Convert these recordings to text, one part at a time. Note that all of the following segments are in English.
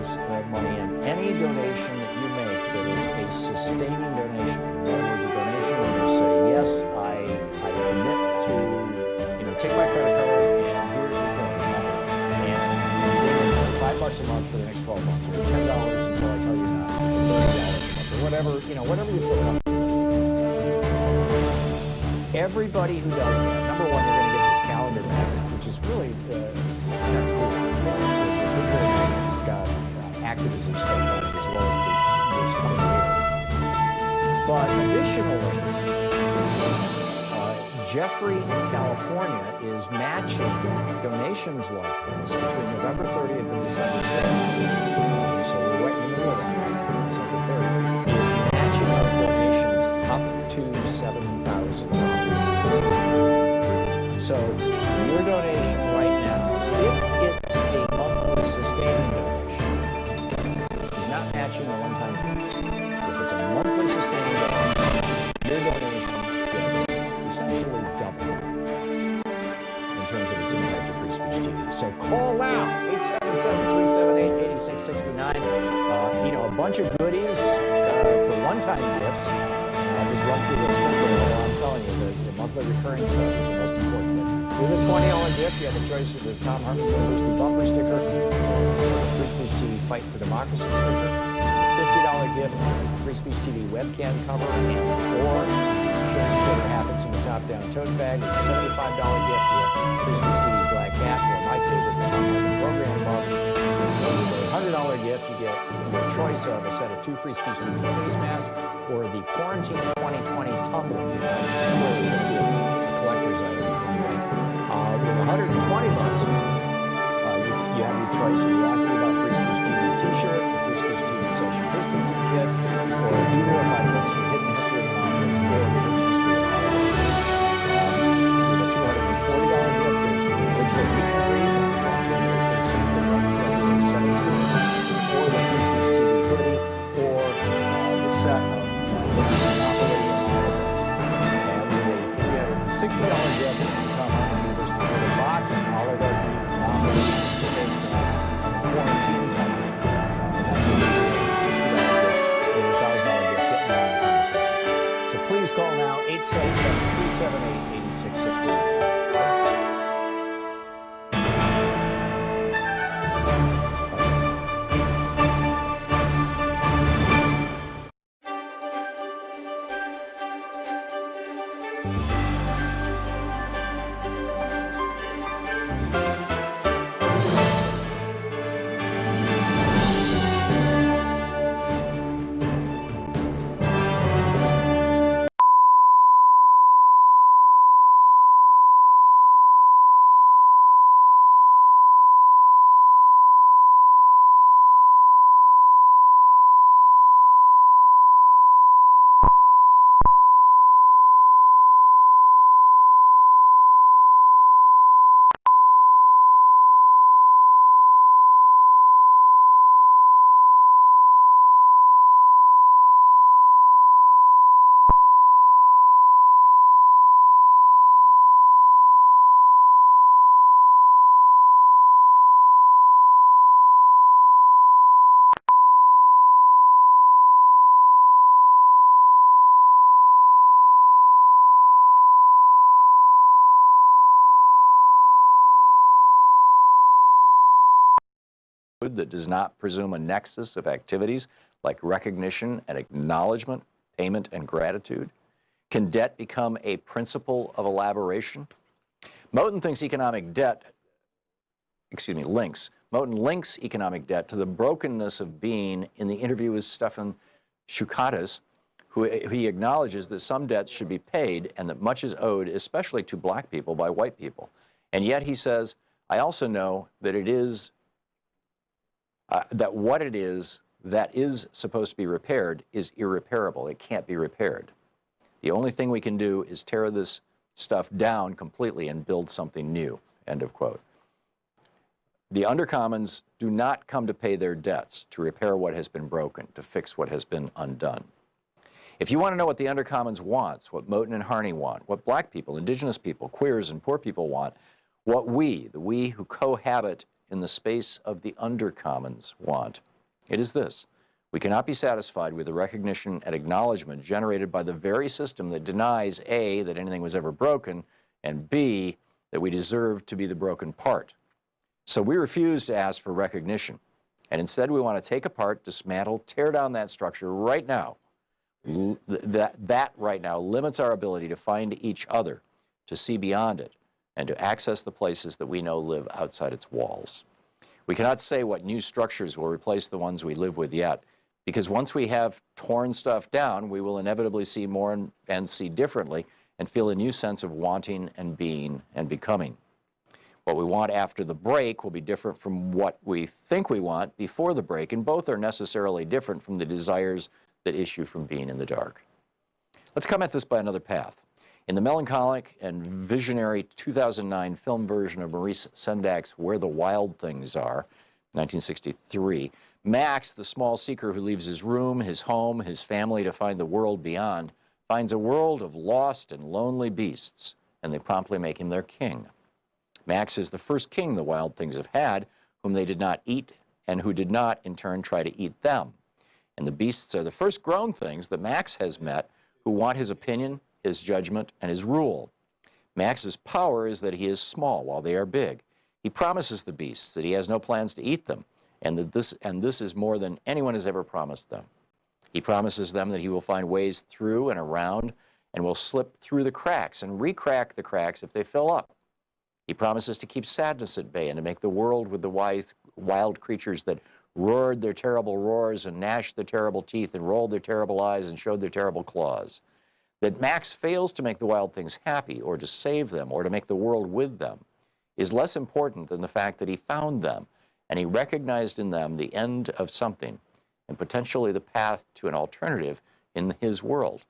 is money in. Any donation that you make that is a sustaining donation, in other words, a donation where you say, yes, I commit to, take my credit card and here's the coin number, and you give it $5 a month for the next 12 months, or $10 until I tell you not, or $30 a month, or whatever, whatever you put it up. Everybody who does that, number one, you're going to get this calendar magnet, which is really kind of cool. It's got activism stuff on it as well as this coming year. But additionally, Jeffrey in California is matching donations like this between November 30th and December 6th. So we're right in the middle of that, December 30th. He is matching those donations up to $7,000. So your donation right now, if it's a monthly sustaining donation, he's not matching the one-time piece. If it's a monthly sustaining donation, your donation gets essentially double in terms of its impact to Free Speech TV. So call now, 877-378-8669. A bunch of goodies for one-time gifts. I'll just run through those quickly. I'm telling you, the monthly recurring stuff is the most important. With a $20 gift, you have a choice of the Thom Hartmann Program bumper sticker, Free Speech TV Fight for Democracy sticker, $50 gift, Free Speech TV webcam cover, or sharing Twitter habits in the top-down tote bag. With a $75 gift, you have Free Speech TV Black Hat, or my favorite, the Thom Hartmann Program mug. With a $100 gift, you get your choice of a set of 2 Free Speech TV face masks, or the Quarantine 2020 tumbler. This is going to be a collector's item. With $120, you have your choice. You ask me about Free Speech TV t-shirt, the Free Speech TV social distancing kit, or either of my books, The Hidden History of the Monuments, or The Hidden History of the Monuments. With a $240 gift, there's the virtual meet and greet on January 13th and January 17th, or the Free Speech TV hoodie, or the set of Monopoly and with a $360 gift, it's the Thom Hartmann box, all of our nominees, face mask, quarantine time. That's what we're doing, $60 gift, $1,000 gift. So please call now, 877-378-8669. That does not presume a nexus of activities like recognition and acknowledgement, payment and gratitude? Can debt become a principle of elaboration? Moten thinks Moten links economic debt to the brokenness of being in the interview with Stefan Shukatis, who he acknowledges that some debts should be paid and that much is owed, especially to black people, by white people. And yet he says, I also know that it is that what it is that is supposed to be repaired is irreparable. It can't be repaired. The only thing we can do is tear this stuff down completely and build something new, end of quote. The undercommons do not come to pay their debts, to repair what has been broken, to fix what has been undone. If you want to know what the undercommons wants, what Moten and Harney want, what black people, indigenous people, queers, and poor people want, what we, the we who cohabit in the space of the undercommons want, It is this: we cannot be satisfied with the recognition and acknowledgement generated by the very system that denies A, that anything was ever broken, and B, that we deserve to be the broken part. So we refuse to ask for recognition, and instead we want to take apart, dismantle, tear down that structure right now. That right now limits our ability to find each other, to see beyond it, and to access the places that we know live outside its walls. We cannot say what new structures will replace the ones we live with yet, because once we have torn stuff down, we will inevitably see more and see differently and feel a new sense of wanting and being and becoming. What we want after the break will be different from what we think we want before the break, and both are necessarily different from the desires that issue from being in the dark. Let's come at this by another path. In the melancholic and visionary 2009 film version of Maurice Sendak's Where the Wild Things Are, 1963, Max, the small seeker who leaves his room, his home, his family to find the world beyond, finds a world of lost and lonely beasts, and they promptly make him their king. Max is the first king the wild things have had, whom they did not eat, and who did not, in turn, try to eat them. And the beasts are the first grown things that Max has met, who want his opinion, his judgment, and his rule. Max's power is that he is small while they are big. He promises the beasts that he has no plans to eat them, and that this is more than anyone has ever promised them. He promises them that he will find ways through and around and will slip through the cracks and re-crack the cracks if they fill up. He promises to keep sadness at bay and to make the world with the wild creatures that roared their terrible roars and gnashed their terrible teeth and rolled their terrible eyes and showed their terrible claws. That Max fails to make the wild things happy or to save them or to make the world with them is less important than the fact that he found them and he recognized in them the end of something and potentially the path to an alternative in his world,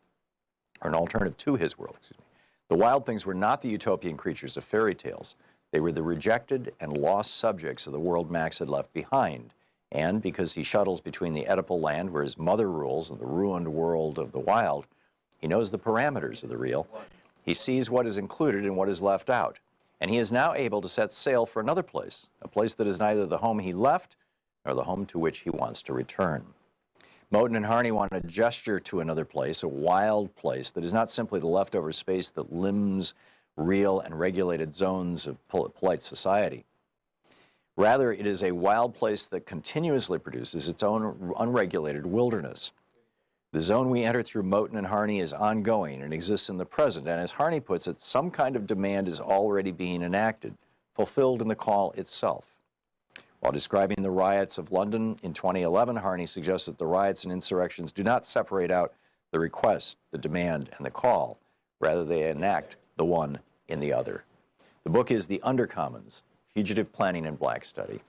or an alternative to his world, excuse me. The wild things were not the utopian creatures of fairy tales. They were the rejected and lost subjects of the world Max had left behind. And because he shuttles between the Oedipal land where his mother rules and the ruined world of the wild, he knows the parameters of the real. He sees what is included and what is left out. And he is now able to set sail for another place, a place that is neither the home he left nor the home to which he wants to return. Moten and Harney want to gesture to another place, a wild place that is not simply the leftover space that limbs real and regulated zones of polite society. Rather, it is a wild place that continuously produces its own unregulated wilderness. The zone we enter through Moten and Harney is ongoing and exists in the present, and as Harney puts it, some kind of demand is already being enacted, fulfilled in the call itself. While describing the riots of London in 2011, Harney suggests that the riots and insurrections do not separate out the request, the demand, and the call. Rather, they enact the one in the other. The book is The Undercommons, Fugitive Planning and Black Study.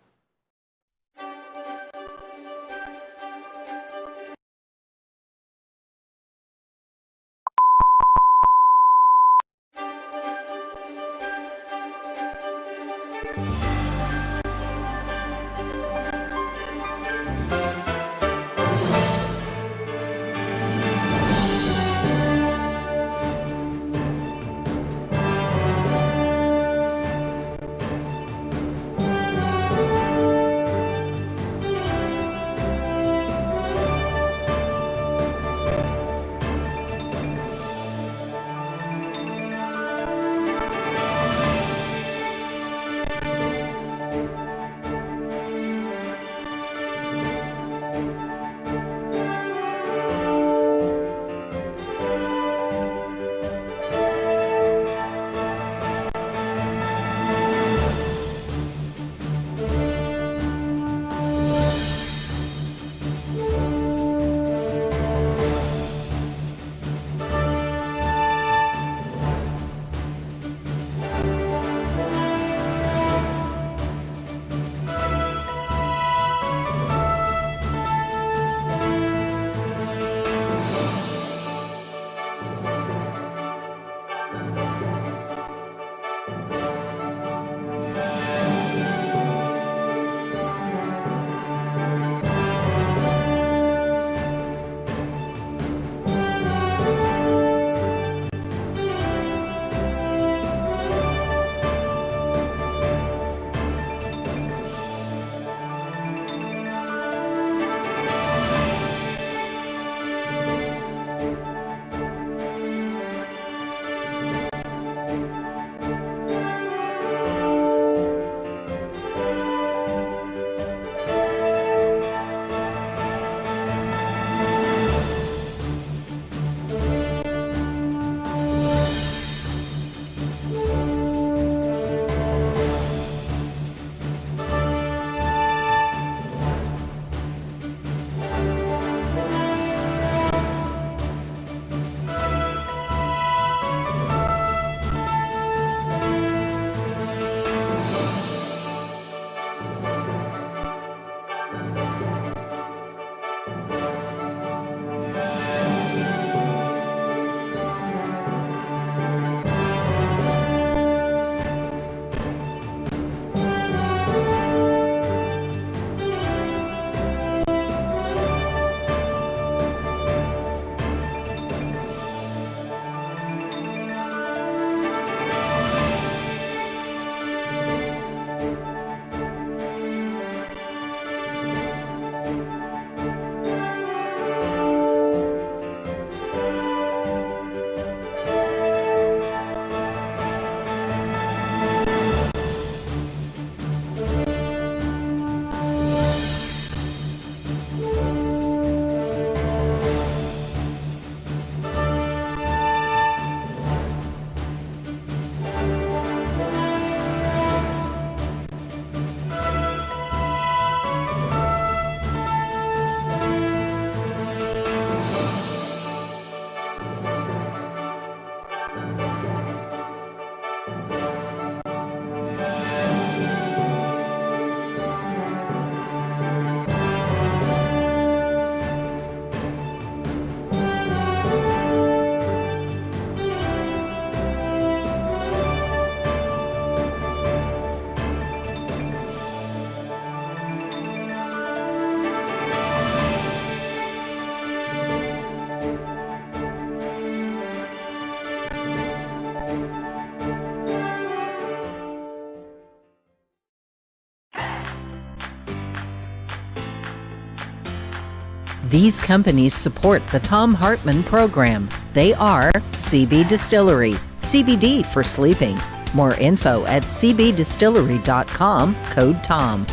These companies support the Thom Hartmann Program. They are CB Distillery, CBD for sleeping. More info at cbdistillery.com, code TOM.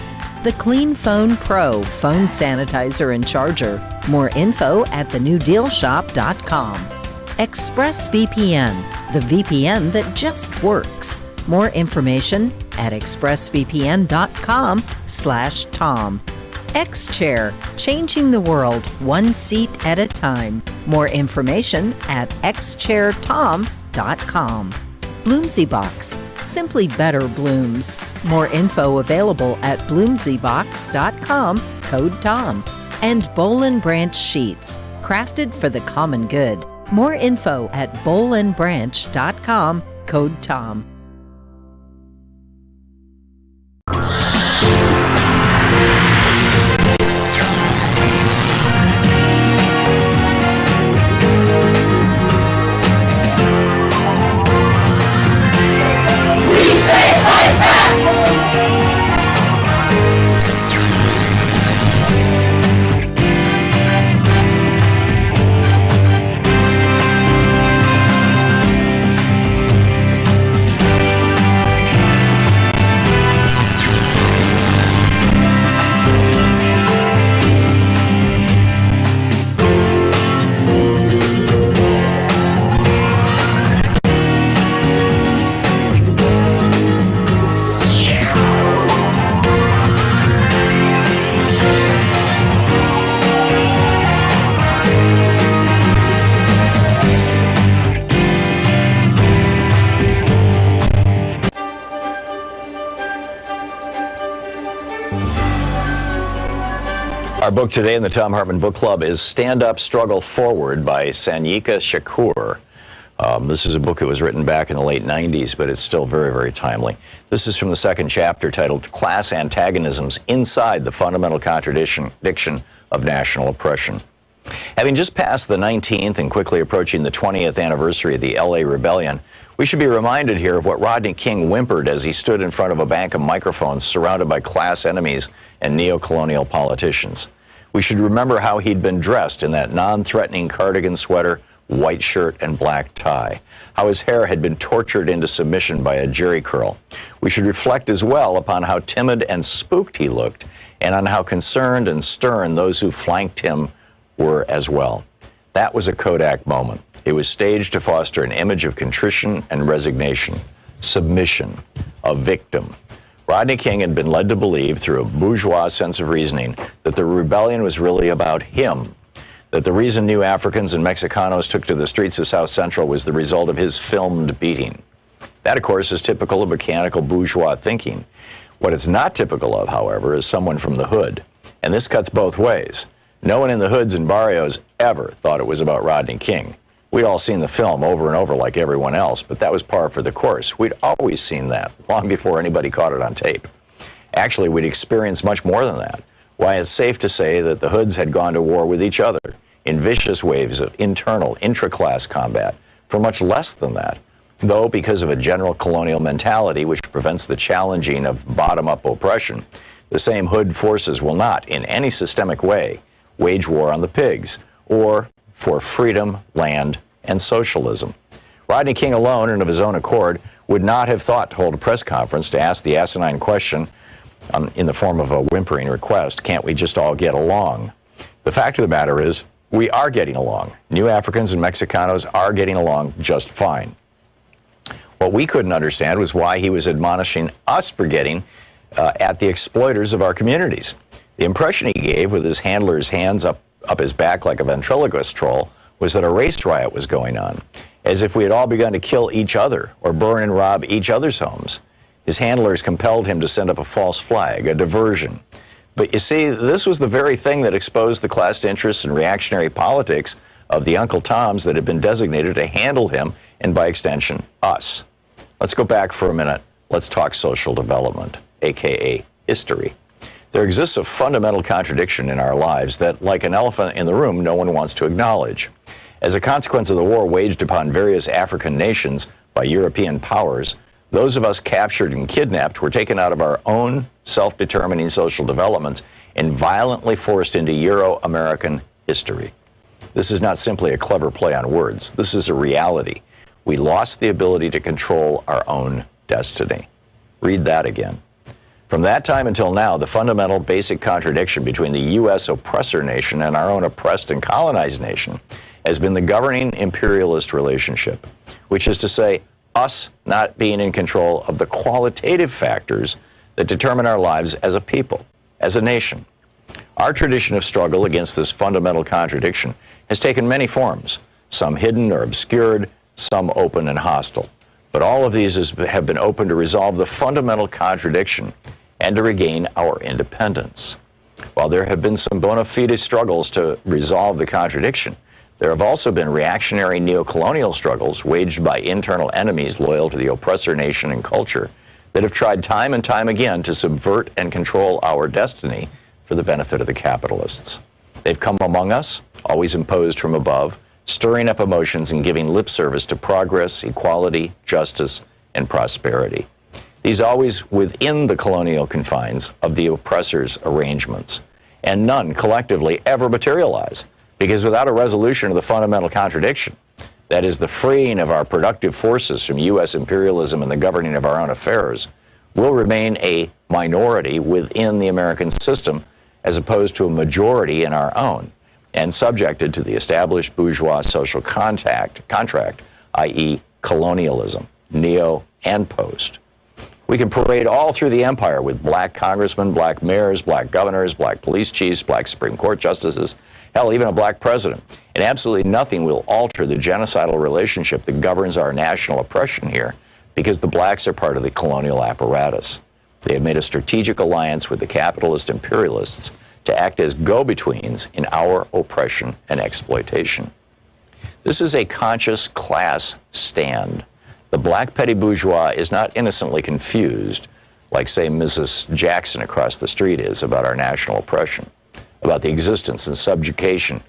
The Clean Phone Pro phone sanitizer and charger. More info at thenewdealshop.com. ExpressVPN, the VPN that just works. More information at expressvpn.com/Tom. X-Chair, changing the world one seat at a time. More information at xchairtom.com. Bloomsy Box, simply better blooms. More info available at bloomsybox.com, code TOM. And Boll & Branch Sheets, crafted for the common good. More info at bollandbranch.com, code TOM. Our book today in the Thom Hartmann Book Club is Stand Up, Struggle Forward by Sanyika Shakur. This is a book that was written back in the late 90s, but it's still very, very timely. This is from the second chapter titled Class Antagonisms Inside the Fundamental Contradiction of National Oppression. Having just passed the 19th and quickly approaching the 20th anniversary of the LA Rebellion, we should be reminded here of what Rodney King whimpered as he stood in front of a bank of microphones surrounded by class enemies and neo-colonial politicians. We should remember how he'd been dressed in that non-threatening cardigan sweater, white shirt, and black tie, how his hair had been tortured into submission by a jerry curl. We should reflect as well upon how timid and spooked he looked, and on how concerned and stern those who flanked him were as well. That was a Kodak moment. It was staged to foster an image of contrition and resignation, submission, a victim. Rodney King had been led to believe, through a bourgeois sense of reasoning, that the rebellion was really about him, that the reason new Africans and Mexicanos took to the streets of South Central was the result of his filmed beating. That, of course, is typical of mechanical bourgeois thinking. What it's not typical of, however, is someone from the hood. And this cuts both ways. No one in the hoods and barrios ever thought it was about Rodney King. We'd all seen the film over and over like everyone else, but that was par for the course. We'd always seen that, long before anybody caught it on tape. Actually, we'd experienced much more than that. Why, it's safe to say that the hoods had gone to war with each other in vicious waves of internal, intra-class combat for much less than that. Though, because of a general colonial mentality which prevents the challenging of bottom-up oppression, the same hood forces will not, in any systemic way, wage war on the pigs, or for freedom, land, and socialism. Rodney King alone, and of his own accord, would not have thought to hold a press conference to ask the asinine question in the form of a whimpering request, can't we just all get along? The fact of the matter is, we are getting along. New Africans and Mexicanos are getting along just fine. What we couldn't understand was why he was admonishing us for getting at the exploiters of our communities. The impression he gave, with his handler's hands up his back like a ventriloquist troll, was that a race riot was going on, as if we had all begun to kill each other or burn and rob each other's homes. His handlers compelled him to send up a false flag, a diversion. But you see, this was the very thing that exposed the class interests and reactionary politics of the Uncle Toms that had been designated to handle him, and by extension, us. Let's go back for a minute. Let's talk social development, aka history. There exists a fundamental contradiction in our lives that, like an elephant in the room, no one wants to acknowledge. As a consequence of the war waged upon various African nations by European powers, those of us captured and kidnapped were taken out of our own self-determining social developments and violently forced into Euro-American history. This is not simply a clever play on words. This is a reality. We lost the ability to control our own destiny. Read that again. From that time until now, the fundamental basic contradiction between the U.S. oppressor nation and our own oppressed and colonized nation has been the governing imperialist relationship, which is to say, us not being in control of the qualitative factors that determine our lives as a people, as a nation. Our tradition of struggle against this fundamental contradiction has taken many forms, some hidden or obscured, some open and hostile. But all of these have been open to resolve the fundamental contradiction and to regain our independence. While there have been some bona fide struggles to resolve the contradiction, there have also been reactionary neocolonial struggles waged by internal enemies loyal to the oppressor nation and culture that have tried time and time again to subvert and control our destiny for the benefit of the capitalists. They've come among us, always imposed from above, stirring up emotions and giving lip service to progress, equality, justice, and prosperity. These always within the colonial confines of the oppressor's arrangements. And none collectively ever materialize, because without a resolution of the fundamental contradiction, that is the freeing of our productive forces from U.S. imperialism and the governing of our own affairs, we'll remain a minority within the American system as opposed to a majority in our own, and subjected to the established bourgeois social contract, i.e. colonialism, neo and post. We can parade all through the empire with black congressmen, black mayors, black governors, black police chiefs, black Supreme Court justices, hell, even a black president. And absolutely nothing will alter the genocidal relationship that governs our national oppression here, because the blacks are part of the colonial apparatus. They have made a strategic alliance with the capitalist imperialists to act as go-betweens in our oppression and exploitation. This is a conscious class stand. The black petty bourgeois is not innocently confused, like, say, Mrs. Jackson across the street is, about our national oppression, about the existence and subjugation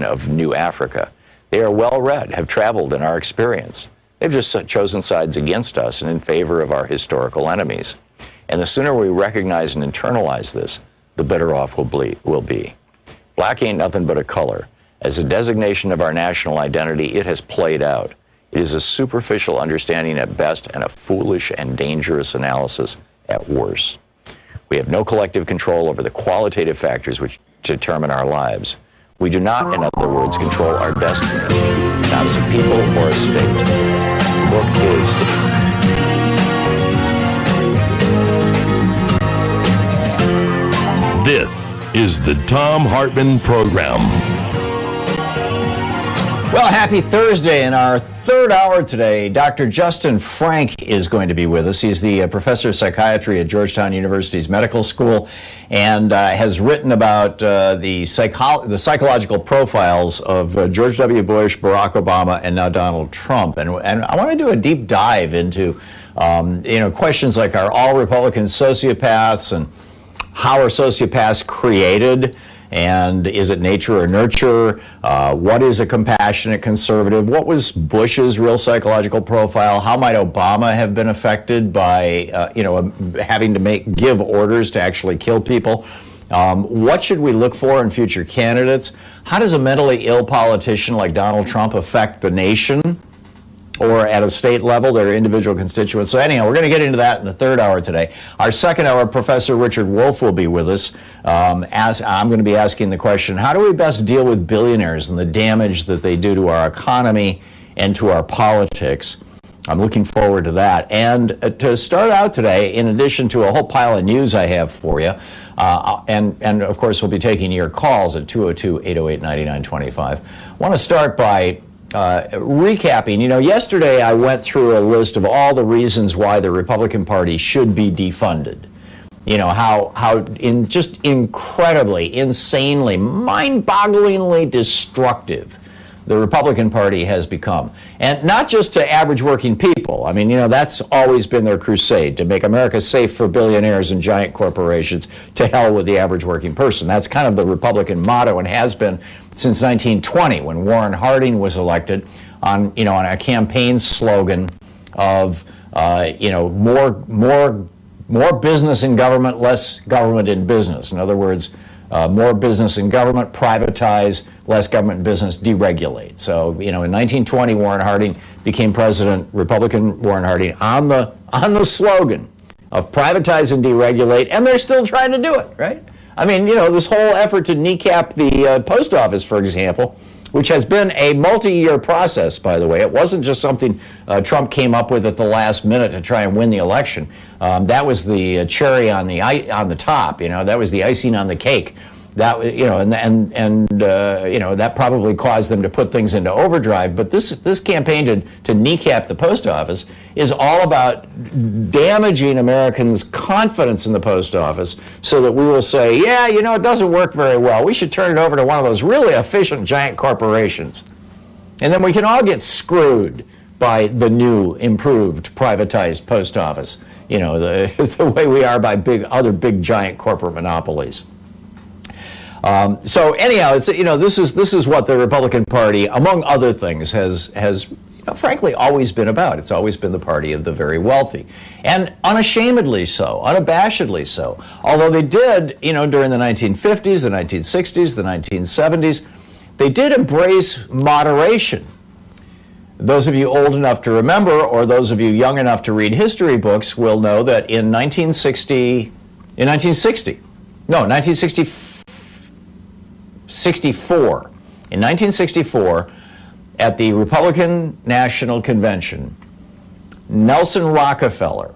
of New Africa. They are well-read, have traveled in our experience. They've just chosen sides against us and in favor of our historical enemies. And the sooner we recognize and internalize this, the better off we'll be. Black ain't nothing but a color. As a designation of our national identity, it has played out. It is a superficial understanding at best and a foolish and dangerous analysis at worst. We have no collective control over the qualitative factors which determine our lives. We do not, in other words, control our destiny, not as a people or a state. The book is... This is the Thom Hartmann Program. Well, happy Thursday. In our third hour today, Dr. Justin Frank is going to be with us. He's the professor of psychiatry at Georgetown University's Medical School and has written about the psychological profiles of George W. Bush, Barack Obama, and now Donald Trump. And I want to do a deep dive into questions like, are all Republicans sociopaths, and how are sociopaths created? And is it nature or nurture? What is a compassionate conservative? What was Bush's real psychological profile? How might Obama have been affected by, having to give orders to actually kill people? What should we look for in future candidates? How does a mentally ill politician like Donald Trump affect the nation? Or at a state level, their individual constituents. So anyhow, we're going to get into that in the third hour today. Our second hour, Professor Richard Wolff will be with us. As I'm going to be asking the question, how do we best deal with billionaires and the damage that they do to our economy and to our politics? I'm looking forward to that. And to start out today, in addition to a whole pile of news I have for you, and of course we'll be taking your calls at 202-808-9925. I want to start by recapping. Yesterday I went through a list of all the reasons why the Republican Party should be defunded. How just incredibly, insanely, mind-bogglingly destructive the Republican Party has become. And not just to average working people. I mean, that's always been their crusade, to make America safe for billionaires and giant corporations. To hell with the average working person. That's kind of the Republican motto, and has been since 1920, when Warren Harding was elected on a campaign slogan of more business in government, less government in business. In other words, More business in government, privatize, less government business, deregulate. So, in 1920, Warren Harding became president, Republican Warren Harding, on the slogan of privatize and deregulate, and they're still trying to do it, right? I mean, this whole effort to kneecap the post office, for example, which has been a multi-year process, by the way. It wasn't just something Trump came up with at the last minute to try and win the election. That was the cherry on the top. That was the icing on the cake. That that probably caused them to put things into overdrive. But this campaign to kneecap the post office is all about damaging Americans' confidence in the post office, so that we will say, yeah, it doesn't work very well. We should turn it over to one of those really efficient giant corporations, and then we can all get screwed by the new, improved, privatized post office. The way we are by other big giant corporate monopolies. So anyhow, it's this is what the Republican Party, among other things, has frankly always been about. It's always been the party of the very wealthy, and unashamedly so, unabashedly so. Although they did, during the 1950s, the 1960s, the 1970s, they did embrace moderation. Those of you old enough to remember, or those of you young enough to read history books, will know that in 1964, in 1964, at the Republican National Convention, Nelson Rockefeller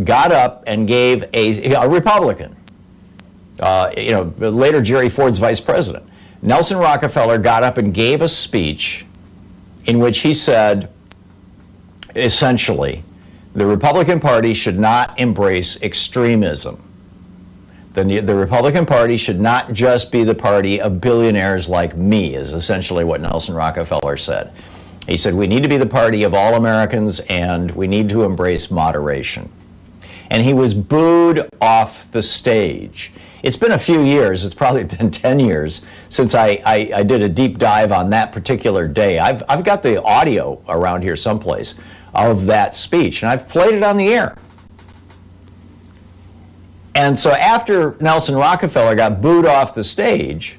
got up and gave a Republican, later Jerry Ford's vice president. Nelson Rockefeller got up and gave a speech in which he said, essentially, the Republican Party should not embrace extremism. The Republican Party should not just be the party of billionaires like me, is essentially what Nelson Rockefeller said. He said, we need to be the party of all Americans, and we need to embrace moderation. And he was booed off the stage. It's been a few years, it's probably been 10 years, since I did a deep dive on that particular day. I've got the audio around here someplace of that speech, and I've played it on the air. And so after Nelson Rockefeller got booed off the stage,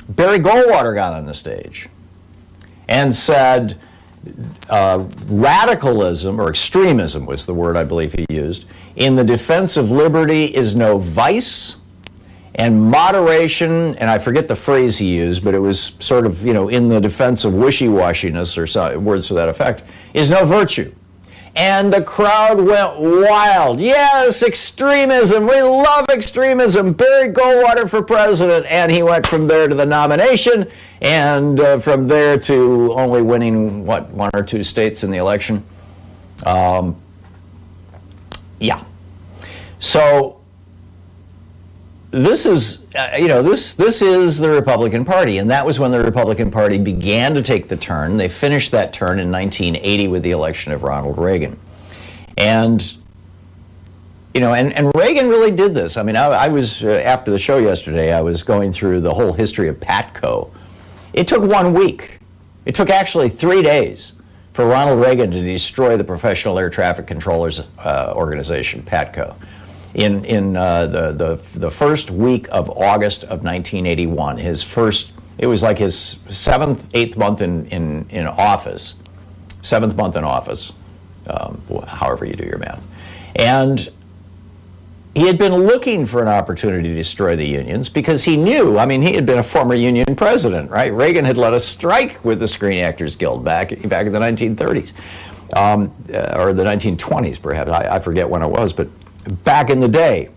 Barry Goldwater got on the stage and said radicalism, or extremism was the word I believe he used, in the defense of liberty is no vice, and moderation, and I forget the phrase he used, but it was sort of, in the defense of wishy-washiness, or words to that effect, is no virtue. And the crowd went wild. Yes, extremism. We love extremism. Barry Goldwater for president. And he went from there to the nomination, and from there to only winning, one or two states in the election. Yeah. So this is, this is the Republican Party, and that was when the Republican Party began to take the turn. They finished that turn in 1980 with the election of Ronald Reagan. And, and Reagan really did this. I mean, I was, after the show yesterday, I was going through the whole history of PATCO. It took 1 week. It took actually 3 days for Ronald Reagan to destroy the Professional Air Traffic Controllers organization, PATCO. In the first week of August of 1981, it was like his 8th month in office, 7th month in office, however you do your math. And he had been looking for an opportunity to destroy the unions because he knew, he had been a former union president, right? Reagan had led a strike with the Screen Actors Guild back in the 1930s, or the 1920s perhaps, I forget when it was, but back in the day,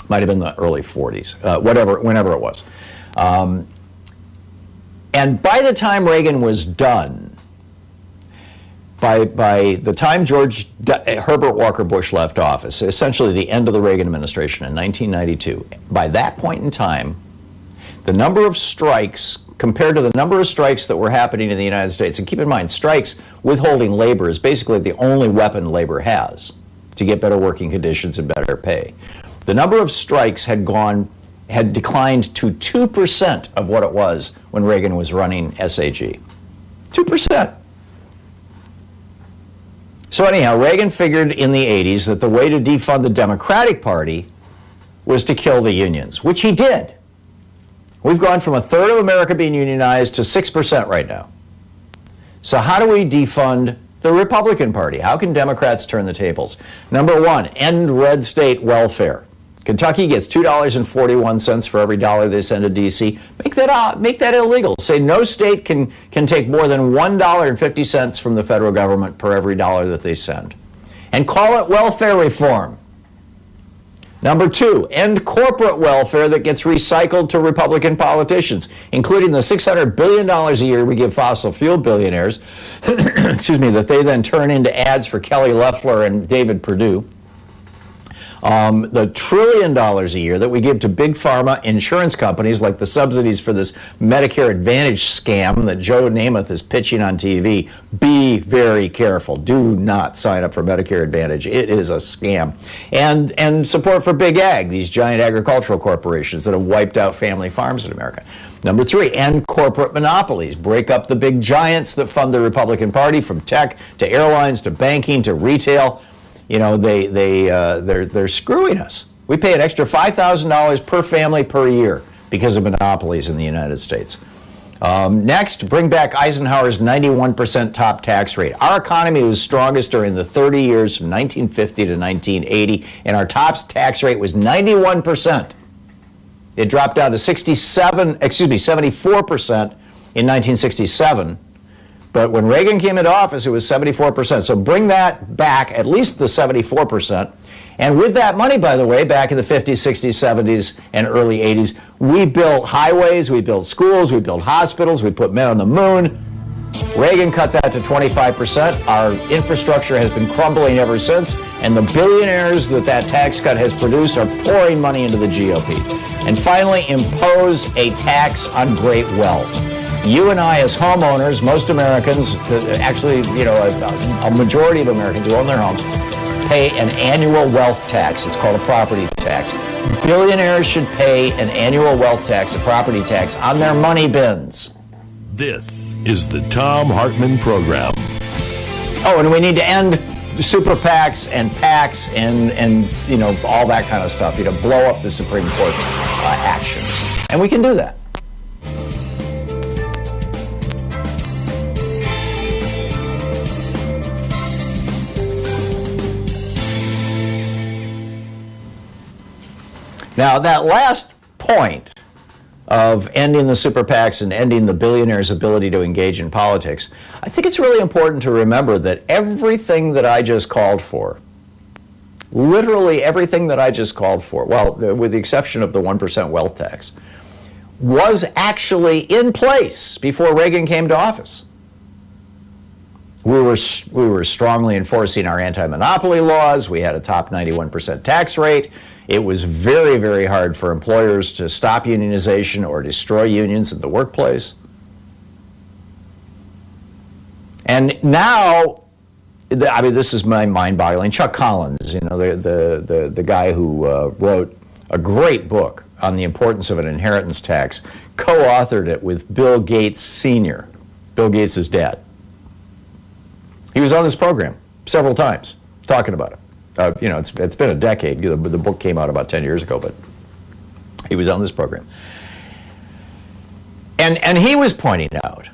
might have been the early 40s, whenever it was. And by the time Reagan was done, by the time Herbert Walker Bush left office, essentially the end of the Reagan administration in 1992, by that point in time, the number of strikes compared to the number of strikes that were happening in the United States, and keep in mind, strikes withholding labor is basically the only weapon labor has to get better working conditions and better pay. The number of strikes had declined to 2% of what it was when Reagan was running SAG. 2%. So anyhow, Reagan figured in the 80s that the way to defund the Democratic Party was to kill the unions, which he did. We've gone from a third of America being unionized to 6% right now. So how do we defund the Republican Party? How can Democrats turn the tables? Number one, end red state welfare. Kentucky gets $2.41 for every dollar they send to D.C. Make that illegal. Say no state can take more than $1.50 from the federal government per every dollar that they send. And call it welfare reform. Number two, end corporate welfare that gets recycled to Republican politicians, including the $600 billion a year we give fossil fuel billionaires, excuse me, that they then turn into ads for Kelly Loeffler and David Perdue. The $1 trillion a year that we give to big pharma insurance companies, like the subsidies for this Medicare Advantage scam that Joe Namath is pitching on TV. Be very careful. Do not sign up for Medicare Advantage. It is a scam. And support for Big Ag, these giant agricultural corporations that have wiped out family farms in America. Number three, end corporate monopolies. Break up the big giants that fund the Republican Party, from tech to airlines to banking to retail. You know, they're screwing us. We pay an extra $5,000 per family per year because of monopolies in the United States. Next, bring back Eisenhower's 91% top tax rate. Our economy was strongest during the 30 years from 1950 to 1980, and our top tax rate was 91%. It dropped down to 74% in 1967. But when Reagan came into office, it was 74%. So bring that back, at least the 74%. And with that money, by the way, back in the 50s, 60s, 70s, and early 80s, we built highways, we built schools, we built hospitals, we put men on the moon. Reagan cut that to 25%. Our infrastructure has been crumbling ever since. And the billionaires that tax cut has produced are pouring money into the GOP. And finally, impose a tax on great wealth. You and I, as homeowners, most Americans, actually, a majority of Americans who own their homes, pay an annual wealth tax. It's called a property tax. Billionaires should pay an annual wealth tax, a property tax, on their money bins. This is the Thom Hartmann Program. Oh, and we need to end super PACs and PACs and all that kind of stuff. Blow up the Supreme Court's actions. And we can do that. Now, that last point of ending the super PACs and ending the billionaires' ability to engage in politics, I think it's really important to remember that everything that I just called for, literally everything that I just called for, well, with the exception of the 1% wealth tax, was actually in place before Reagan came to office. We were strongly enforcing our anti-monopoly laws. We had a top 91% tax rate. It was very, very hard for employers to stop unionization or destroy unions in the workplace. And now, this is mind-boggling. Chuck Collins, the guy who wrote a great book on the importance of an inheritance tax, co-authored it with Bill Gates Sr., Bill Gates' dad. He was on this program several times talking about it. It's been a decade. The book came out about 10 years ago, but he was on this program. And he was pointing out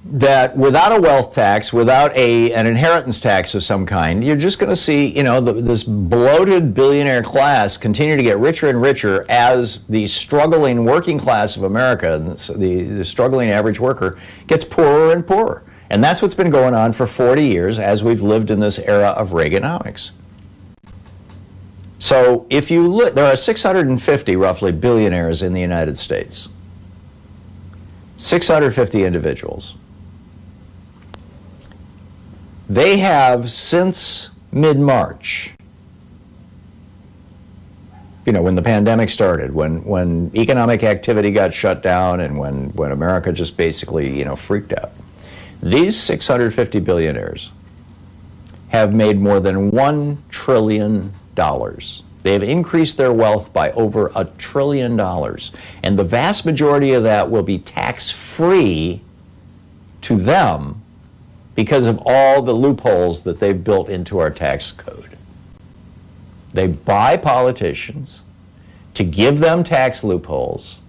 that without a wealth tax, without an inheritance tax of some kind, you're just going to see, this bloated billionaire class continue to get richer and richer as the struggling working class of America, the struggling average worker, gets poorer and poorer. And that's what's been going on for 40 years as we've lived in this era of Reaganomics. So if you look, there are 650 roughly billionaires in the United States. 650 individuals. They have, since mid-March, when the pandemic started, when economic activity got shut down and when America just basically, freaked out, these 650 billionaires have made more than $1 trillion. They have increased their wealth by over $1 trillion. And the vast majority of that will be tax-free to them because of all the loopholes that they've built into our tax code. They buy politicians. to give them tax loopholes,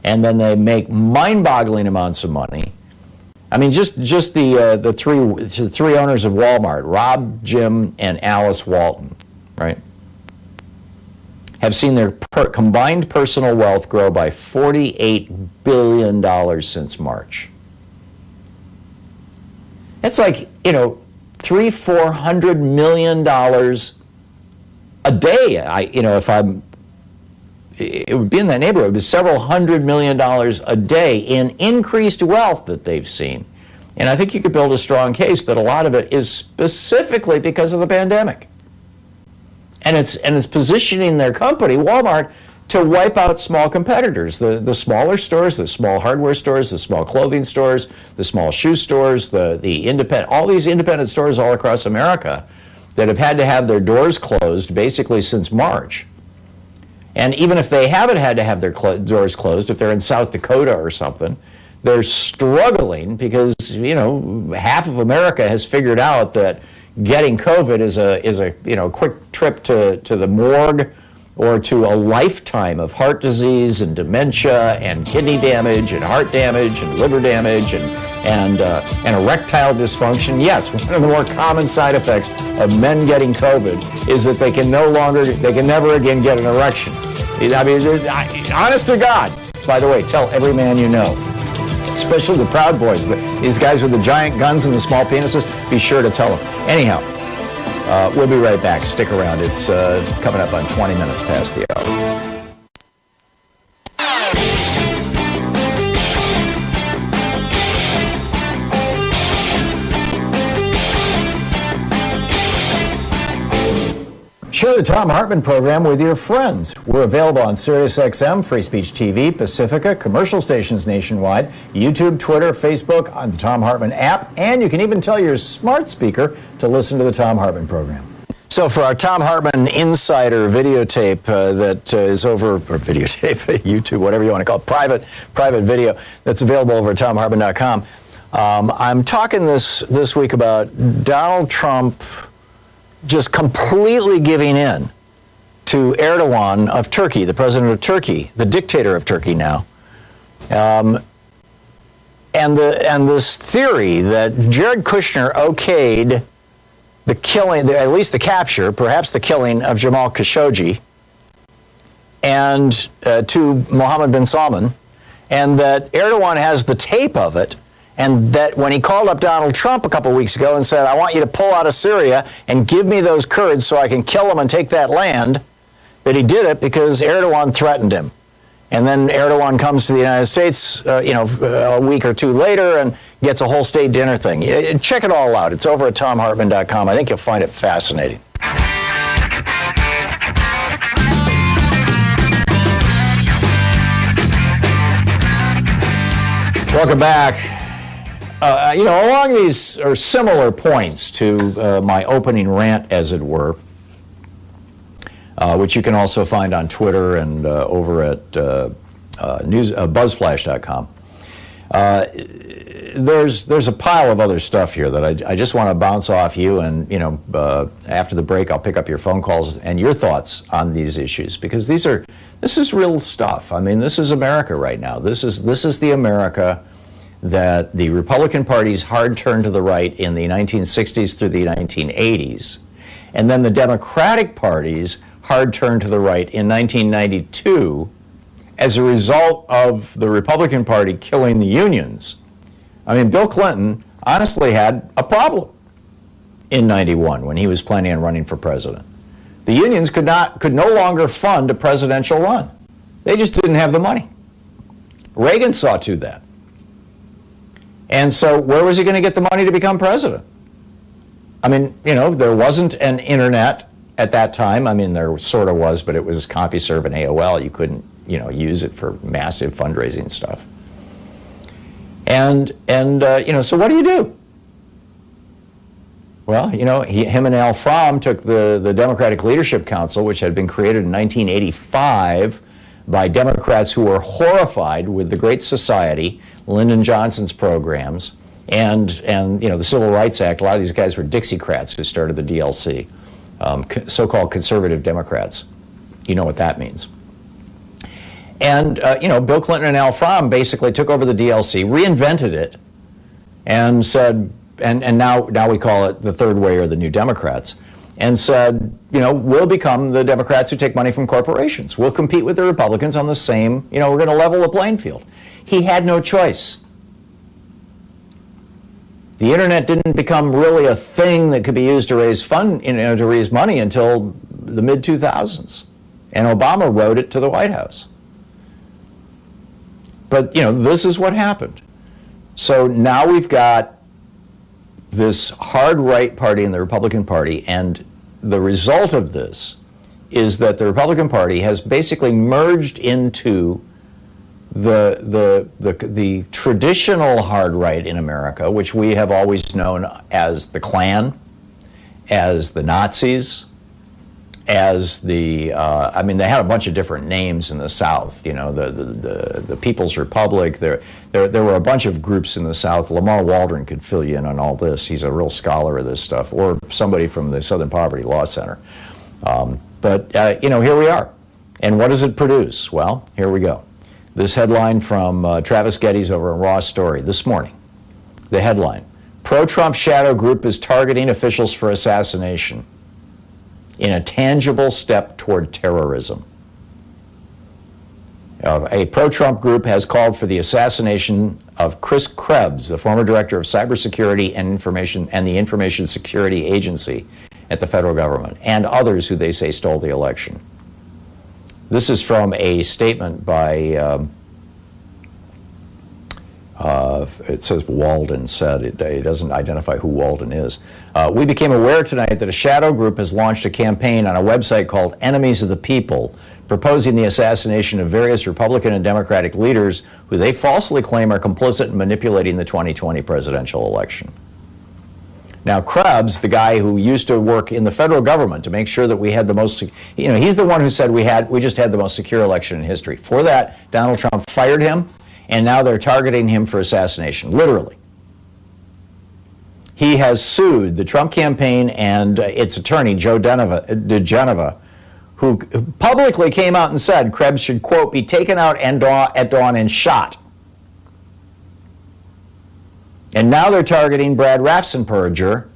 and then they make mind-boggling amounts of money. I mean, just the three owners of Walmart, Rob, Jim, and Alice Walton, right, have seen their combined personal wealth grow by $48 billion since March. It's like, $300–400 million a day. It would be in that neighborhood, but several $100 million a day in increased wealth that they've seen. And I think you could build a strong case that a lot of it is specifically because of the pandemic. And it's positioning their company, Walmart, to wipe out small competitors, the smaller stores, the small hardware stores, the small clothing stores, the small shoe stores, the independent, all these independent stores all across America that have had to have their doors closed basically since March. And even if they haven't had to have their doors closed, if they're in South Dakota or something, they're struggling because, half of America has figured out that getting COVID is a quick trip to the morgue or to a lifetime of heart disease and dementia and kidney damage and heart damage and liver damage and erectile dysfunction. Yes, one of the more common side effects of men getting COVID is that they can never again get an erection. I mean, honest to God, by the way, tell every man you know, especially the Proud Boys, these guys with the giant guns and the small penises, be sure to tell them. Anyhow, we'll be right back. Stick around. It's coming up on 20 minutes past the hour. Share the Thom Hartmann Program with your friends. We're available on SiriusXM, Free Speech TV, Pacifica, commercial stations nationwide, YouTube, Twitter, Facebook, on the Thom Hartmann app, and you can even tell your smart speaker to listen to the Thom Hartmann Program. So for our Thom Hartmann Insider videotape that is over, or videotape, YouTube, whatever you want to call it, private video that's available over at ThomHartmann.com, I'm talking this week about Donald Trump just completely giving in to Erdogan of Turkey, the president of Turkey, the dictator of Turkey now, and this theory that Jared Kushner okayed the killing, at least the capture, perhaps the killing of Jamal Khashoggi, and to Mohammed bin Salman, and that Erdogan has the tape of it. And that when he called up Donald Trump a couple weeks ago and said, I want you to pull out of Syria and give me those Kurds so I can kill them and take that land, that he did it because Erdogan threatened him. And then Erdogan comes to the United States, a week or two later and gets a whole state dinner thing. Check it all out. It's over at ThomHartmann.com. I think you'll find it fascinating. Welcome back. Along these are similar points to my opening rant, as it were, which you can also find on Twitter and over at buzzflash.com. There's a pile of other stuff here that I just want to bounce off you, and after the break I'll pick up your phone calls and your thoughts on these issues, because this is real stuff. I mean, this is America right now. This is the America that the Republican Party's hard turn to the right in the 1960s through the 1980s, and then the Democratic Party's hard turn to the right in 1992 as a result of the Republican Party killing the unions. I mean, Bill Clinton honestly had a problem in 91 when he was planning on running for president. The unions could no longer fund a presidential run. They just didn't have the money. Reagan saw to that. And so where was he going to get the money to become president? I mean, there wasn't an internet at that time. I mean, there sort of was, but it was CompuServe and AOL. You couldn't, use it for massive fundraising stuff. And so what do you do? Well, him and Al Fromm took the Democratic Leadership Council, which had been created in 1985 by Democrats who were horrified with the Great Society, Lyndon Johnson's programs, and the Civil Rights Act. A lot of these guys were Dixiecrats who started the DLC, so-called conservative Democrats. You know what that means. And, Bill Clinton and Al Fromm basically took over the DLC, reinvented it, and said, and now we call it the third way or the New Democrats, and said, we'll become the Democrats who take money from corporations. We'll compete with the Republicans on the same, we're going to level the playing field. He had no choice. The internet didn't become really a thing that could be used to raise to raise money until the mid-2000s. And Obama wrote it to the White House. But, this is what happened. So now we've got this hard right party in the Republican Party, and the result of this is that the Republican Party has basically merged into the traditional hard right in America, which we have always known as the Klan, as the Nazis, as they had a bunch of different names in the South, the People's Republic. There were a bunch of groups in the South. Lamar Waldron could fill you in on all this. He's a real scholar of this stuff, or somebody from the Southern Poverty Law Center. But here we are. And what does it produce? Well, here we go. This headline from Travis Geddes over in Raw Story this morning. The headline, pro-Trump shadow group is targeting officials for assassination in a tangible step toward terrorism. A pro-Trump group has called for the assassination of Chris Krebs, the former director of cybersecurity and the Information Security Agency at the federal government, and others who they say stole the election. This is from a statement by, it says Walden said, it doesn't identify who Walden is. We became aware tonight that a shadow group has launched a campaign on a website called Enemies of the People, proposing the assassination of various Republican and Democratic leaders who they falsely claim are complicit in manipulating the 2020 presidential election. Now, Krebs, the guy who used to work in the federal government to make sure that we had the most, he's the one who said we just had the most secure election in history. For that, Donald Trump fired him, and now they're targeting him for assassination, literally. He has sued the Trump campaign and its attorney, Joe DeGeneva, who publicly came out and said Krebs should, quote, be taken out at dawn and shot. And now they're targeting Brad Raffensperger,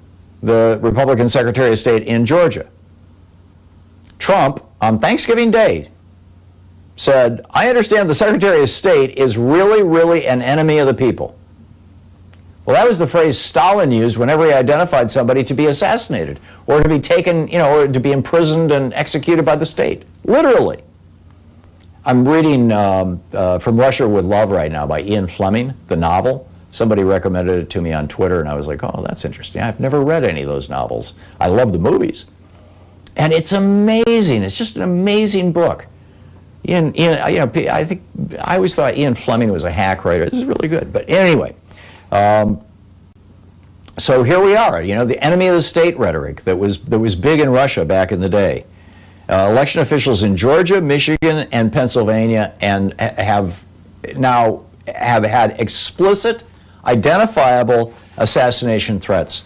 the Republican Secretary of State in Georgia. Trump, on Thanksgiving Day, said, I understand the Secretary of State is really, really an enemy of the people. Well, that was the phrase Stalin used whenever he identified somebody to be assassinated or to be taken, or to be imprisoned and executed by the state. Literally. I'm reading From Russia with Love right now by Ian Fleming, the novel. Somebody recommended it to me on Twitter, and I was like, oh, that's interesting. I've never read any of those novels. I love the movies. And it's amazing. It's just an amazing book. I always thought Ian Fleming was a hack writer. This is really good. But anyway, so here we are, the enemy of the state rhetoric that was big in Russia back in the day. Election officials in Georgia, Michigan, and Pennsylvania have had explicit, identifiable assassination threats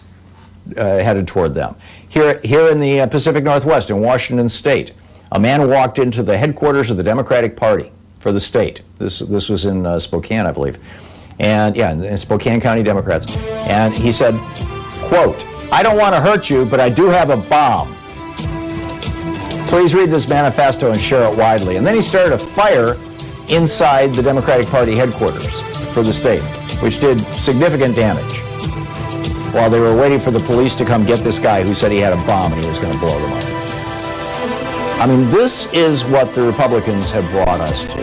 headed toward them. Here in the Pacific Northwest, in Washington State, a man walked into the headquarters of the Democratic Party for the state. This was in Spokane, I believe. And in Spokane County Democrats. And he said, quote, I don't want to hurt you, but I do have a bomb. Please read this manifesto and share it widely. And then he started a fire inside the Democratic Party headquarters for the state, which did significant damage while they were waiting for the police to come get this guy who said he had a bomb and he was going to blow them up. I mean, this is what the Republicans have brought us to.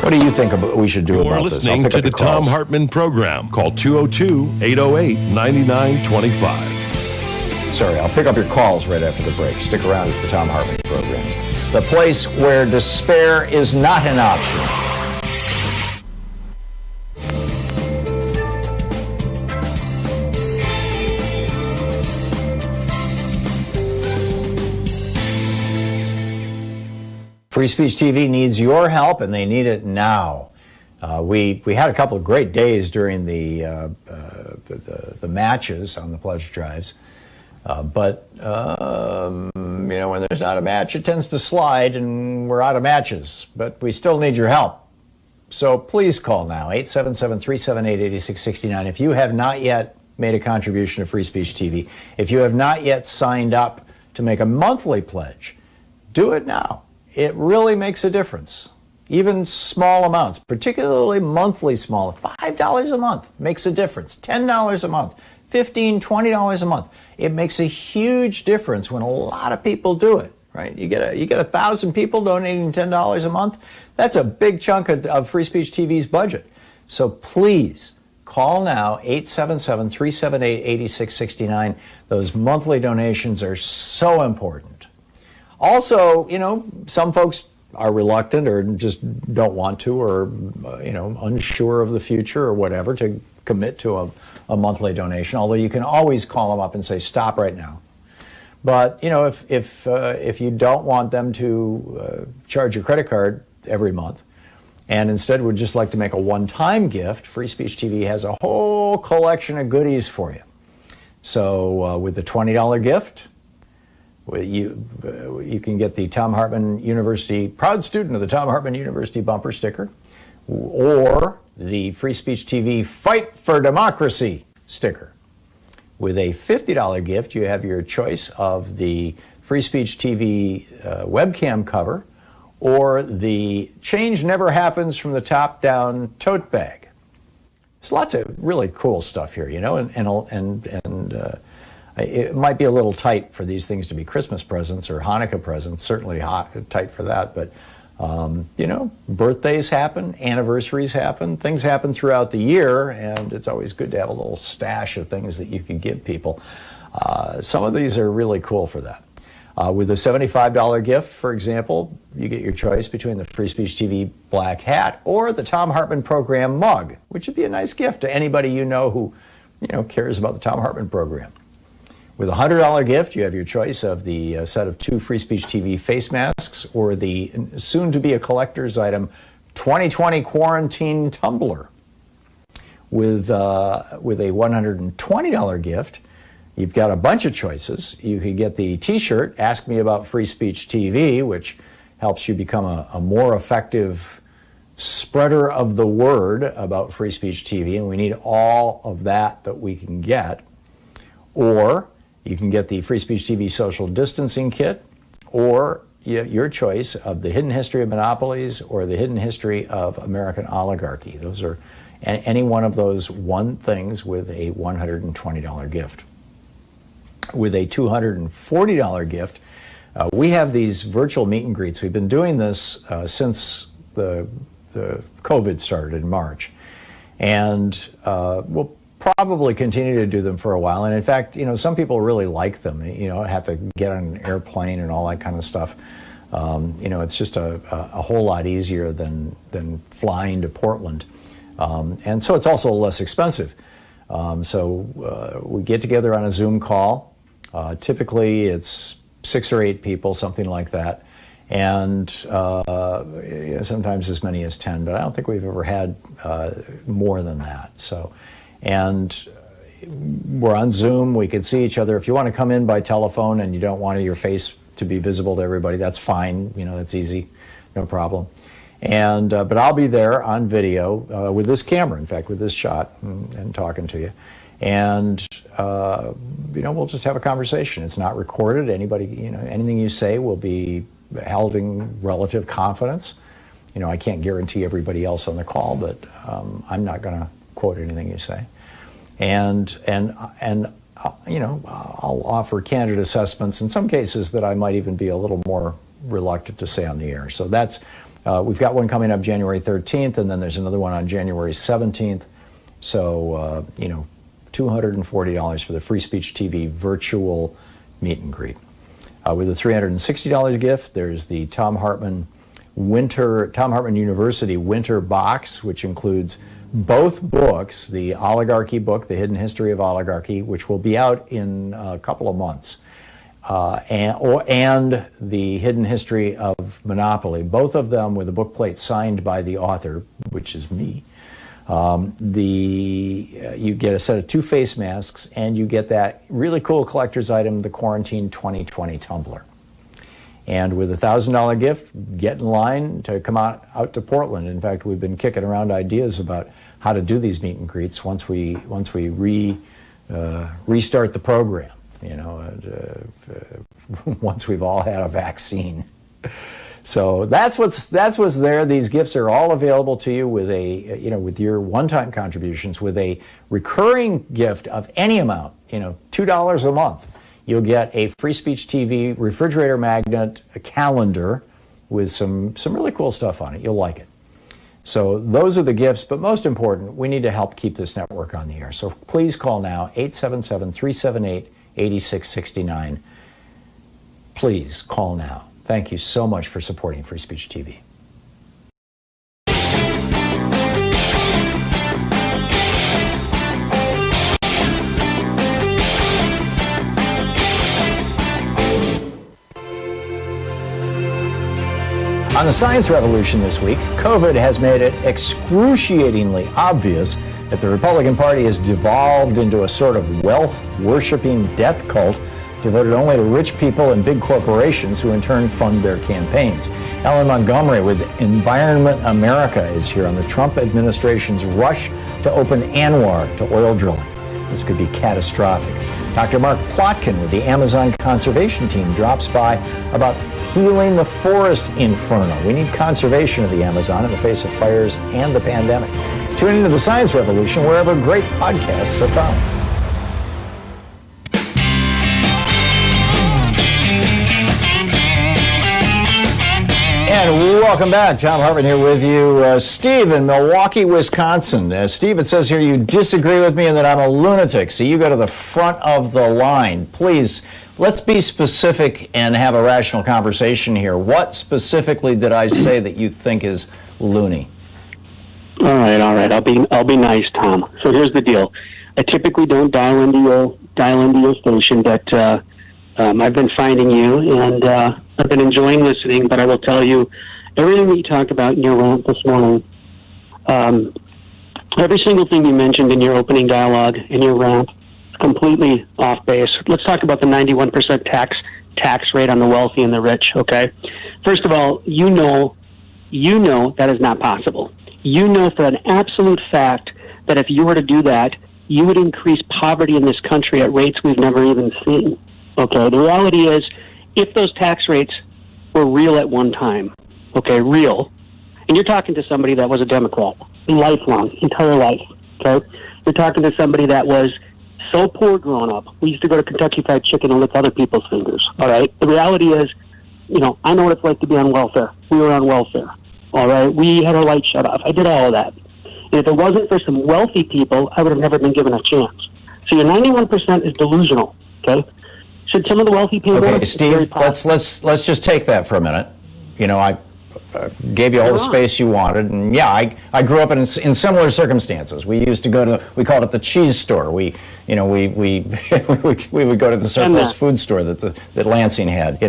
What do you think we should do about this? You're listening to the Thom Hartmann Program. Call 202-808-9925. Sorry, I'll pick up your calls right after the break. Stick around. It's the Thom Hartmann Program. The place where despair is not an option. Free Speech TV needs your help, and they need it now. We had a couple of great days during the matches on the pledge drives. You know, when there's not a match, it tends to slide, and we're out of matches. But we still need your help. So please call now, 877-378-8669. If you have not yet made a contribution to Free Speech TV, if you have not yet signed up to make a monthly pledge, do it now. It really makes a difference. Even small amounts, particularly monthly small, $5 a month makes a difference. $10 a month, $15, $20 a month. It makes a huge difference when a lot of people do it, right? You get 1,000 people donating $10 a month. That's a big chunk of Free Speech TV's budget. So please call now, 877-378-8669. Those monthly donations are so important. Also, you know, some folks are reluctant or just don't want to, or you know, unsure of the future or whatever, to commit to a monthly donation, although you can always call them up and say, stop right now. But you know, if you don't want them to charge your credit card every month, and instead would just like to make a one-time gift, Free Speech TV has a whole collection of goodies for you. So with the $20 gift, you can get the Thom Hartmann University, proud student of the Thom Hartmann University bumper sticker, or the Free Speech TV Fight for Democracy sticker. With a $50 gift, you have your choice of the Free Speech TV webcam cover, or the Change Never Happens from the Top Down tote bag. There's lots of really cool stuff here, you know, and it might be a little tight for these things to be Christmas presents or Hanukkah presents, certainly tight for that, but you know, birthdays happen, anniversaries happen, things happen throughout the year, and it's always good to have a little stash of things that you can give people. Some of these are really cool for that. With a $75 gift, for example, you get your choice between the Free Speech TV black hat or the Thom Hartmann Program mug, which would be a nice gift to anybody you know who, you know, cares about the Thom Hartmann Program. With a $100 gift, you have your choice of the set of 2 Free Speech TV face masks, or the soon-to-be a collector's item 2020 quarantine tumbler. With a $120 gift, you've got a bunch of choices. You could get the T-shirt, Ask Me About Free Speech TV, which helps you become a more effective spreader of the word about Free Speech TV, and we need all of that we can get. Or you can get the Free Speech TV social distancing kit, or your choice of the hidden history of monopolies or the hidden history of American oligarchy. Those are any one of those things with a $120 gift. With a $240 gift, we have these virtual meet and greets. We've been doing this since the COVID started in March, and we'll probably continue to do them for a while. And in fact, you know, some people really like them. You know, have to get on an airplane and all that kind of stuff. You know, it's just a whole lot easier than flying to Portland, and so it's also less expensive. So we get together on a Zoom call. Typically, it's 6 or 8 people, something like that, and sometimes as many as 10. But I don't think we've ever had more than that. So. And we're on Zoom, we can see each other. If you want to come in by telephone and you don't want your face to be visible to everybody, that's fine, you know, that's easy, no problem. And but I'll be there on video with this camera, in fact, with this shot, and talking to you. And you know, we'll just have a conversation. It's not recorded. Anybody, you know, anything you say will be held in relative confidence. You know, I can't guarantee everybody else on the call, but I'm not going to quote anything you say, and you know, I'll offer candid assessments in some cases that I might even be a little more reluctant to say on the air. So that's we've got one coming up January 13th, and then there's another one on January 17th. So you know, $240 for the Free Speech TV virtual meet and greet. With a $360 gift, there's the Thom Hartmann University winter box, which includes both books, the Oligarchy book, The Hidden History of Oligarchy, which will be out in a couple of months, and The Hidden History of Monopoly, both of them with a bookplate signed by the author, which is me, You get a set of 2 face masks, and you get that really cool collector's item, the Quarantine 2020 tumbler. And with a $1,000 gift, get in line to come out to Portland. In fact, we've been kicking around ideas about how to do these meet and greets once we restart the program. Once we've all had a vaccine. So that's what's there. These gifts are all available to you with with your one-time contributions. With a recurring gift of any amount, $2 a month, you'll get a Free Speech TV refrigerator magnet, a calendar with some really cool stuff on it. You'll like it. So those are the gifts, but most important, we need to help keep this network on the air. So please call now, 877-378-8669. Please call now. Thank you so much for supporting Free Speech TV. On the Science Revolution this week, COVID has made it excruciatingly obvious that the Republican Party has devolved into a sort of wealth-worshipping death cult devoted only to rich people and big corporations who in turn fund their campaigns. Ellen Montgomery with Environment America is here on the Trump administration's rush to open ANWR to oil drilling. This could be catastrophic. Dr. Mark Plotkin with the Amazon Conservation Team drops by about healing the forest inferno. We need conservation of the Amazon in the face of fires and the pandemic. Tune into the Science Revolution wherever great podcasts are found. And welcome back. Thom Hartmann here with you. Steve in Milwaukee, Wisconsin. Steve, it says here you disagree with me and that I'm a lunatic. So you go to the front of the line. Please, let's be specific and have a rational conversation here. What specifically did I say that you think is loony? All right. I'll be nice, Tom. So here's the deal. I typically don't dial into your station, but I've been finding you, and I've been enjoying listening. But I will tell you, everything that you talked about in your rant this morning, every single thing you mentioned in your opening dialogue in your rant, completely off base. Let's talk about the 91% tax rate on the wealthy and the rich, okay? First of all, you know that is not possible. You know for an absolute fact that if you were to do that, you would increase poverty in this country at rates we've never even seen, okay? The reality is, if those tax rates were real at one time, okay, real, and you're talking to somebody that was a Democrat, lifelong, entire life, okay? You're talking to somebody that was so poor growing up. We used to go to Kentucky Fried Chicken and lick other people's fingers, all right? The reality is, I know what it's like to be on welfare. We were on welfare, all right? We had our lights shut off. I did all of that. And if it wasn't for some wealthy people, I would have never been given a chance. So your 91% is delusional, okay? Should some of the wealthy people... Okay, Steve, let's just take that for a minute. I gave you all the space you wanted, and yeah, I grew up in similar circumstances. We used to we called it the cheese store. We would go to the surplus food store that Lansing had.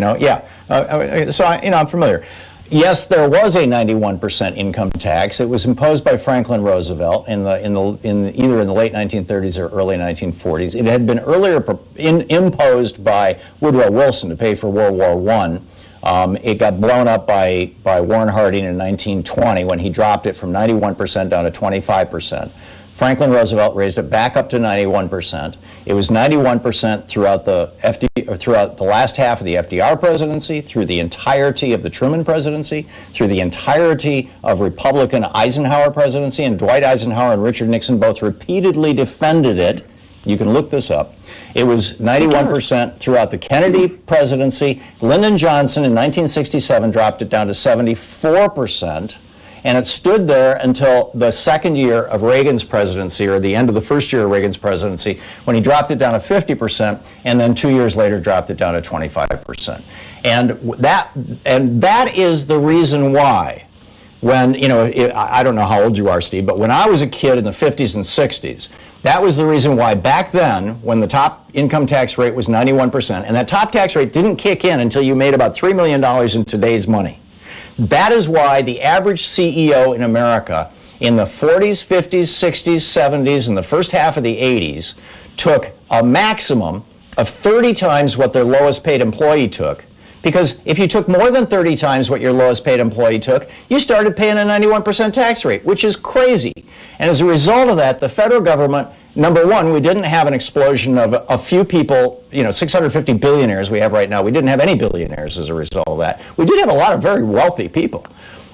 So I'm familiar. Yes, there was a 91% income tax. It was imposed by Franklin Roosevelt either in the late 1930s or early 1940s. It had been earlier imposed by Woodrow Wilson to pay for World War I. It got blown up by Warren Harding in 1920 when he dropped it from 91% down to 25%. Franklin Roosevelt raised it back up to 91%. It was 91% throughout the last half of the FDR presidency, through the entirety of the Truman presidency, through the entirety of Republican Eisenhower presidency, and Dwight Eisenhower and Richard Nixon both repeatedly defended it. You can look this up. It was 91% throughout the Kennedy presidency. Lyndon Johnson in 1967 dropped it down to 74%. And it stood there until the second year of Reagan's presidency, or the end of the first year of Reagan's presidency, when he dropped it down to 50%, and then 2 years later dropped it down to 25%. And that is the reason why, when, I don't know how old you are, Steve, but when I was a kid in the 50s and 60s, that was the reason why back then, when the top income tax rate was 91%, and that top tax rate didn't kick in until you made about $3 million in today's money. That is why the average CEO in America in the 40s, 50s, 60s, 70s, and the first half of the 80s took a maximum of 30 times what their lowest paid employee took. Because if you took more than 30 times what your lowest paid employee took, you started paying a 91% tax rate, which is crazy. And as a result of that, the federal government, number one, we didn't have an explosion of a few people, 650 billionaires we have right now. We didn't have any billionaires as a result of that. We did have a lot of very wealthy people,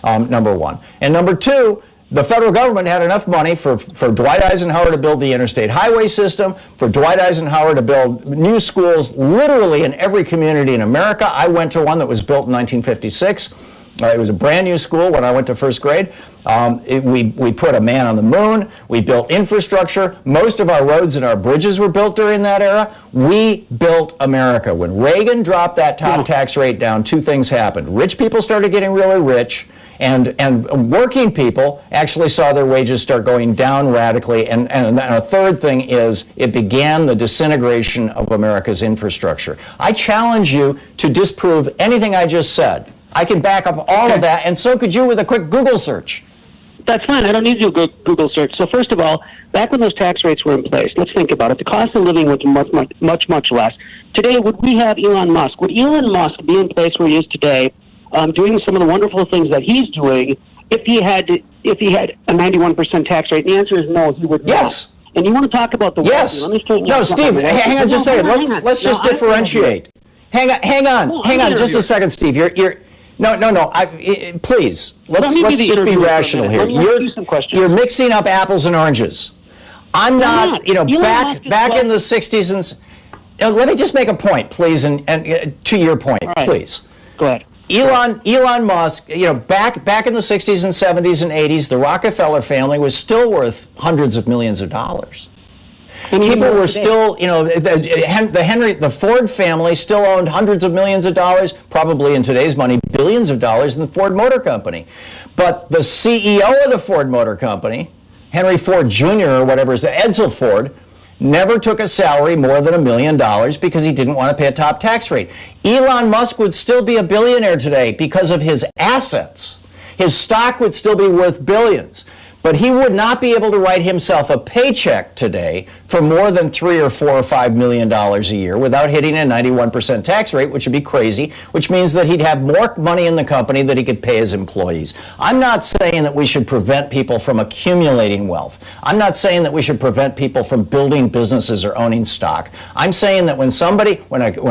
number one. And number two, the federal government had enough money for Dwight Eisenhower to build the interstate highway system, for Dwight Eisenhower to build new schools literally in every community in America. I went to one that was built in 1956. It was a brand new school when I went to first grade. We put a man on the moon. We built infrastructure. Most of our roads and our bridges were built during that era. We built America. When Reagan dropped that top tax rate down, two things happened. Rich people started getting really rich. And working people actually saw their wages start going down radically. And a third thing is it began the disintegration of America's infrastructure. I challenge you to disprove anything I just said. I can back up all of that, and so could you with a quick Google search. That's fine. I don't need to do a Google search. So first of all, back when those tax rates were in place, let's think about it. The cost of living was much less. Today, would we have Elon Musk? Would Elon Musk be in place where he is today, doing some of the wonderful things that he's doing, if he had a 91% tax rate? The answer is no, he would not. Yes. And you want to talk about the yes. No, Steve, hang on just a second. Let's just differentiate. Hang on just a second, Steve. No. Please, let's just be rational here. You're mixing up apples and oranges. I'm not. Back in the 60s and let me just make a point, please, and to your point, please. Go ahead. Elon Musk, back in the 60s and 70s and 80s, the Rockefeller family was still worth hundreds of millions of dollars. People were still, the Ford family still owned hundreds of millions of dollars, probably in today's money, billions of dollars in the Ford Motor Company. But the CEO of the Ford Motor Company, Henry Ford Jr. or whatever, Edsel Ford, never took a salary more than $1 million because he didn't want to pay a top tax rate. Elon Musk would still be a billionaire today because of his assets. His stock would still be worth billions. But he would not be able to write himself a paycheck today for more than $3 or $4 or $5 million a year without hitting a 91% tax rate, which would be crazy, which means that he'd have more money in the company that he could pay his employees. I'm not saying that we should prevent people from accumulating wealth. I'm not saying that we should prevent people from building businesses or owning stock. I'm saying that when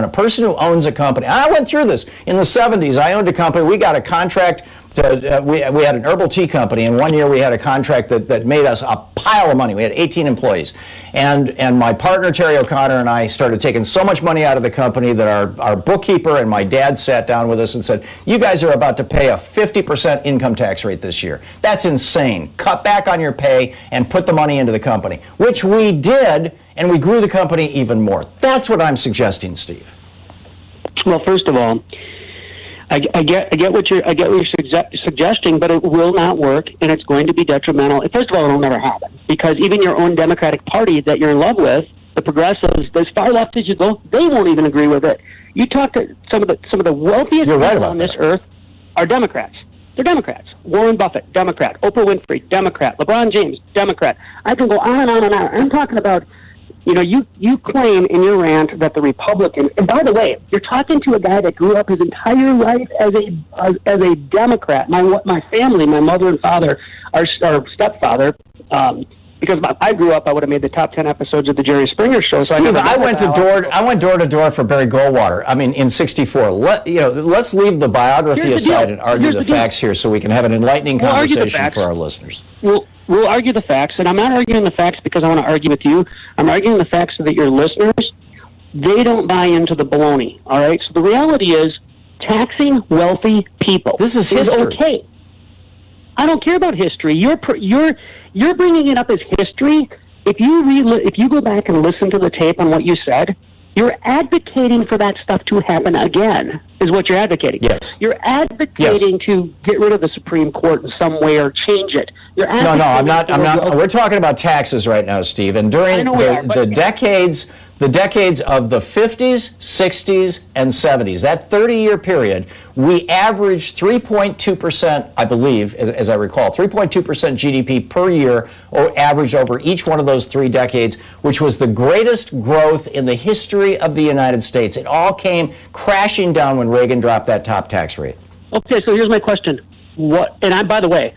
a person who owns a company, and I went through this in the 70s, I owned a company, we got a contract. We had an herbal tea company, and one year we had a contract that made us a pile of money. We had 18 employees. And my partner, Terry O'Connor, and I started taking so much money out of the company that our bookkeeper and my dad sat down with us and said, you guys are about to pay a 50% income tax rate this year. That's insane. Cut back on your pay and put the money into the company, which we did, and we grew the company even more. That's what I'm suggesting, Steve. Well, first of all, I get what you're suggesting, but it will not work, and it's going to be detrimental. First of all, it'll never happen, because even your own Democratic Party that you're in love with, the progressives, as far left as you go, they won't even agree with it. You talk to some of the wealthiest people on this earth are Democrats. They're Democrats. Warren Buffett, Democrat. Oprah Winfrey, Democrat. LeBron James, Democrat. I can go on and on and on. I'm talking about. You claim in your rant that the Republicans, and by the way, you're talking to a guy that grew up his entire life as a Democrat. My family, my mother and father, our stepfather, because I grew up, I would have made the top 10 episodes of the Jerry Springer Show. So Steve, I went door to door for Barry Goldwater. I mean, in '64. Let's leave the biography aside and argue the facts here, so we can have an enlightening conversation for our listeners. We'll argue the facts, and I'm not arguing the facts because I want to argue with you. I'm arguing the facts so that your listeners, they don't buy into the baloney, all right? So the reality is, taxing wealthy people is history. Okay. I don't care about history. You're bringing it up as history. If you go back and listen to the tape on what you said, you're advocating for that stuff to happen again, is what you're advocating. Yes. You're advocating to get rid of the Supreme Court in some way or change it. No, I'm not. We're talking about taxes right now, Steve. And during the decades the decades of the 50s, 60s, and 70s, that 30-year period, we averaged 3.2%, I believe, as I recall, 3.2% GDP per year, or average over each one of those 3 decades, which was the greatest growth in the history of the United States. It all came crashing down when Reagan dropped that top tax rate. Okay, so here's my question. By the way,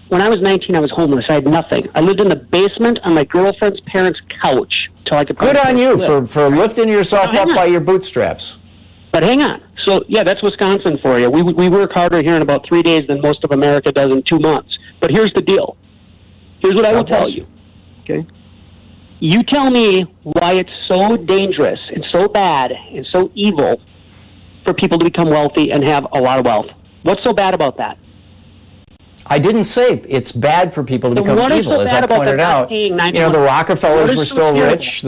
when I was 19, I was homeless. I had nothing. I lived in the basement on my girlfriend's parents' couch till I could. Good on you for lifting yourself up by your bootstraps. But hang on. So yeah, that's Wisconsin for you. We work harder here in about 3 days than most of America does in 2 months. But here's the deal. Here's what I will tell you. Okay. You tell me why it's so dangerous and so bad and so evil for people to become wealthy and have a lot of wealth. What's so bad about that? I didn't say it's bad for people to become evil. So as I pointed out, the Rockefellers were still rich.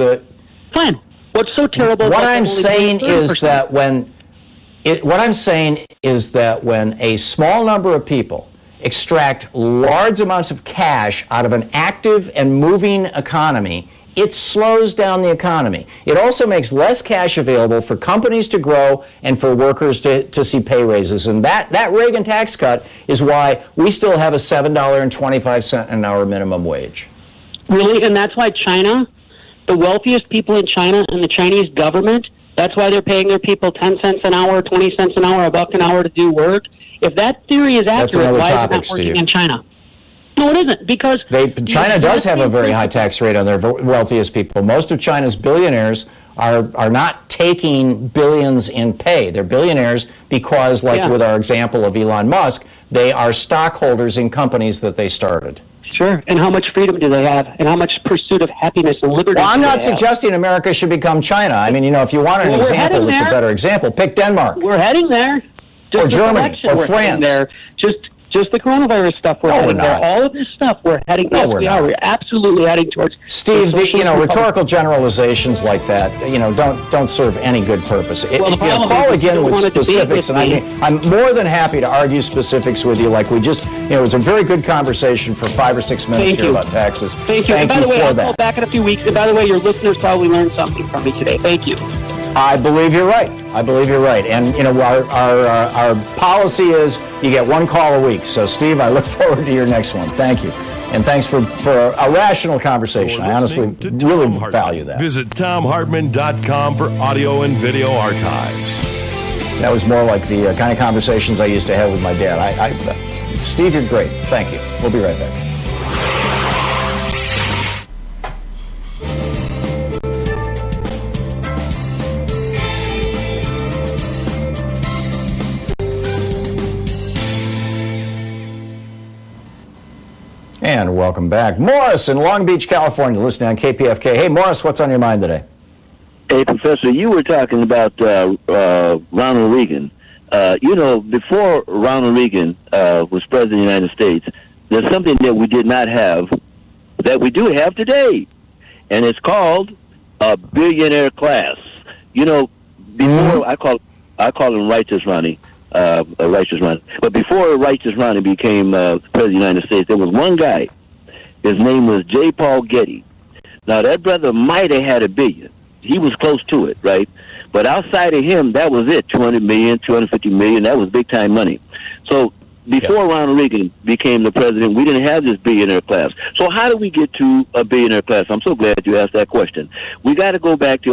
Fine. What's so terrible? What I'm saying is that when a small number of people extract large amounts of cash out of an active and moving economy, it slows down the economy. It also makes less cash available for companies to grow and for workers to see pay raises. And that Reagan tax cut is why we still have a $7.25 an hour minimum wage. Really? And that's why China, the wealthiest people in China and the Chinese government, that's why they're paying their people 10 cents an hour, 20 cents an hour, $1 an hour to do work. If that theory is accurate, why is it not working in China? No, it isn't, because China does have a very high tax rate on their wealthiest people. Most of China's billionaires are not taking billions in pay. They're billionaires because, with our example of Elon Musk, they are stockholders in companies that they started. Sure. And how much freedom do they have? And how much pursuit of happiness and liberty Well, I'm not suggesting America should become China. I mean, if you want an example that's a better example, pick Denmark. We're heading there. Or Germany, or France. There. Just the coronavirus stuff, we're heading there. All of this stuff, we're heading. No, we're not. We're absolutely heading towards. Steve, rhetorical generalizations like that, don't serve any good purpose. Call again with specifics, and I'm more than happy to argue specifics with you. Like we just, it was a very good conversation for 5 or 6 minutes here about taxes. Thank you. Thank and by you the way, for I'll that. call back in a few weeks. And by the way, your listeners probably learned something from me today. Thank you. I believe you're right. And our policy is you get 1 call a week. So Steve, I look forward to your next one. Thank you. And thanks for a rational conversation. I honestly really value that. Visit ThomHartmann.com for audio and video archives. That was more like the kind of conversations I used to have with my dad. Steve, you're great. Thank you. We'll be right back. And welcome back. Morris in Long Beach, California, listening on KPFK. Hey, Morris, what's on your mind today? Hey, Professor, you were talking about Ronald Reagan. Before Ronald Reagan was president of the United States, there's something that we did not have that we do have today, and it's called a billionaire class. Before I call him Righteous Ronnie. But before Righteous Ronnie became president of the United States, there was one guy. His name was J. Paul Getty. Now, that brother might have had $1 billion. He was close to it, right? But outside of him, that was it, $200 million, $250 million. That was big-time money. So before Ronald Reagan became the president, we didn't have this billionaire class. So how do we get to a billionaire class? I'm so glad you asked that question. We got to go back to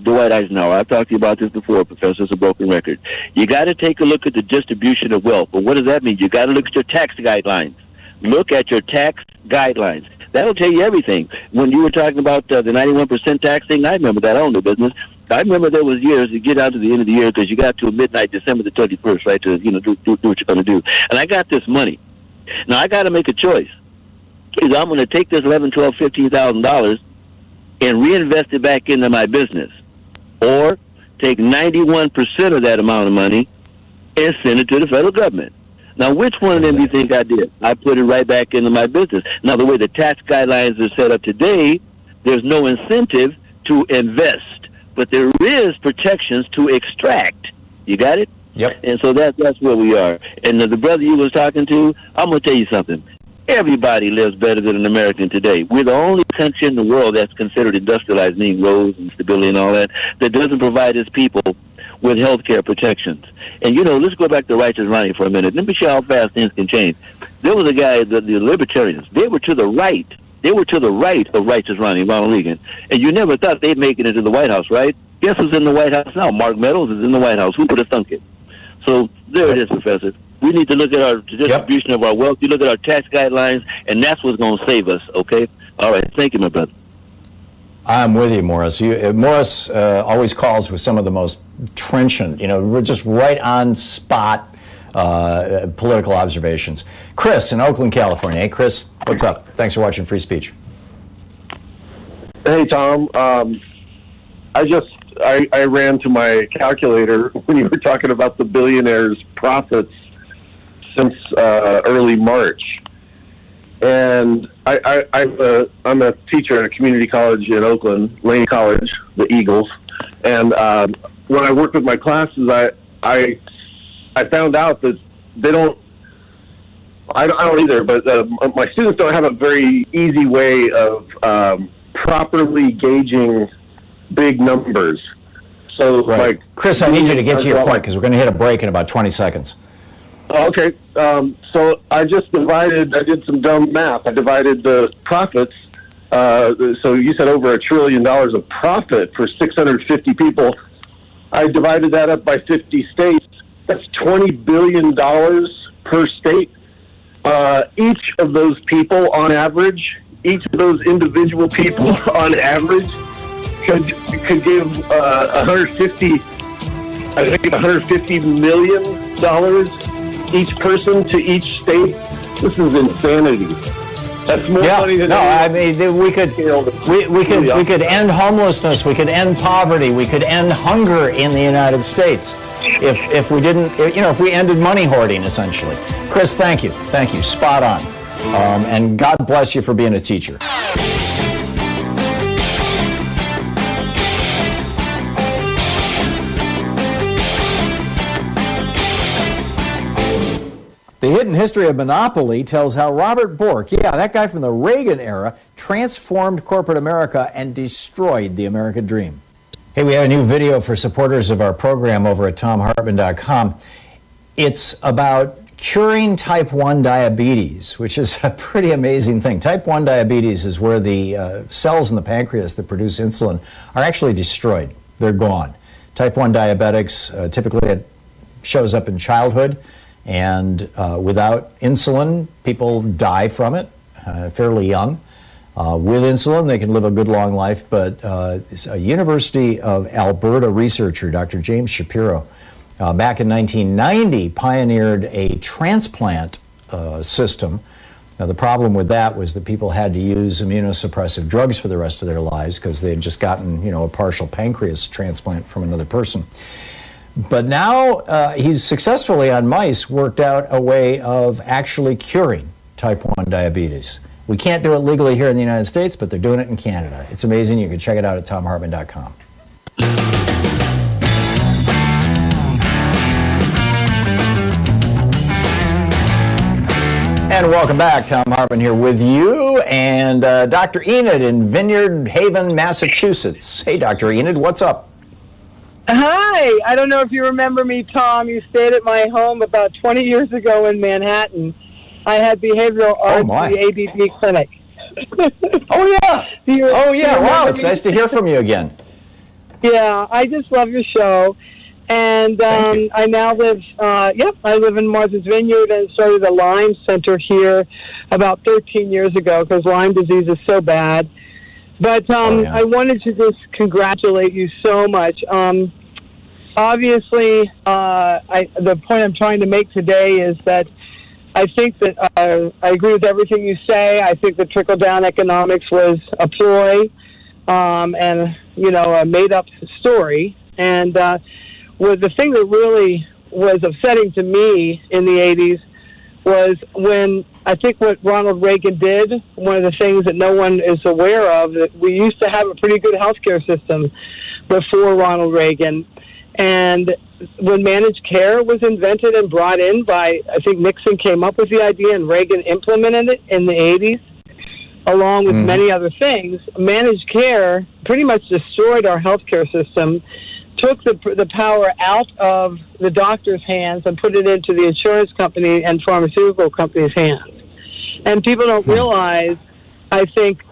Dwight Eisenhower. I've talked to you about this before, Professor. It's a broken record. You got to take a look at the distribution of wealth. But what does that mean? You got to look at your tax guidelines. Look at your tax guidelines. That'll tell you everything. When you were talking about the 91% tax thing, I remember that. I owned a business. I remember there was years you get out to the end of the year because you got to midnight, December the 31st, right, to do what you're going to do. And I got this money. Now I got to make a choice. Either I'm going to take this $11,000, $12,000, $15,000 and reinvest it back into my business, or take 91% of that amount of money and send it to the federal government. Now, which one of them do you think I did? I put it right back into my business. Now, the way the tax guidelines are set up today, there's no incentive to invest, but there is protections to extract. You got it? Yep. And so that's where we are. And the brother you was talking to, I'm going to tell you something. Everybody lives better than an American today. We're the only country in the world that's considered industrialized, meaning roads and stability and all that doesn't provide its people with health care protections. And, let's go back to righteous Ronnie for a minute. Let me show how fast things can change. There was a guy, the libertarians, they were to the right. They were to the right of righteous Ronald Reagan. And you never thought they'd make it into the White House, right? Guess who's in the White House now? Mark Meadows is in the White House. Who would have thunk it? So there it is, Professor. We need to look at our distribution of our wealth. You look at our tax guidelines, and that's what's going to save us, okay? All right. Thank you, my brother. I'm with you, Morris. Morris always calls with some of the most trenchant, we're just right on spot political observations. Chris in Oakland, California. Hey, Chris, what's up? Thanks for watching Free Speech. Hey, Tom. I ran to my calculator when you were talking about the billionaires' profits since early March. And I'm a teacher at a community college in Oakland, Lane College, the Eagles. And when I worked with my classes, I found out that they don't. I don't either, but my students don't have a very easy way of properly gauging big numbers. So, right. Chris, I need you to get to your point because we're going to hit a break in about 20 seconds. Okay. So I did some dumb math. I divided the profits. So you said over $1 trillion of profit for 650 people. I divided that up by 50 states. That's $20 billion per state. Each of those people on average, each of those individual people on average could give $150 million each person to each state. This is insanity. That's more money than we could end homelessness, we could end poverty, we could end hunger in the United States if we didn't, if we ended money hoarding essentially. Chris, thank you, spot on, and God bless you for being a teacher. The Hidden History of Monopoly tells how Robert Bork, that guy from the Reagan era, transformed corporate America and destroyed the American dream. Hey, we have a new video for supporters of our program over at thomhartmann.com. It's about curing type 1 diabetes, which is a pretty amazing thing. Type 1 diabetes is where the cells in the pancreas that produce insulin are actually destroyed. They're gone. Type 1 diabetics, typically it shows up in childhood. And without insulin, people die from it fairly young. With insulin, they can live a good long life, but a University of Alberta researcher, Dr. James Shapiro, back in 1990 pioneered a transplant system. Now, the problem with that was that people had to use immunosuppressive drugs for the rest of their lives because they had just gotten, a partial pancreas transplant from another person. But now he's successfully on mice worked out a way of actually curing type 1 diabetes. We can't do it legally here in the United States, but they're doing it in Canada. It's amazing. You can check it out at thomhartmann.com. And welcome back. Thom Hartmann here with you and Dr. Enid in Vineyard Haven, Massachusetts. Hey, Dr. Enid, what's up? Hi. I don't know if you remember me, Tom. You stayed at my home about 20 years ago in Manhattan. I had behavioral arts in the ABD clinic. Oh, yeah. Wow, it's nice to hear from you again. Yeah, I just love your show. And I now live, I live in Martha's Vineyard and started a Lyme Center here about 13 years ago because Lyme disease is so bad. But I wanted to just congratulate you so much. Obviously, the point I'm trying to make today is that I think that I agree with everything you say. I think the trickle-down economics was a ploy and, a made-up story. And the thing that really was upsetting to me in the 80s was when I think what Ronald Reagan did, one of the things that no one is aware of, that we used to have a pretty good healthcare system before Ronald Reagan. And when managed care was invented and brought in by, I think Nixon came up with the idea and Reagan implemented it in the 80s, along with many other things, managed care pretty much destroyed our healthcare system, took the power out of the doctor's hands and put it into the insurance company and pharmaceutical companies' hands. And people don't realize, I think,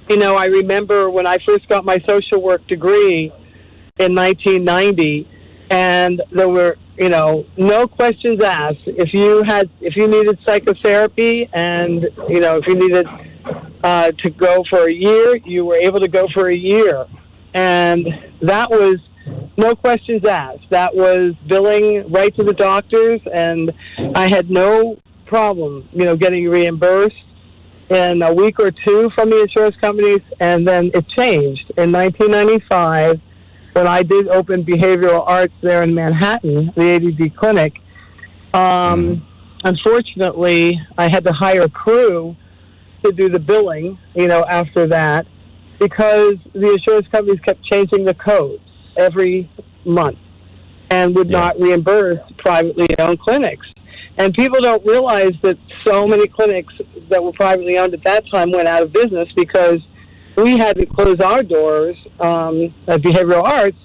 I remember when I first got my social work degree in 1990, and there were, no questions asked. If you needed psychotherapy and, if you needed to go for a year, you were able to go for a year. And that was no questions asked. That was billing right to the doctors, and I had no problem, getting reimbursed in a week or two from the insurance companies. And then it changed in 1995 when I did open behavioral arts there in Manhattan, the ADD clinic. Unfortunately, I had to hire a crew to do the billing, after that, because the insurance companies kept changing the codes every month and would not reimburse privately owned clinics. And people don't realize that so many clinics that were privately owned at that time went out of business because we had to close our doors at behavioral arts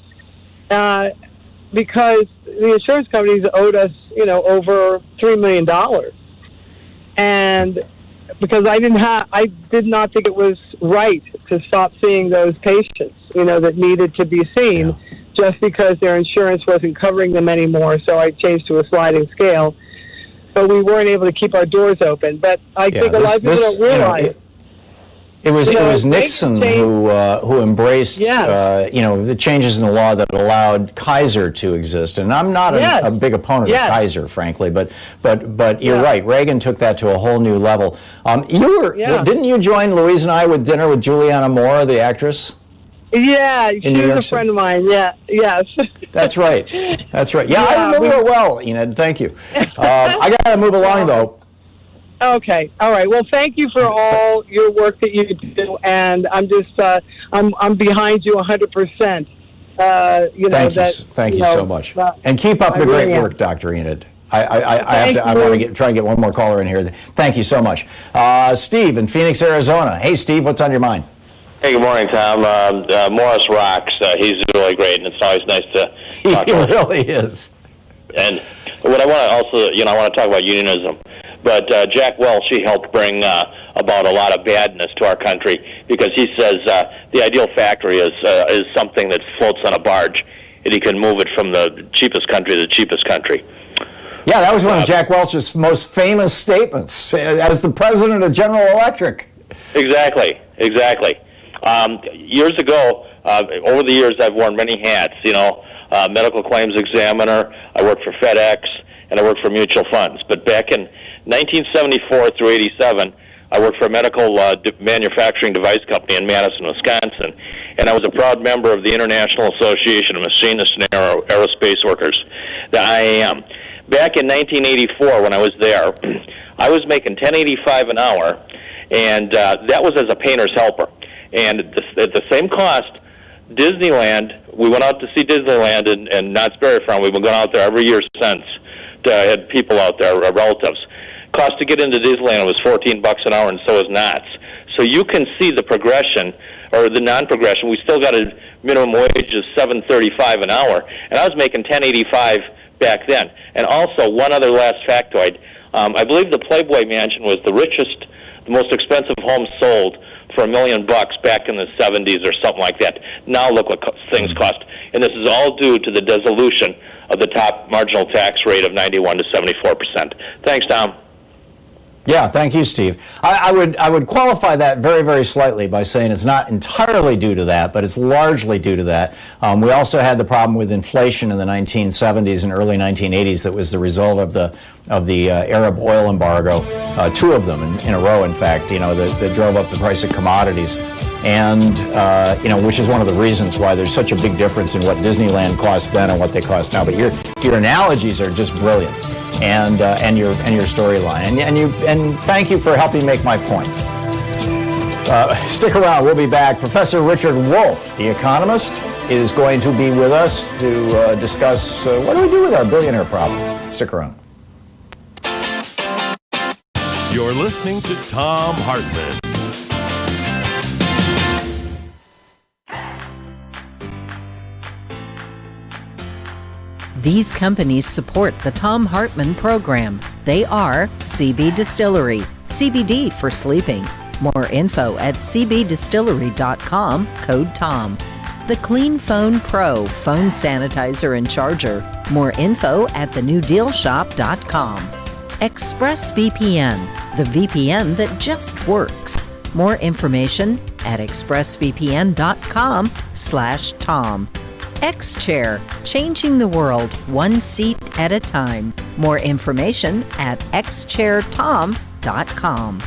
because the insurance companies owed us, over $3 million. And because I did not think it was right to stop seeing those patients, that needed to be seen just because their insurance wasn't covering them anymore. So I changed to a sliding scale. But we weren't able to keep our doors open. But I think a lot of people don't realize. It was Nixon who embraced the changes in the law that allowed Kaiser to exist, and I'm not a big opponent of Kaiser, frankly, but you're right. Reagan took that to a whole new level. Didn't you join Louise and I with dinner with Juliana Moore, the actress? Yeah, she was a friend of mine. Yeah, yes. That's right. Yeah, I remember her well, Enid. Thank you. I got to move along though. Okay. All right. Well, thank you for all your work that you do, and I'm just I'm behind you 100%. Thank you so much, and keep up the great work, Dr. Enid. I want to try and get one more caller in here. Thank you so much, Steve in Phoenix, Arizona. Hey, Steve, what's on your mind? Hey, good morning, Tom. Morris rocks. He's really great, and it's always nice to talk to him. He really is. And what I want to also, I want to talk about unionism. But Jack Welch, he helped bring about a lot of badness to our country because he says the ideal factory is something that floats on a barge, and he can move it from the cheapest country to the cheapest country. Yeah, that was one of Jack Welch's most famous statements as the president of General Electric. Exactly. Years ago, over the years, I've worn many hats. Medical claims examiner. I worked for FedEx, and I worked for mutual funds. But back in 1974 through 87, I worked for a medical manufacturing device company in Madison, Wisconsin, and I was a proud member of the International Association of Machinists and Aerospace Workers, the IAM. Back in 1984, when I was there, I was making $10.85 an hour, and that was as a painter's helper. And at the same cost, Disneyland, we went out to see Disneyland in Knott's Berry Farm. We've been going out there every year since. Had people out there, relatives. Cost to get into Disneyland was $14 an hour, and so is Knott's. So you can see the progression, or the non-progression. We still got a minimum wage of $7.35 an hour, and I was making $10.85 back then. And also, one other last factoid. I believe the Playboy Mansion was the richest, the most expensive home sold for $1 million back in the 70s or something like that. Now look what things cost. And this is all due to the dissolution of the top marginal tax rate of 91 to 74%. Thanks, Tom. Yeah, thank you, Steve. I would qualify that very, very slightly by saying it's not entirely due to that, but it's largely due to that. We also had the problem with inflation in the 1970s and early 1980s that was the result of the Arab oil embargo, two of them in a row, in fact, that drove up the price of commodities. And, which is one of the reasons why there's such a big difference in what Disneyland cost then and what they cost now. But your analogies are just brilliant. And your storyline, and thank you for helping make my point. Stick around, we'll be back. Professor Richard Wolff, the economist, is going to be with us to discuss what do we do with our billionaire problem. Stick around. You're listening to Thom Hartmann. These companies support the Thom Hartmann Program. They are CB Distillery, CBD for sleeping. More info at cbdistillery.com, code TOM. The Clean Phone Pro phone sanitizer and charger. More info at thenewdealshop.com. ExpressVPN, the VPN that just works. More information at expressvpn.com/Tom. X-Chair, changing the world one seat at a time. More information at xchairtom.com.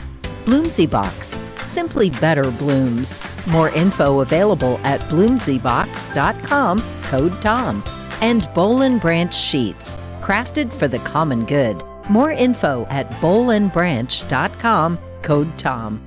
Bloomsy Box, simply better blooms. More info available at bloomsybox.com, code TOM. And Boll & Branch Sheets, crafted for the common good. More info at bollandbranch.com, code TOM.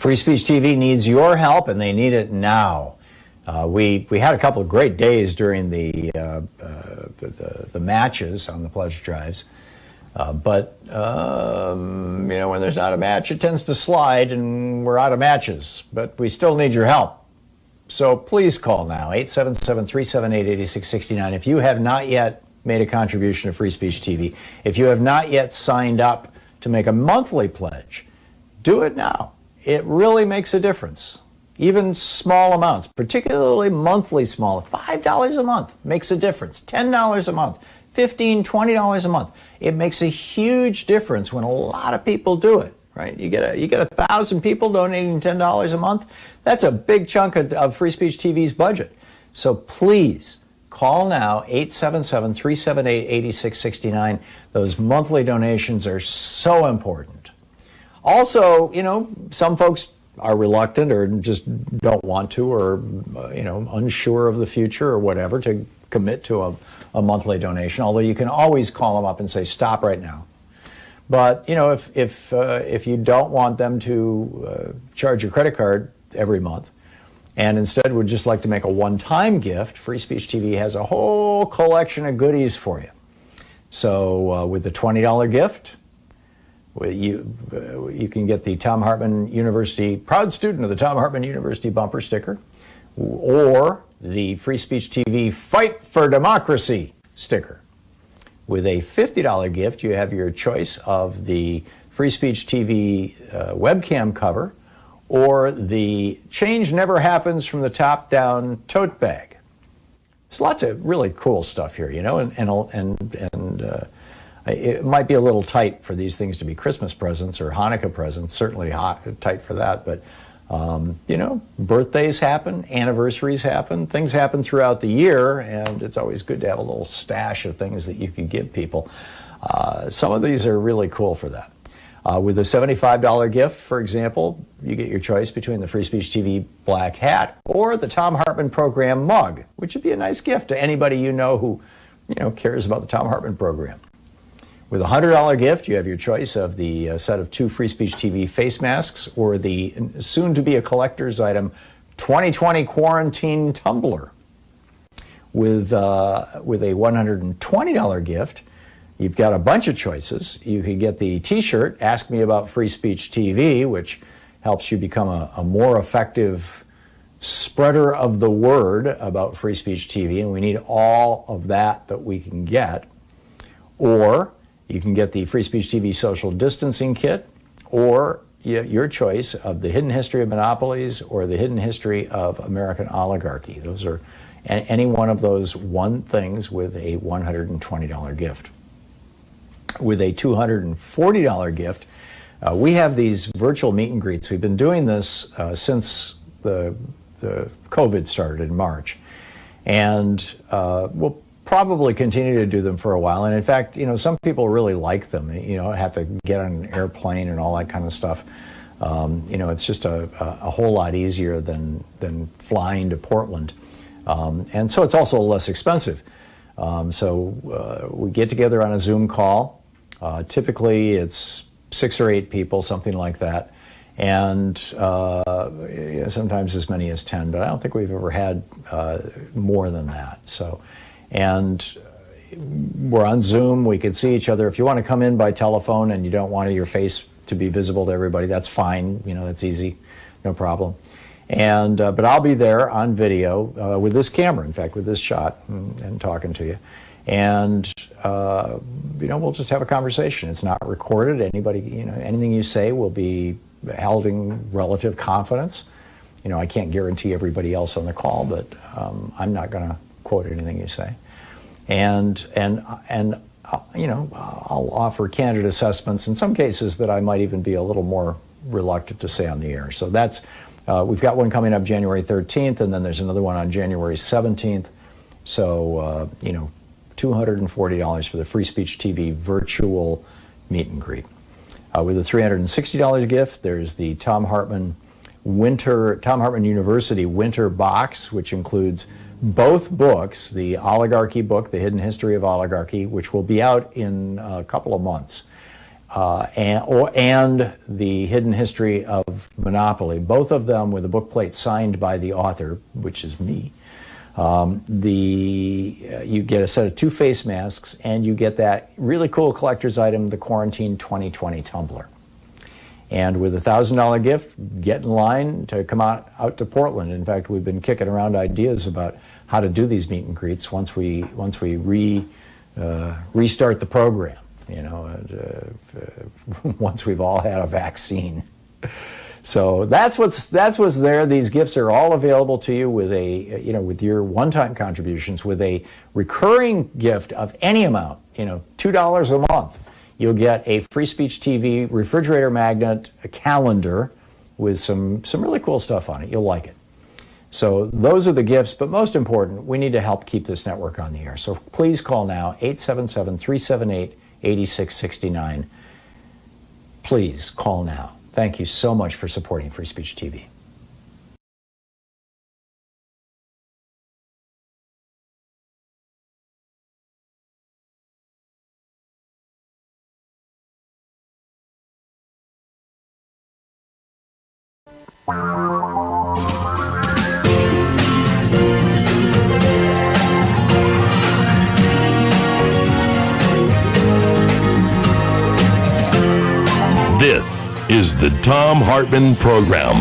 Free Speech TV needs your help, and they need it now. We had a couple of great days during the matches on the pledge drives, but when there's not a match, it tends to slide, and we're out of matches. But we still need your help. So please call now, 877-378-8669. If you have not yet made a contribution to Free Speech TV, if you have not yet signed up to make a monthly pledge, do it now. It really makes a difference. Even small amounts, particularly monthly small, $5 a month makes a difference. $10 a month, $15, $20 a month. It makes a huge difference when a lot of people do it, right? You get 1,000 people donating $10 a month. That's a big chunk of Free Speech TV's budget. So please call now, 877-378-8669. Those monthly donations are so important. Also, some folks are reluctant or just don't want to, or, unsure of the future or whatever, to commit to a monthly donation, although you can always call them up and say, stop right now. But, if you don't want them to charge your credit card every month, and instead would just like to make a one-time gift, Free Speech TV has a whole collection of goodies for you. So with the $20 gift, you can get the Thom Hartmann University, proud student of the Thom Hartmann University bumper sticker, or the Free Speech TV Fight for Democracy sticker. With a $50 gift, you have your choice of the Free Speech TV webcam cover, or the Change Never Happens from the Top Down tote bag. There's lots of really cool stuff here, and it might be a little tight for these things to be Christmas presents or Hanukkah presents, certainly tight for that, but birthdays happen, anniversaries happen, things happen throughout the year, and it's always good to have a little stash of things that you can give people. Some of these are really cool for that. With a $75 gift, for example, you get your choice between the Free Speech TV black hat or the Thom Hartmann Program mug, which would be a nice gift to anybody who cares about the Thom Hartmann Program. With a $100 gift, you have your choice of the set of 2 Free Speech TV face masks or the soon-to-be a collector's item 2020 quarantine tumbler. With a $120 gift, you've got a bunch of choices. You can get the T-shirt, Ask Me About Free Speech TV, which helps you become a more effective spreader of the word about Free Speech TV, and we need all of that we can get. Or you can get the Free Speech TV social distancing kit, or your choice of the hidden history of monopolies or the hidden history of American oligarchy. Those are any one of those things with a $120 gift. With a $240 gift, we have these virtual meet and greets. We've been doing this since the COVID started in March, and we'll probably continue to do them for a while. And in fact, some people really like them. Have to get on an airplane and all that kind of stuff. It's just a whole lot easier than flying to Portland. And so it's also less expensive. So we get together on a Zoom call. Typically it's 6 or 8 people, something like that. And sometimes as many as 10, but I don't think we've ever had more than that. So, and we're on Zoom, we can see each other. If you want to come in by telephone and you don't want your face to be visible to everybody, that's fine. That's easy, no problem. And but I'll be there on video with this camera, in fact, with this shot, and talking to you. And we'll just have a conversation. It's not recorded. Anybody, anything you say will be held in relative confidence. I can't guarantee everybody else on the call, but I'm not going to quote anything you say. And I'll offer candid assessments in some cases that I might even be a little more reluctant to say on the air. So that's we've got one coming up January 13th, and then there's another one on January 17th. So $240 for the Free Speech TV virtual meet and greet. With a $360 gift, there's the Thom Hartmann University Winter Box, which includes both books, the Oligarchy book, The Hidden History of Oligarchy, which will be out in a couple of months, and The Hidden History of Monopoly, both of them with a bookplate signed by the author, which is me. You get a set of 2 face masks, and you get that really cool collector's item, the Quarantine 2020 tumbler. And with a $1,000 gift, get in line to come out to Portland. In fact, we've been kicking around ideas about how to do these meet and greets once we restart the program. Once we've all had a vaccine. So that's what's there. These gifts are all available to you with with your one-time contributions, with a recurring gift of any amount. $2 a month. You'll get a Free Speech TV refrigerator magnet, a calendar with some really cool stuff on it. You'll like it. So those are the gifts, but most important, we need to help keep this network on the air. So please call now, 877-378-8669. Please call now. Thank you so much for supporting Free Speech TV. This is the Thom Hartmann Program.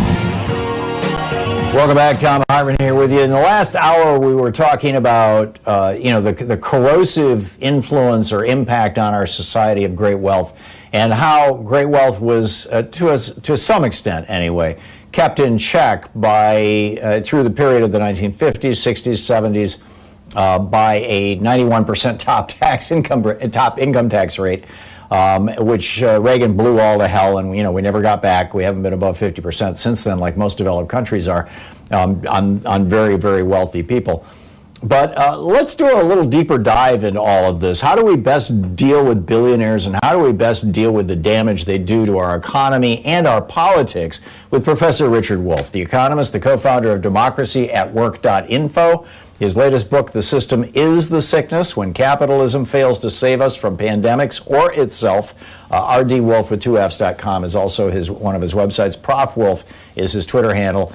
Welcome back. Thom Hartmann here with you. In the last hour, we were talking about the corrosive influence or impact on our society of great wealth, and how great wealth was, to some extent anyway, kept in check by through the period of the 1950s, 60s, 70s by a 91% top income tax rate. Which Reagan blew all to hell, and we never got back. We haven't been above 50% since then, like most developed countries are, on very, very wealthy people. But let's do a little deeper dive into all of this. How do we best deal with billionaires, and how do we best deal with the damage they do to our economy and our politics? With Professor Richard Wolff, the economist, the co-founder of democracyatwork.info. His latest book, The System is the Sickness, When Capitalism Fails to Save Us from Pandemics or Itself. rdwolf with 2fs.com is also one of his websites. Prof. Wolff is his Twitter handle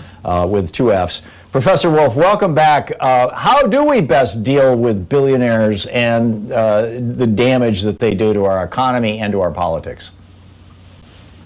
with 2 Fs. Professor Wolff, welcome back. How do we best deal with billionaires and the damage that they do to our economy and to our politics?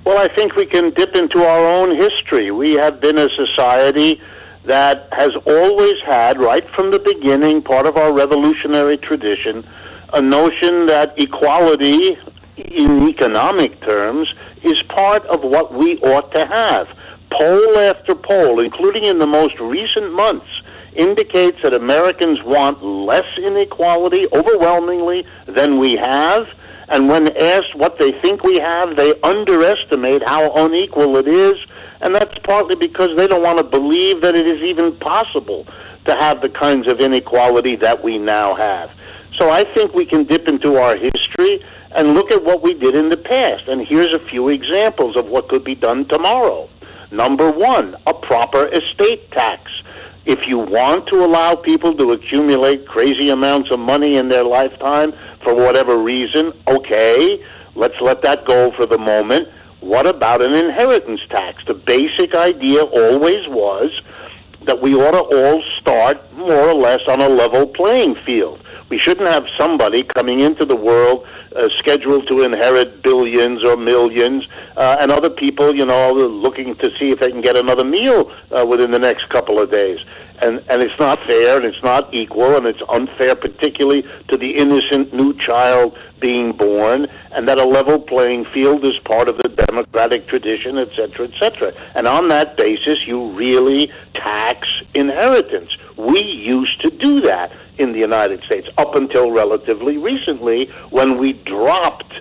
Well, I think we can dip into our own history. We have been a society that has always had, right from the beginning, part of our revolutionary tradition, a notion that equality in economic terms is part of what we ought to have. Poll after poll, including in the most recent months, indicates that Americans want less inequality overwhelmingly than we have, and when asked what they think we have, they underestimate how unequal it is, and that's partly because they don't want to believe that it is even possible to have the kinds of inequality that we now have. So I think we can dip into our history and look at what we did in the past, and here's a few examples of what could be done tomorrow. Number one, a proper estate tax. If you want to allow people to accumulate crazy amounts of money in their lifetime for whatever reason, okay, let's let that go for the moment. What about an inheritance tax? The basic idea always was that we ought to all start more or less on a level playing field. We shouldn't have somebody coming into the world scheduled to inherit billions or millions, and other people, looking to see if they can get another meal within the next couple of days. And it's not fair, and it's not equal, and it's unfair particularly to the innocent new child being born, and that a level playing field is part of the democratic tradition, et cetera, et cetera. And on that basis, you really tax inheritance. We used to do that in the United States up until relatively recently, when we dropped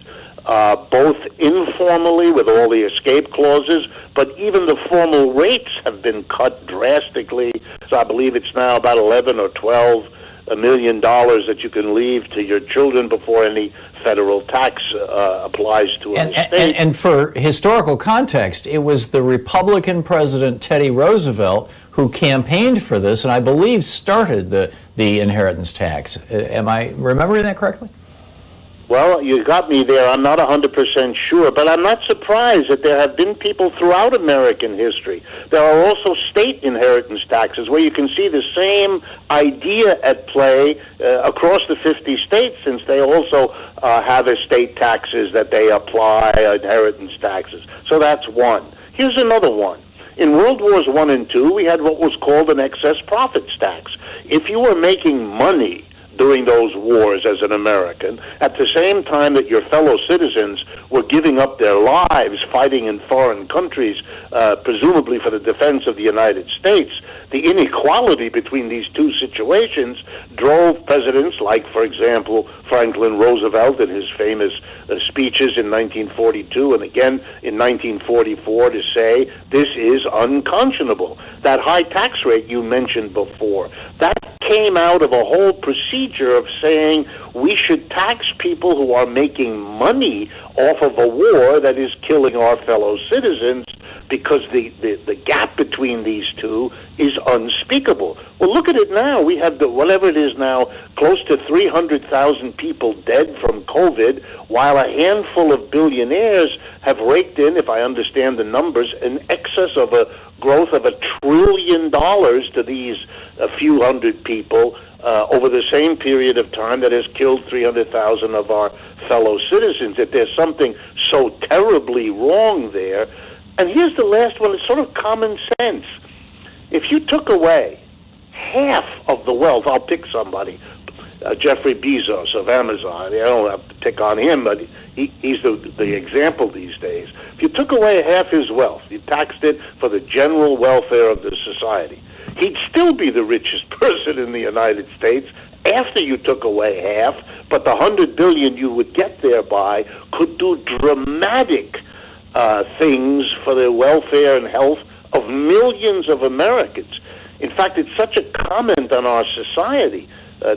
both informally with all the escape clauses, but even the formal rates have been cut drastically. So I believe it's now about 11 or 12 $1 million that you can leave to your children before any federal tax applies to an estate. And for historical context, it was the Republican President Teddy Roosevelt who campaigned for this, and I believe started the inheritance tax. Am I remembering that correctly? Well, you got me there. I'm not 100% sure, but I'm not surprised that there have been people throughout American history. There are also state inheritance taxes where you can see the same idea at play across the 50 states, since they also have estate taxes that they apply, inheritance taxes. So that's one. Here's another one. In World Wars I and II, we had what was called an excess profits tax. If you were making money during those wars as an American, at the same time that your fellow citizens were giving up their lives fighting in foreign countries, presumably for the defense of the United States, the inequality between these two situations drove presidents like, for example, Franklin Roosevelt in his famous speeches in 1942 and again in 1944 to say, this is unconscionable. That high tax rate you mentioned before, that came out of a whole procedure of saying we should tax people who are making money off of a war that is killing our fellow citizens, because the gap between these two is unspeakable. Well, look at it now. We have whatever it is now, close to 300,000 people dead from COVID, while a handful of billionaires have raked in, if I understand the numbers, in excess of a growth of $1 trillion to these a few hundred people over the same period of time that has killed 300,000 of our fellow citizens. If there's something so terribly wrong there. And here's the last one. It's sort of common sense. If you took away half of the wealth, I'll pick somebody, Jeffrey Bezos of Amazon. I don't have to pick on him, but he's the example these days. If you took away half his wealth, you taxed it for the general welfare of the society, he'd still be the richest person in the United States after you took away half, but the $100 billion you would get thereby could do dramatic things for the welfare and health of millions of Americans. In fact, it's such a comment on our society,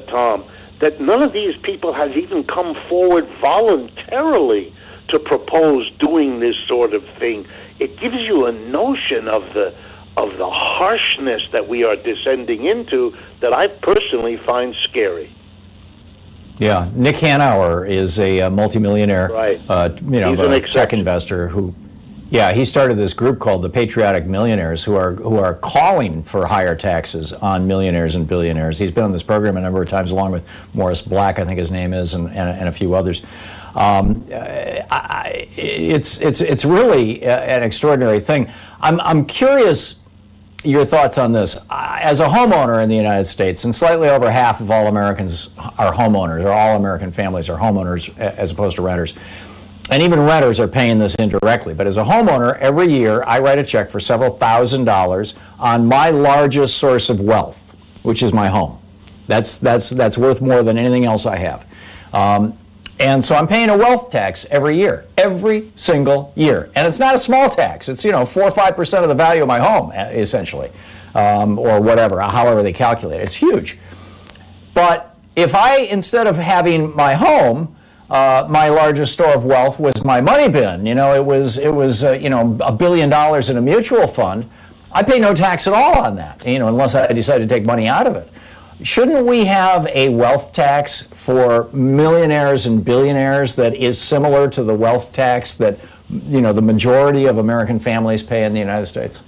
Tom, that none of these people has even come forward voluntarily to propose doing this sort of thing. It gives you a notion of the harshness that we are descending into that I personally find scary. Yeah, Nick Hanauer is a multimillionaire, right. A tech investor who, he started this group called the Patriotic Millionaires, who are calling for higher taxes on millionaires and billionaires. He's been on this program a number of times, along with Morris Black, I think his name is, and a few others. It's really an extraordinary thing. I'm curious your thoughts on this. As a homeowner in the United States, and slightly over half of all Americans are homeowners, or all American families are homeowners as opposed to renters. And even renters are paying this indirectly. But as a homeowner, every year I write a check for several $1,000s on my largest source of wealth, which is my home. That's worth more than anything else I have. And so I'm paying a wealth tax every year, every single year. And it's not a small tax. It's, 4 or 5% of the value of my home, essentially, or whatever, however they calculate it. It's huge. But if I, instead of having my home, my largest store of wealth was my money bin, it was $1 billion in a mutual fund, I pay no tax at all on that, unless I decide to take money out of it. Shouldn't we have a wealth tax for millionaires and billionaires that is similar to the wealth tax that, the majority of American families pay in the United States?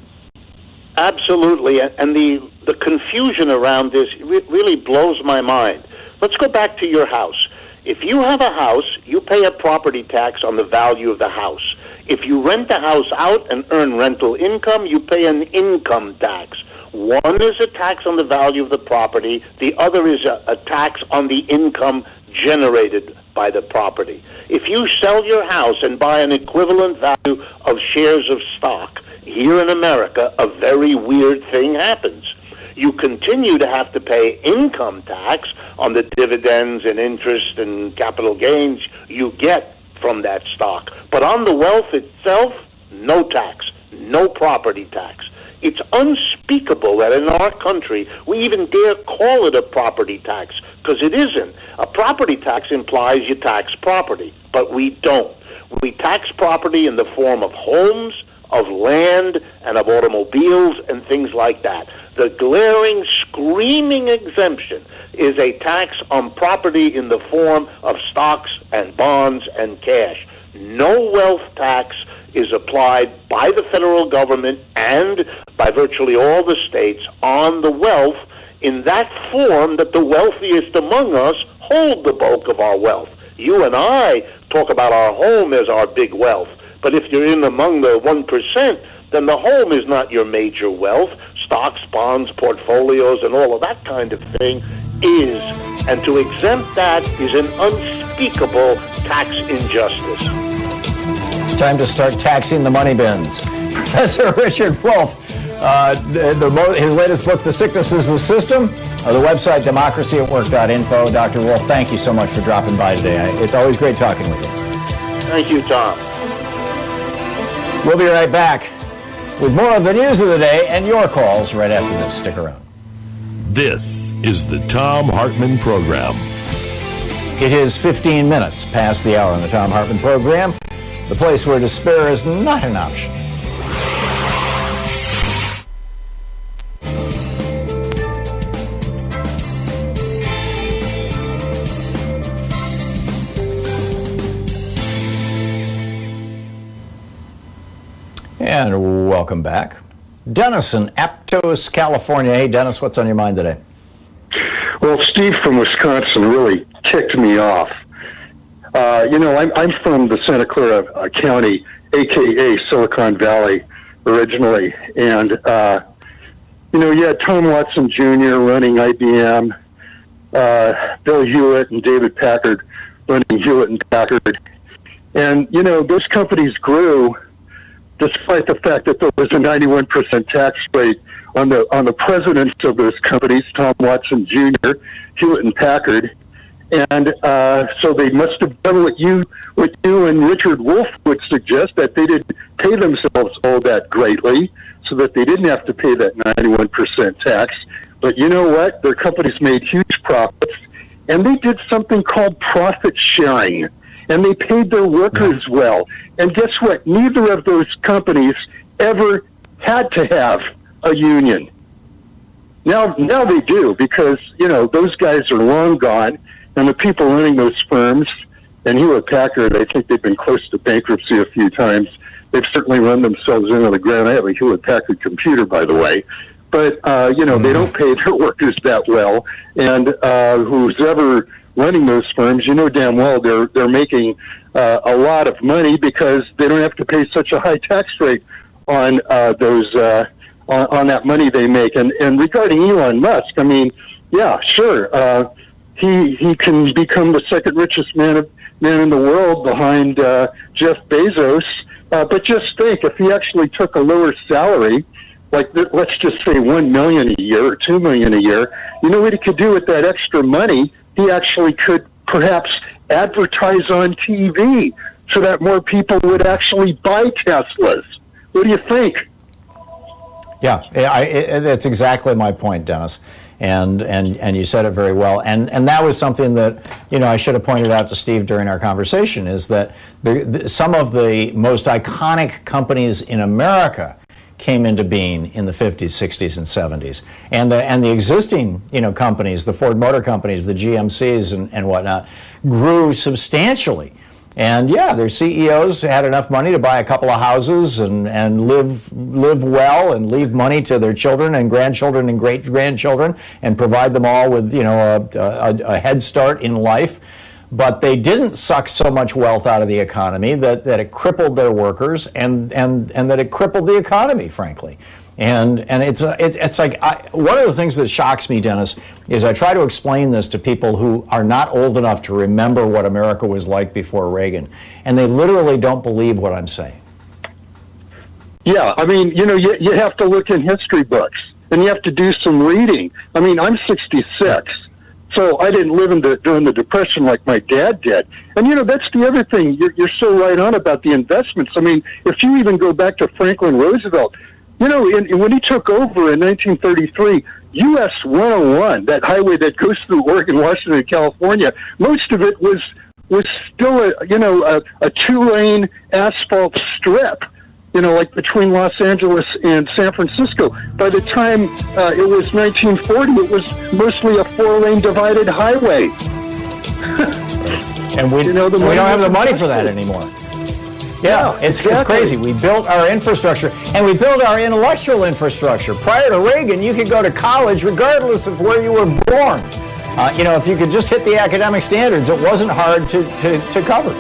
Absolutely. And the confusion around this really blows my mind. Let's go back to your house. If you have a house, you pay a property tax on the value of the house. If you rent the house out and earn rental income, you pay an income tax. One is a tax on the value of the property. The other is a tax on the income generated by the property. If you sell your house and buy an equivalent value of shares of stock, here in America, a very weird thing happens. You continue to have to pay income tax on the dividends and interest and capital gains you get from that stock. But on the wealth itself, no tax, no property tax. It's unspeakable that in our country we even dare call it a property tax, because it isn't. A property tax implies you tax property, but we don't. We tax property in the form of homes, of land, and of automobiles and things like that. The glaring, screaming exemption is a tax on property in the form of stocks and bonds and cash. No wealth tax is applied by the federal government and by virtually all the states on the wealth in that form that the wealthiest among us hold the bulk of our wealth. You and I talk about our home as our big wealth, but if you're in among the 1%, then the home is not your major wealth. Stocks, bonds, portfolios, and all of that kind of thing is. And to exempt that is an unspeakable tax injustice. Time to start taxing the money bins. Professor Richard Wolff, his latest book, The Sickness is the System, the website democracyatwork.info. Dr. Wolff, thank you so much for dropping by today. It's always great talking with you. Thank you, Tom. We'll be right back with more of the news of the day and your calls right after this. Stick around. This is the Thom Hartmann Program. It is 15 minutes past the hour on the Thom Hartmann Program, the place where despair is not an option. And welcome back. Dennis in Aptos, California. Hey, Dennis, what's on your mind today? Well, Steve from Wisconsin really ticked me off. I'm from the Santa Clara County, a.k.a. Silicon Valley, originally. And, you had Tom Watson Jr. running IBM, Bill Hewitt and David Packard running Hewitt and Packard. And, those companies grew despite the fact that there was a 91% tax rate on the presidents of those companies, Tom Watson Jr., Hewitt and Packard. And so they must have done what you and Richard Wolff would suggest, that they didn't pay themselves all that greatly, so that they didn't have to pay that 91% tax. But you know what? Their companies made huge profits, and they did something called profit sharing, and they paid their workers well. And guess what? Neither of those companies ever had to have a union. Now they do, because, those guys are long gone, and the people running those firms, and Hewlett Packard, I think they've been close to bankruptcy a few times. They've certainly run themselves into the ground. I have a Hewlett Packard computer, by the way. But, they don't pay their workers that well. And who's ever running those firms, damn well they're making a lot of money, because they don't have to pay such a high tax rate on on that money they make. And regarding Elon Musk, I mean, yeah, sure, he can become the second richest man in the world behind Jeff Bezos. But just think, if he actually took a lower salary, like let's just say $1 million a year or $2 million a year, you know what he could do with that extra money? He actually could perhaps advertise on TV so that more people would actually buy Teslas. What do you think? Yeah, that's exactly my point, Dennis. And you said it very well. And that was something that, you know, I should have pointed out to Steve during our conversation, is that some of the most iconic companies in America came into being in the 50s, 60s, and 70s. And the existing, you know, companies, the Ford Motor Companies, the GMCs and whatnot, grew substantially. And yeah, their CEOs had enough money to buy a couple of houses and live well and leave money to their children and grandchildren and great-grandchildren and provide them all with, you know, a head start in life. But they didn't suck so much wealth out of the economy that it crippled their workers and that it crippled the economy, frankly. And it's like one of the things that shocks me, Dennis, is I try to explain this to people who are not old enough to remember what America was like before Reagan, and they literally don't believe what I'm saying. Yeah, I mean, you know, you have to look in history books, and you have to do some reading. I mean, I'm 66, so I didn't live during the Depression like my dad did. And, you know, that's the other thing. You're so right on about the investments. I mean, if you even go back to Franklin Roosevelt, you know, when he took over in 1933, US 101, that highway that goes through Oregon, Washington, and California, most of it was still a two-lane asphalt strip, you know, like between Los Angeles and San Francisco. By the time it was 1940, it was mostly a four-lane divided highway. And we don't have the money for that anymore. Yeah, it's crazy. We built our infrastructure, and we built our intellectual infrastructure. Prior to Reagan, you could go to college regardless of where you were born. You know, if you could just hit the academic standards, it wasn't hard to cover.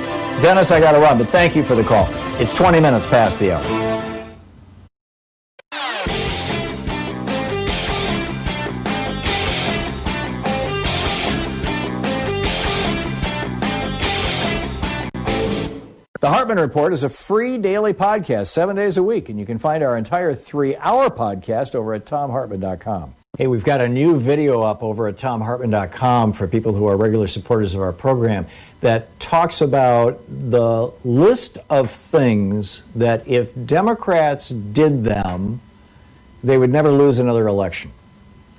Dennis, I got to run, but thank you for the call. It's 20 minutes past the hour. The Hartmann Report is a free daily podcast 7 days a week, and you can find our entire 3-hour podcast over at thomhartmann.com. Hey, we've got a new video up over at thomhartmann.com for people who are regular supporters of our program that talks about the list of things that if Democrats did them, they would never lose another election.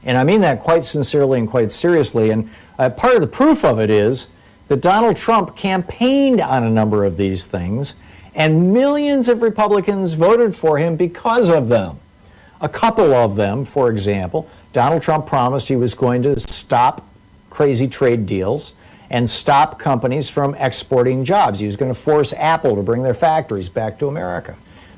And I mean that quite sincerely and quite seriously. And part of the proof of it is that Donald Trump campaigned on a number of these things, and millions of Republicans voted for him because of them. A couple of them, for example, Donald Trump promised he was going to stop crazy trade deals and stop companies from exporting jobs. He was going to force Apple to bring their factories back to America.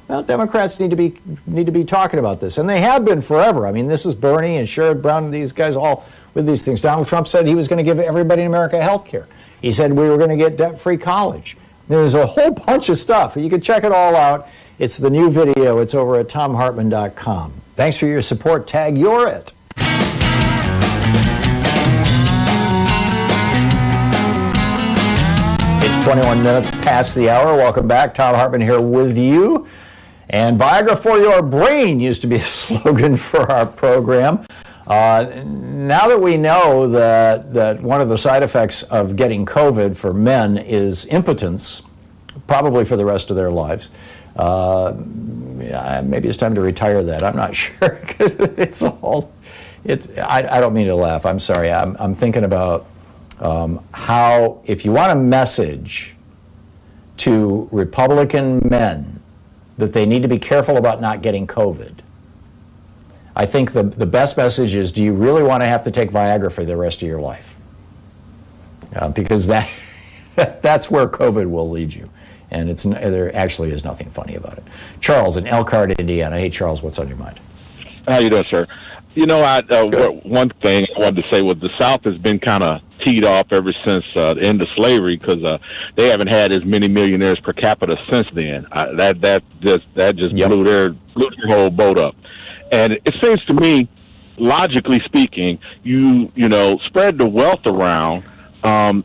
Well, Democrats need to be talking about this, and they have been forever. I mean, this is Bernie and Sherrod Brown and these guys all with these things. Donald Trump said he was going to give everybody in America health care. He said we were going to get debt-free college. There's a whole bunch of stuff. You can check it all out. It's the new video. It's over at thomhartmann.com. Thanks for your support. Tag You're It. It's 21 minutes past the hour. Welcome back. Thom Hartmann here with you. And Viagra for your brain used to be a slogan for our program. Now that we know that one of the side effects of getting COVID for men is impotence, probably for the rest of their lives, maybe it's time to retire that. I'm not sure, because I don't mean to laugh. I'm sorry. I'm thinking about how, if you want a message to Republican men that they need to be careful about not getting COVID, I think the best message is, do you really want to have to take Viagra for the rest of your life? Because that's where COVID will lead you. And there actually is nothing funny about it. Charles in Elkhart, Indiana. Hey, Charles, what's on your mind? How you doing, sir? You know, one thing I wanted to say was the South has been kind of teed off ever since the end of slavery, because they haven't had as many millionaires per capita since then. That just blew their whole boat up. And it seems to me, logically speaking, you spread the wealth around,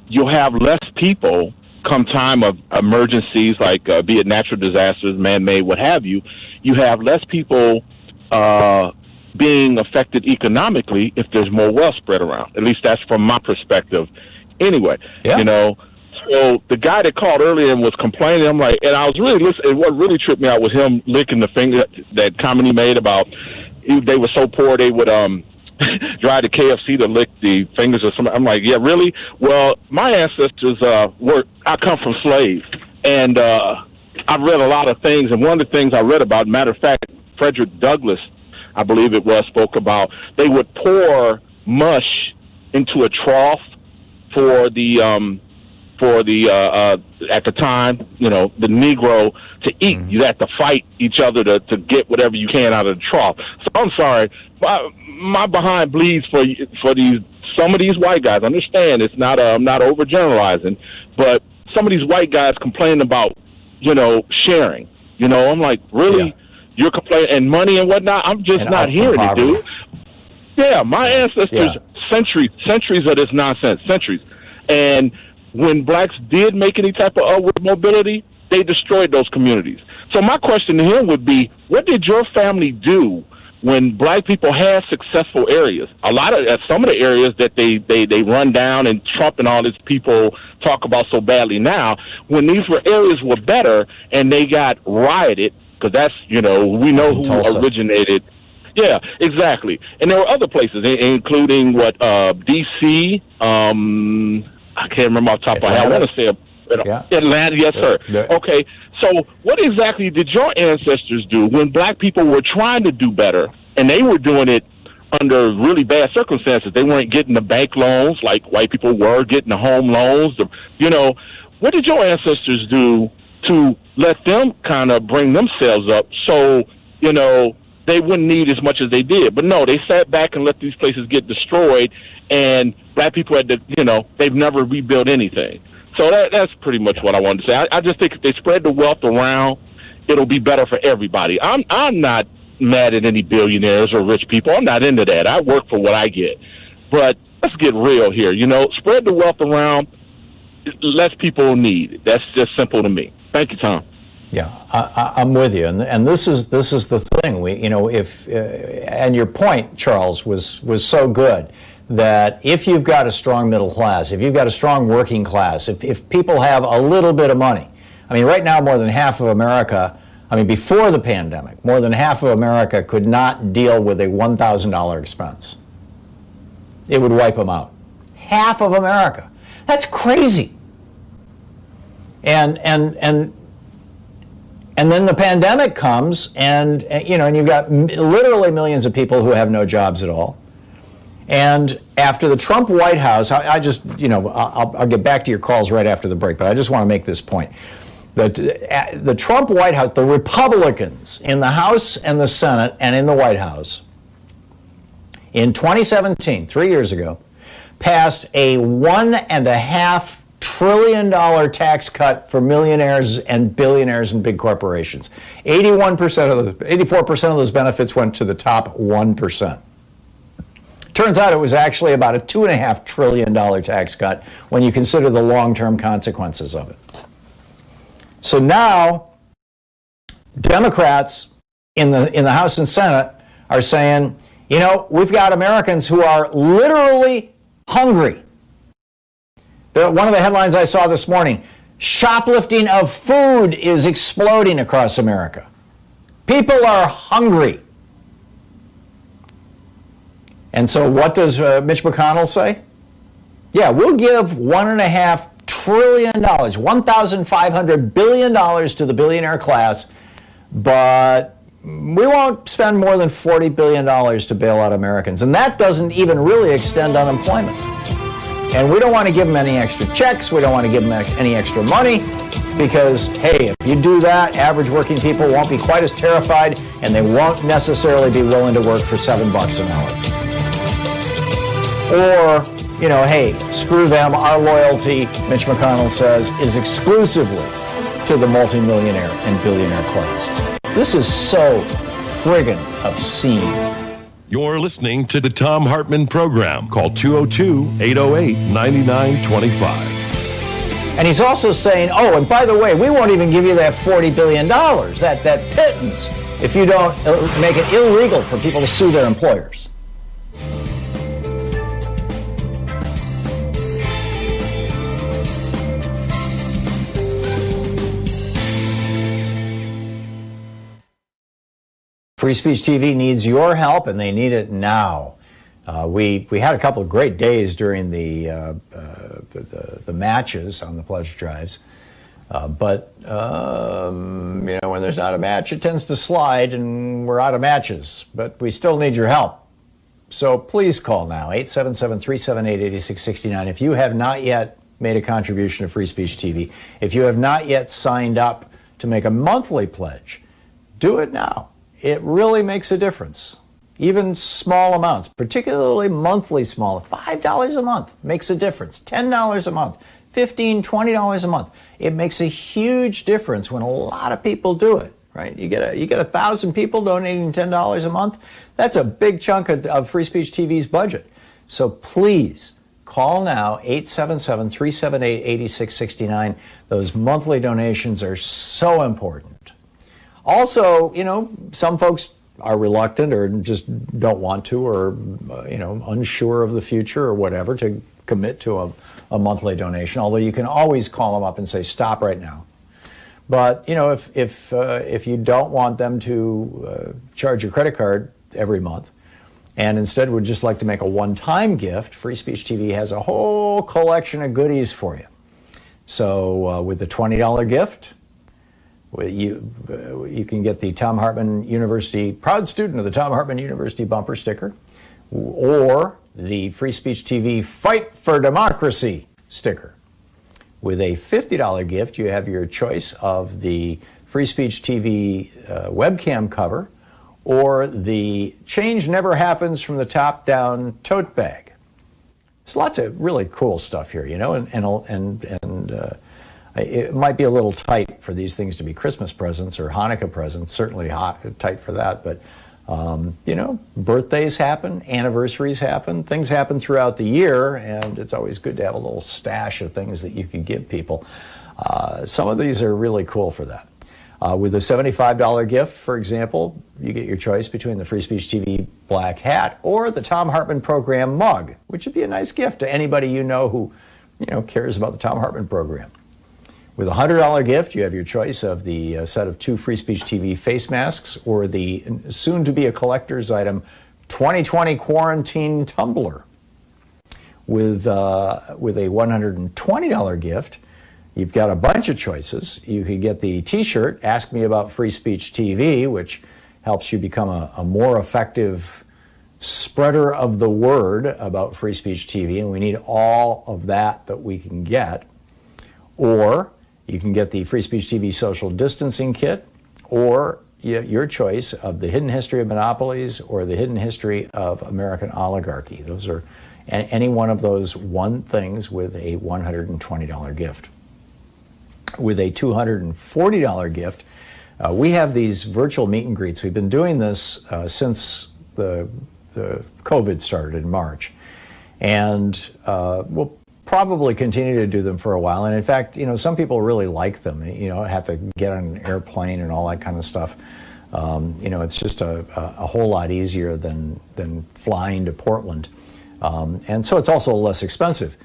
you'll have less people come time of emergencies, like be it natural disasters, man-made, what have you. You have less people being affected economically if there's more wealth spread around. At least that's from my perspective. Anyway, so the guy that called earlier and was complaining, I'm like, and I was really listening. What really tripped me out was him licking the finger, that comment he made about they were so poor they would drive to KFC to lick the fingers of somebody. I'm like, yeah, really? Well, my ancestors I come from slaves, and I've read a lot of things, and one of the things I read about, matter of fact, Frederick Douglass, I believe it was, spoke about they would pour mush into a trough for the at the time, the Negro to eat. You have to fight each other to get whatever you can out of the trough. So I'm sorry, my behind bleeds for some of these white guys. Understand, it's not I'm not overgeneralizing, but some of these white guys complain about sharing. I'm like, really? Yeah. You're complaining and money and whatnot. I'm just not hearing it, dude. Yeah, my ancestors, centuries of this nonsense, centuries. And when blacks did make any type of upward mobility, they destroyed those communities. So my question to him would be, what did your family do when black people had successful areas? Some of the areas that they run down and Trump and all these people talk about so badly now, when these areas were better and they got rioted, because that's, we know who originated. Yeah, exactly. And there were other places, including D.C., I can't remember off the top of my head. I want to say Atlanta, yes, sir. Yeah. Okay, so what exactly did your ancestors do when black people were trying to do better, and they were doing it under really bad circumstances? They weren't getting the bank loans like white people were, getting the home loans. What did your ancestors do to let them kind of bring themselves up so, they wouldn't need as much as they did? But no, they sat back and let these places get destroyed, and black people had to, they've never rebuilt anything. So that's pretty much what I wanted to say. I just think if they spread the wealth around, it'll be better for everybody. I'm not mad at any billionaires or rich people. I'm not into that. I work for what I get. But let's get real here. Spread the wealth around, less people need it. That's just simple to me. Thank you, Tom. Yeah, I'm with you, and this is the thing. And your point, Charles, was so good, that if you've got a strong middle class, if you've got a strong working class, if people have a little bit of money, right now more than half of America, before the pandemic, more than half of America could not deal with a $1,000 expense. It would wipe them out. Half of America. That's crazy. And then the pandemic comes, and you've got literally millions of people who have no jobs at all. And after the Trump White House, I'll get back to your calls right after the break, but I just want to make this point. The Trump White House, the Republicans in the House and the Senate and in the White House, in 2017, 3 years ago, passed a $1.5 trillion tax cut for millionaires and billionaires and big corporations. 84% of those benefits went to the top 1%. Turns out it was actually about a $2.5 trillion tax cut when you consider the long-term consequences of it. So now, Democrats in the House and Senate are saying, we've got Americans who are literally hungry. One of the headlines I saw this morning, shoplifting of food is exploding across America. People are hungry. And so what does Mitch McConnell say? Yeah, we'll give $1.5 trillion, $1,500 billion to the billionaire class, but we won't spend more than $40 billion to bail out Americans. And that doesn't even really extend unemployment. And we don't want to give them any extra checks. We don't want to give them any extra money because, hey, if you do that, average working people won't be quite as terrified and they won't necessarily be willing to work for $7 an hour. Or, hey, screw them. Our loyalty, Mitch McConnell says, is exclusively to the multimillionaire and billionaire class. This is so friggin' obscene. You're listening to the Thom Hartmann Program. Call 202-808-9925. And he's also saying, oh, and by the way, we won't even give you that $40 billion, that pittance, if you don't make it illegal for people to sue their employers. Free Speech TV needs your help, and they need it now. We had a couple of great days during the matches on the pledge drives, but when there's not a match, it tends to slide, and we're out of matches. But we still need your help. So please call now, 877-378-8669. If you have not yet made a contribution to Free Speech TV, if you have not yet signed up to make a monthly pledge, do it now. It really makes a difference. Even small amounts, particularly monthly small, $5 a month makes a difference. $10 a month, $15, $20 a month. It makes a huge difference when a lot of people do it, right? You get 1,000 people donating $10 a month. That's a big chunk of Free Speech TV's budget. So please call now, 877-378-8669. Those monthly donations are so important. Also, some folks are reluctant or just don't want to, or, unsure of the future or whatever to commit to a monthly donation, although you can always call them up and say, stop right now. But, if you don't want them to charge your credit card every month and instead would just like to make a one-time gift, Free Speech TV has a whole collection of goodies for you. So with the $20 gift, you can get the Thom Hartmann University, proud student of the Thom Hartmann University bumper sticker, or the Free Speech TV Fight for Democracy sticker. With a $50 gift, you have your choice of the Free Speech TV webcam cover or the Change Never Happens from the Top Down tote bag. There's lots of really cool stuff here, and it might be a little tight for these things to be Christmas presents or Hanukkah presents, certainly tight for that, but birthdays happen, anniversaries happen, things happen throughout the year, and it's always good to have a little stash of things that you can give people. Some of these are really cool for that. With a $75 gift, for example, you get your choice between the Free Speech TV black hat or the Thom Hartmann Program mug, which would be a nice gift to anybody who cares about the Thom Hartmann Program. With a $100 gift, you have your choice of the set of 2 Free Speech TV face masks or the soon-to-be a collector's item 2020 quarantine tumbler. With a $120 gift, you've got a bunch of choices. You could get the T-shirt, Ask Me About Free Speech TV, which helps you become a more effective spreader of the word about Free Speech TV, and we need all of that we can get. Or you can get the Free Speech TV social distancing kit, or your choice of the hidden history of monopolies or the hidden history of American oligarchy. Those are any one of those things with a $120 gift. With a $240 gift, we have these virtual meet and greets. We've been doing this since the COVID started in March. And we'll probably continue to do them for a while. And in fact, some people really like them. Have to get on an airplane and all that kind of stuff. It's just a whole lot easier than flying to Portland. And so it's also less expensive.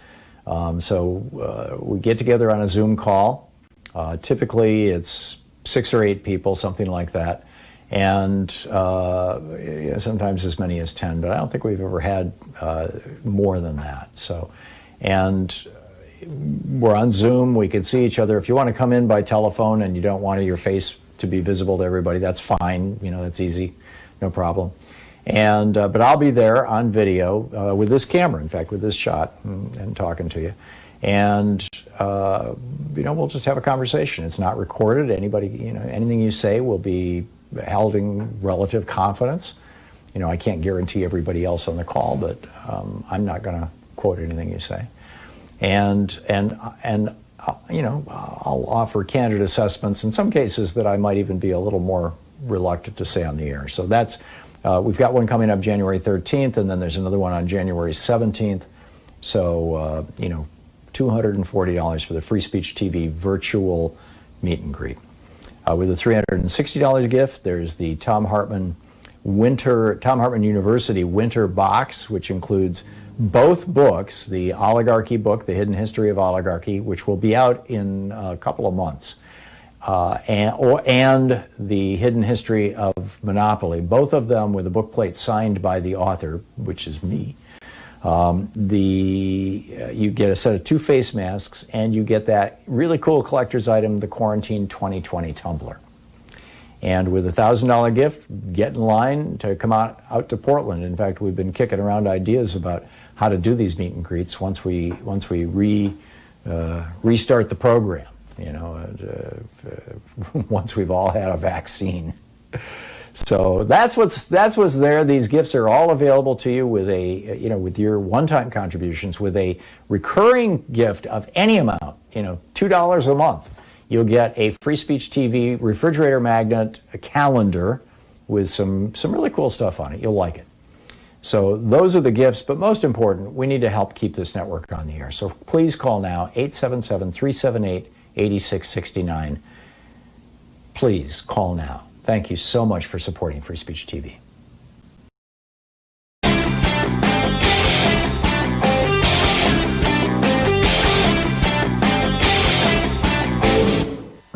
So we get together on a Zoom call. Typically it's 6 or 8 people, something like that. And sometimes as many as 10, but I don't think we've ever had more than that. And we're on Zoom. We can see each other. If you want to come in by telephone and you don't want your face to be visible to everybody, that's fine. That's easy, no problem. And but I'll be there on video with this camera, in fact, with this shot, and talking to you. And we'll just have a conversation. It's not recorded. Anybody, anything you say will be held in relative confidence. I can't guarantee everybody else on the call, but I'm not going to quote anything you say. And I'll offer candid assessments in some cases that I might even be a little more reluctant to say on the air. So that's, we've got one coming up January 13th, and then there's another one on January 17th. So, $240 for the Free Speech TV virtual meet and greet. With a $360 gift, there's the Thom Hartmann University Winter Box, which includes both books, the Oligarchy book, The Hidden History of Oligarchy, which will be out in a couple of months, and The Hidden History of Monopoly, both of them with a bookplate signed by the author, which is me. You get a set of 2 face masks, and you get that really cool collector's item, the Quarantine 2020 tumbler. And with a $1,000 gift, get in line to come out to Portland. In fact, we've been kicking around ideas about how to do these meet and greets once we restart the program. Once we've all had a vaccine. So that's what's there. These gifts are all available to you with with your one-time contributions, with a recurring gift of any amount, $2 a month. You'll get a Free Speech TV refrigerator magnet, a calendar with some really cool stuff on it. You'll like it. So those are the gifts, but most important, we need to help keep this network on the air. So please call now, 877-378-8669. Please call now. Thank you so much for supporting Free Speech TV.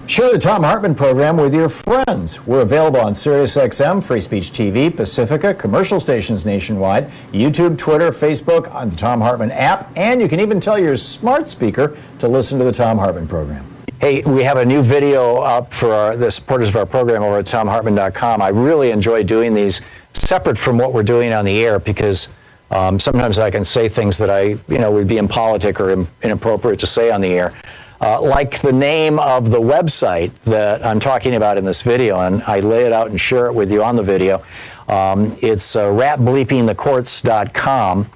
Share the Thom Hartmann Program with your friends. We're available on SiriusXM, Free Speech TV, Pacifica, commercial stations nationwide, YouTube, Twitter, Facebook, on the Thom Hartmann app, and you can even tell your smart speaker to listen to the Thom Hartmann Program. Hey, we have a new video up for the supporters of our program over at thomhartmann.com. I really enjoy doing these separate from what we're doing on the air because sometimes I can say things that would be impolitic or inappropriate to say on the air. Like the name of the website that I'm talking about in this video, and I lay it out and share it with you on the video. It's ratbleepingthecourts.com,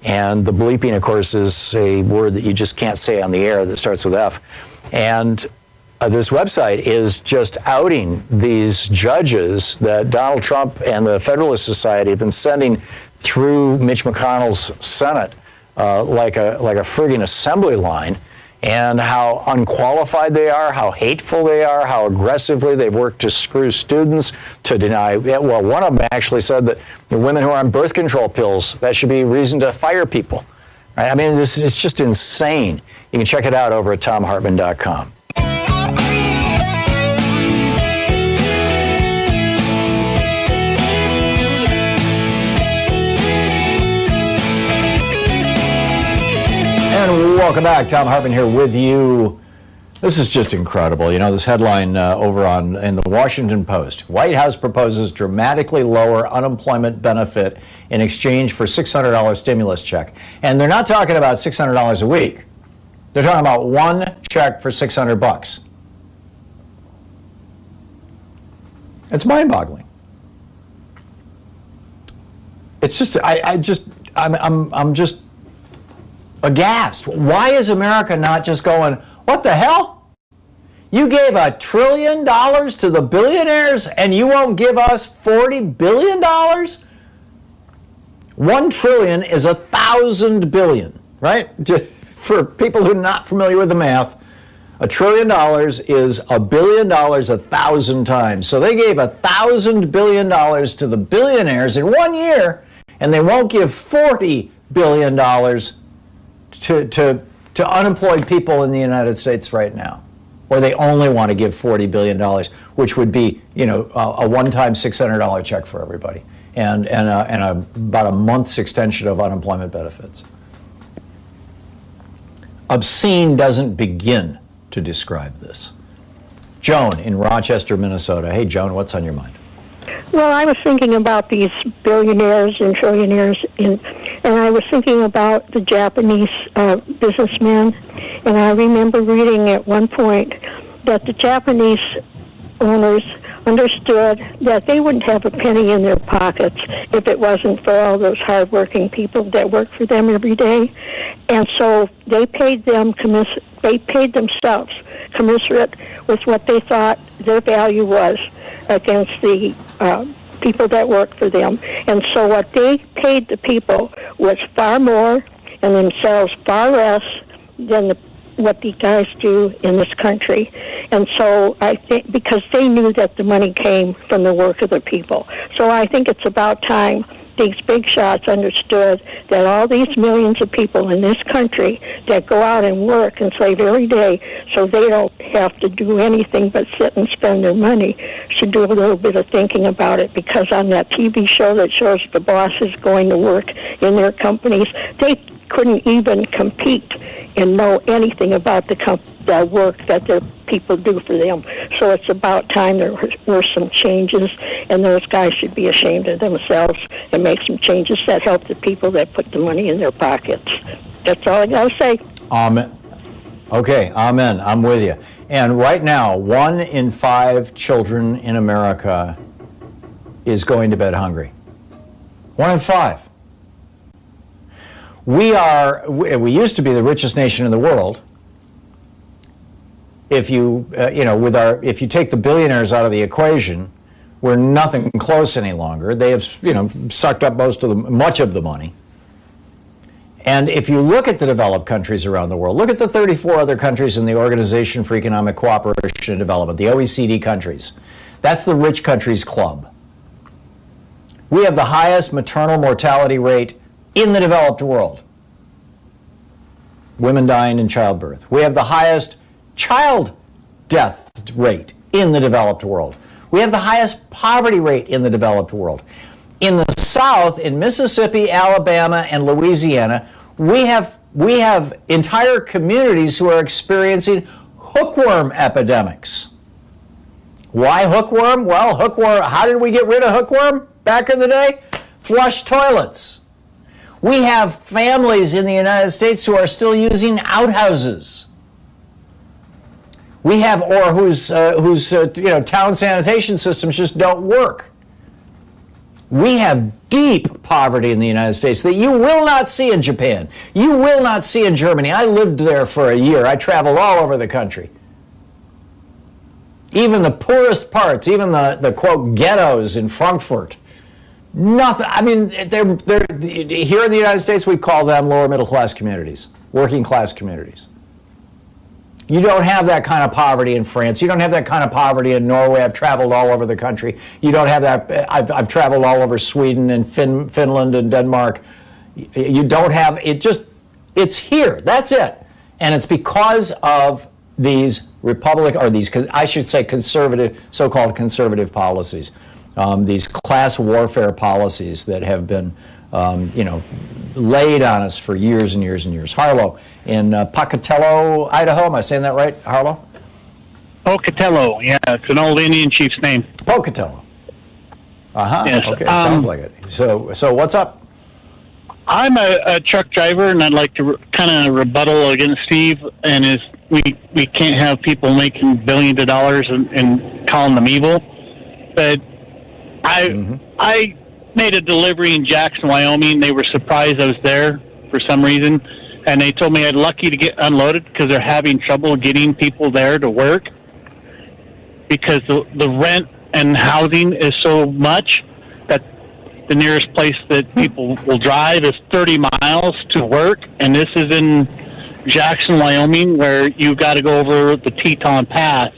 and the bleeping, of course, is a word that you just can't say on the air that starts with F. And this website is just outing these judges that Donald Trump and the Federalist Society have been sending through Mitch McConnell's Senate like a friggin' assembly line, and how unqualified they are, how hateful they are, how aggressively they've worked to screw students, to deny. Well, one of them actually said that the women who are on birth control pills, that should be reason to fire people. Right? I mean, it's just insane. You can check it out over at thomhartmann.com. And welcome back. Thom Hartmann here with you. This is just incredible. This headline over in the Washington Post. White House proposes dramatically lower unemployment benefit in exchange for $600 stimulus check. And they're not talking about $600 a week. They're talking about one check for $600. It's mind-boggling. It's just, I'm just aghast. Why is America not just going, what the hell? You gave $1 trillion to the billionaires and you won't give us $40 billion? 1 trillion is 1,000 billion, right? For people who are not familiar with the math, $1 trillion is $1 billion 1,000 times. So they gave $1,000 billion to the billionaires in 1 year, and they won't give $40 billion to unemployed people in the United States right now. Or they only want to give $40 billion, which would be, a one-time $600 check for everybody, and about a month's extension of unemployment benefits. Obscene doesn't begin to describe this. Joan in Rochester, Minnesota. Hey, Joan, what's on your mind? Well, I was thinking about these billionaires and trillionaires, and I was thinking about the Japanese businessmen, and I remember reading at one point that the Japanese owners understood that they wouldn't have a penny in their pockets if it wasn't for all those hardworking people that work for them every day. And so they paid them they paid themselves commensurate with what they thought their value was against the people that work for them. And so what they paid the people was far more and themselves far less than what the guys do in this country. And so I think because they knew that the money came from the work of the people. So I think it's about time these big shots understood that all these millions of people in this country that go out and work and slave every day so they don't have to do anything but sit and spend their money should do a little bit of thinking about it, because on that TV show that shows the bosses going to work in their companies, they couldn't even compete and know anything about the work that their people do for them. So it's about time there were some changes, and those guys should be ashamed of themselves and make some changes that help the people that put the money in their pockets. That's all I got to say. Amen. Okay, amen. I'm with you. And right now, 1 in 5 children in America is going to bed hungry. 1 in 5. We used to be the richest nation in the world. If you, if you take the billionaires out of the equation, we're nothing close any longer. They have, sucked up much of the money. And if you look at the developed countries around the world, look at the 34 other countries in the Organization for Economic Cooperation and Development, the OECD countries. That's the rich countries club. We have the highest maternal mortality rate in the developed world. Women dying in childbirth. We have the highest child death rate in the developed world. We have the highest poverty rate in the developed world. In the South, in Mississippi, Alabama, and Louisiana, we have entire communities who are experiencing hookworm epidemics. Why hookworm? Well, hookworm, how did we get rid of hookworm back in the day? Flush toilets. We have families in the United States who are still using outhouses. We have, or whose town sanitation systems just don't work. We have deep poverty in the United States that you will not see in Japan. You will not see in Germany. I lived there for a year. I traveled all over the country. Even the poorest parts, even the quote ghettos in Frankfurt. Nothing. I mean, they're here in the United States, we call them lower middle class communities, working class communities. You don't have that kind of poverty in France. You don't have that kind of poverty in Norway. I've traveled all over the country. You don't have that. I've traveled all over Sweden and Finland and Denmark. You don't have it. It's here. That's it. And it's because of these I should say conservative, so-called conservative policies, these class warfare policies that have been, laid on us for years and years and years. Harlow in Pocatello, Idaho. Am I saying that right, Harlow? Pocatello, yeah. It's an old Indian chief's name. Pocatello. Uh-huh. Yes. Okay, sounds like it. So what's up? I'm a truck driver, and I'd like to kind of rebuttal against Steve, and we can't have people making billions of dollars and calling them evil. But I made a delivery in Jackson, Wyoming. They were surprised I was there for some reason, and they told me I'd lucky to get unloaded because they're having trouble getting people there to work because the rent and housing is so much that the nearest place that people will drive is 30 miles to work, and this is in Jackson, Wyoming, where you've got to go over the Teton Pass,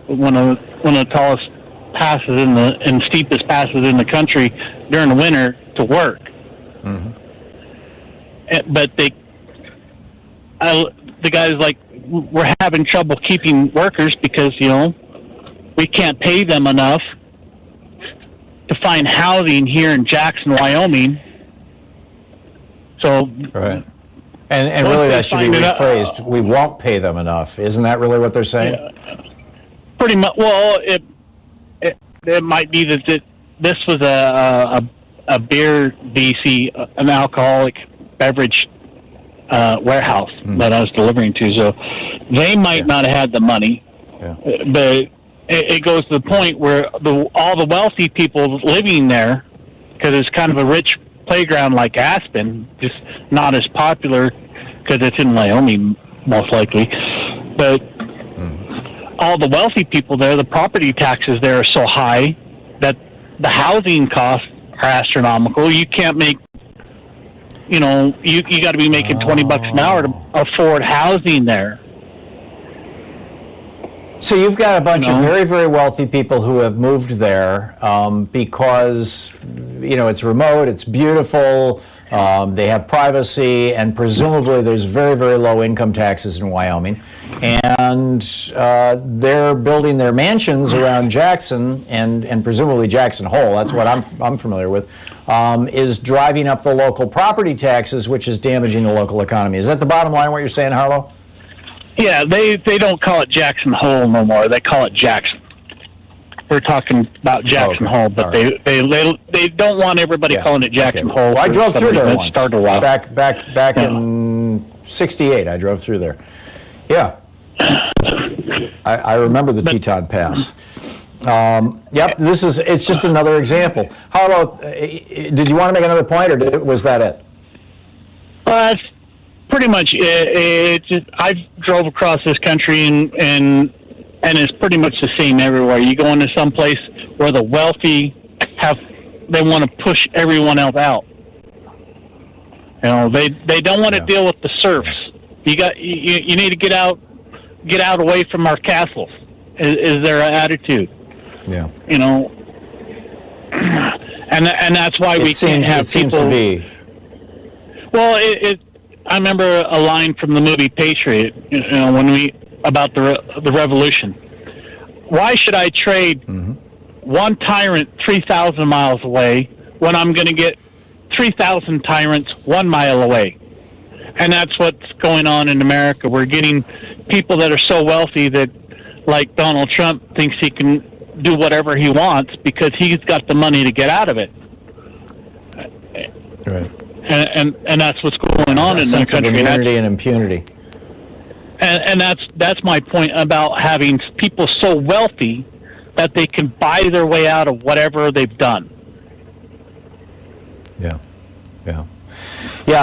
one of the tallest passes and steepest passes in the country during the winter to work. Mm-hmm. But the guy's like, we're having trouble keeping workers because we can't pay them enough to find housing here in Jackson, Wyoming. So right. And really that should be rephrased. We won't pay them enough. Isn't that really what they're saying? Pretty much. Well, it might be that this was a beer BC, an alcoholic beverage warehouse that I was delivering to. So they might not have had the money, but it goes to the point where all the wealthy people living there, because it's kind of a rich playground like Aspen, just not as popular because it's in Wyoming, most likely. But all the wealthy people there, the property taxes there are so high that the housing costs are astronomical. You can't make, you got to be making $20 an hour to afford housing there. So you've got a bunch of very, very wealthy people who have moved there because, it's remote, it's beautiful, they have privacy, and presumably there's very, very low income taxes in Wyoming. And they're building their mansions around Jackson, and presumably Jackson Hole, that's what I'm familiar with, is driving up the local property taxes, which is damaging the local economy. Is that the bottom line, what you're saying, Harlow? Yeah, they don't call it Jackson Hole no more. They call it Jackson. We're talking about Jackson Hole, but they don't want everybody calling it Jackson Hole. Well, I drove through there once. Back in '68, I drove through there. Yeah, I remember the Teton Pass. It's just another example. Harlow, did you want to make another point, or was that it? That's pretty much it. I drove across this country, and it's pretty much the same everywhere. You go into some place where the wealthy they want to push everyone else out. They don't want to deal with the serfs. You need to get out away from our castles. Is their attitude? Yeah. And that's why we can't have people. It seems to be. Well, I remember a line from the movie Patriot, about the revolution. Why should I trade one tyrant 3,000 miles away when I'm going to get 3,000 tyrants 1 mile away? And that's what's going on in America. We're getting people that are so wealthy that, like Donald Trump, thinks he can do whatever he wants because he's got the money to get out of it. Right. And that's what's going on in the country. Immunity and impunity. And that's my point about having people so wealthy that they can buy their way out of whatever they've done. Yeah.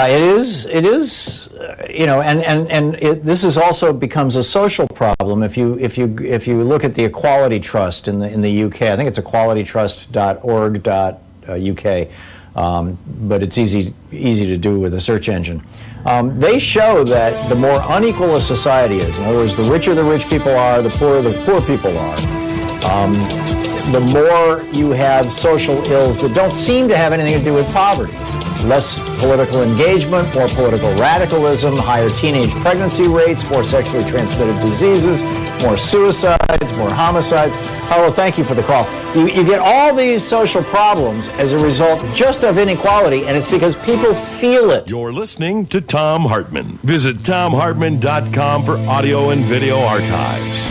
It is. This is also becomes a social problem. If you look at the Equality Trust in the UK, I think it's equalitytrust.org.uk. But it's easy to do with a search engine. They show that the more unequal a society is, in other words, the richer the rich people are, the poor people are, the more you have social ills that don't seem to have anything to do with poverty. Less political engagement, more political radicalism, higher teenage pregnancy rates, more sexually transmitted diseases, more suicides, more homicides. Harlow, thank you for the call. You get all these social problems as a result just of inequality, and it's because people feel it. You're listening to Thom Hartmann. Visit ThomHartmann.com for audio and video archives.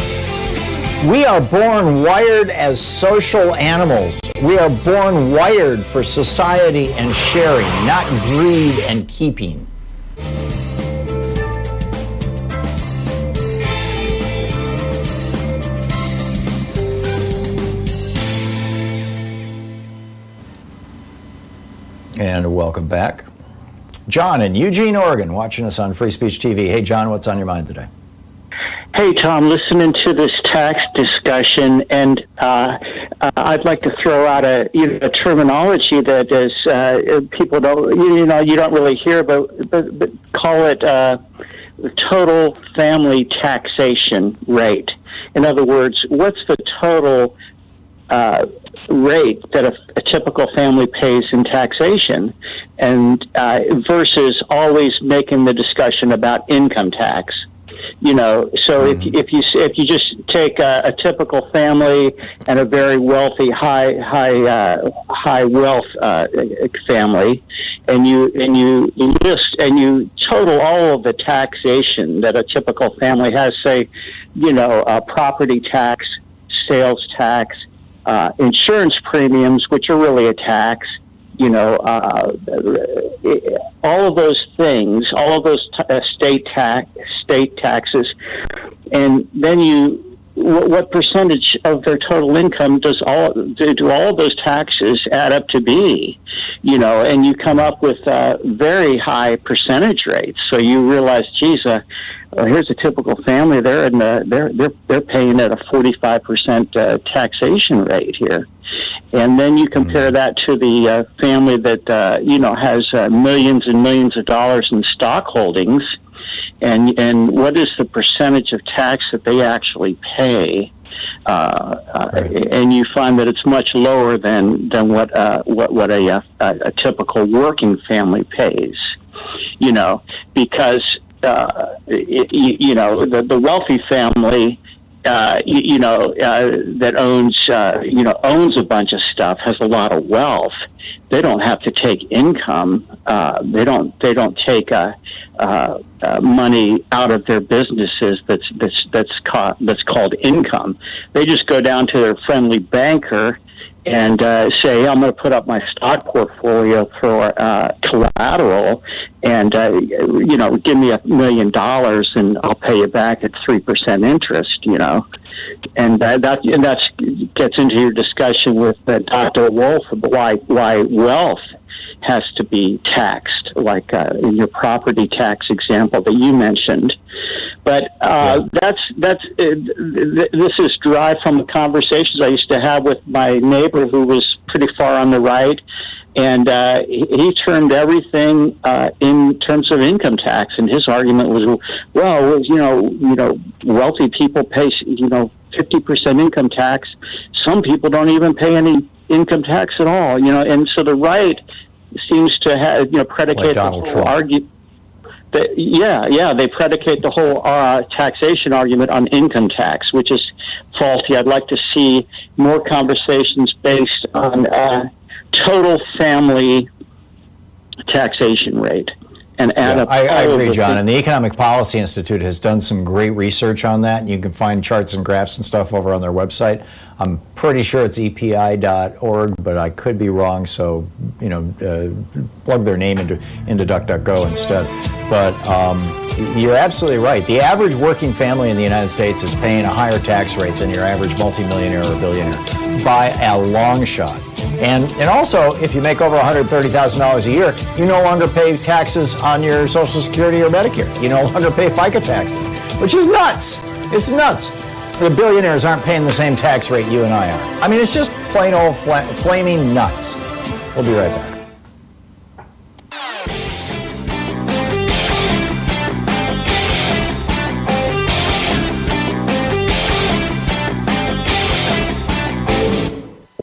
We are born wired as social animals. We are born wired for society and sharing, not greed and keeping. And welcome back. John in Eugene, Oregon, watching us on Free Speech TV. Hey, John, what's on your mind today? Hey, Tom, listening to this tax discussion, and I'd like to throw out a terminology that is people don't you don't really hear, but call it the total family taxation rate. In other words, what's the total rate that a typical family pays in taxation, and versus always making the discussion about income tax. So if you just take a typical family and a very wealthy, high wealth family, and you list and you total all of the taxation that a typical family has, say, property tax, sales tax, insurance premiums, which are really a tax. All of those things, all of those state taxes, and then you what percentage of their total income do all of those taxes add up to be? And you come up with very high percentage rates. So you realize, geez, here's a typical family. They're paying at a 45% taxation rate here. And then you compare that to the family that has millions and millions of dollars in stock holdings, and what is the percentage of tax that they actually pay? And you find that it's much lower than what a typical working family pays. Because the wealthy family. That owns a bunch of stuff, has a lot of wealth. They don't have to take income. They don't take money out of their businesses. That's called income. They just go down to their friendly banker and say, I'm going to put up my stock portfolio for collateral, and give me $1 million, and I'll pay you back at 3% interest. And that gets into your discussion with Dr. Wolff about why wealth has to be taxed, like in your property tax example that you mentioned. But this is derived from the conversations I used to have with my neighbor who was pretty far on the right, and he turned everything in terms of income tax, and his argument was, well, wealthy people pay 50% income tax. Some people don't even pay any income tax at all. And so the right seems to have predicate the whole argument. They predicate the whole taxation argument on income tax, which is faulty. I'd like to see more conversations based on total family taxation rate and add up. I agree, John. And the Economic Policy Institute has done some great research on that. And you can find charts and graphs and stuff over on their website. I'm pretty sure it's epi.org, but I could be wrong. So, plug their name into DuckDuckGo instead. But you're absolutely right. The average working family in the United States is paying a higher tax rate than your average multimillionaire or billionaire by a long shot. And also, if you make over $130,000 a year, you no longer pay taxes on your Social Security or Medicare. You no longer pay FICA taxes, which is nuts. It's nuts. The billionaires aren't paying the same tax rate you and I are. I mean, it's just plain old flaming nuts. We'll be right back.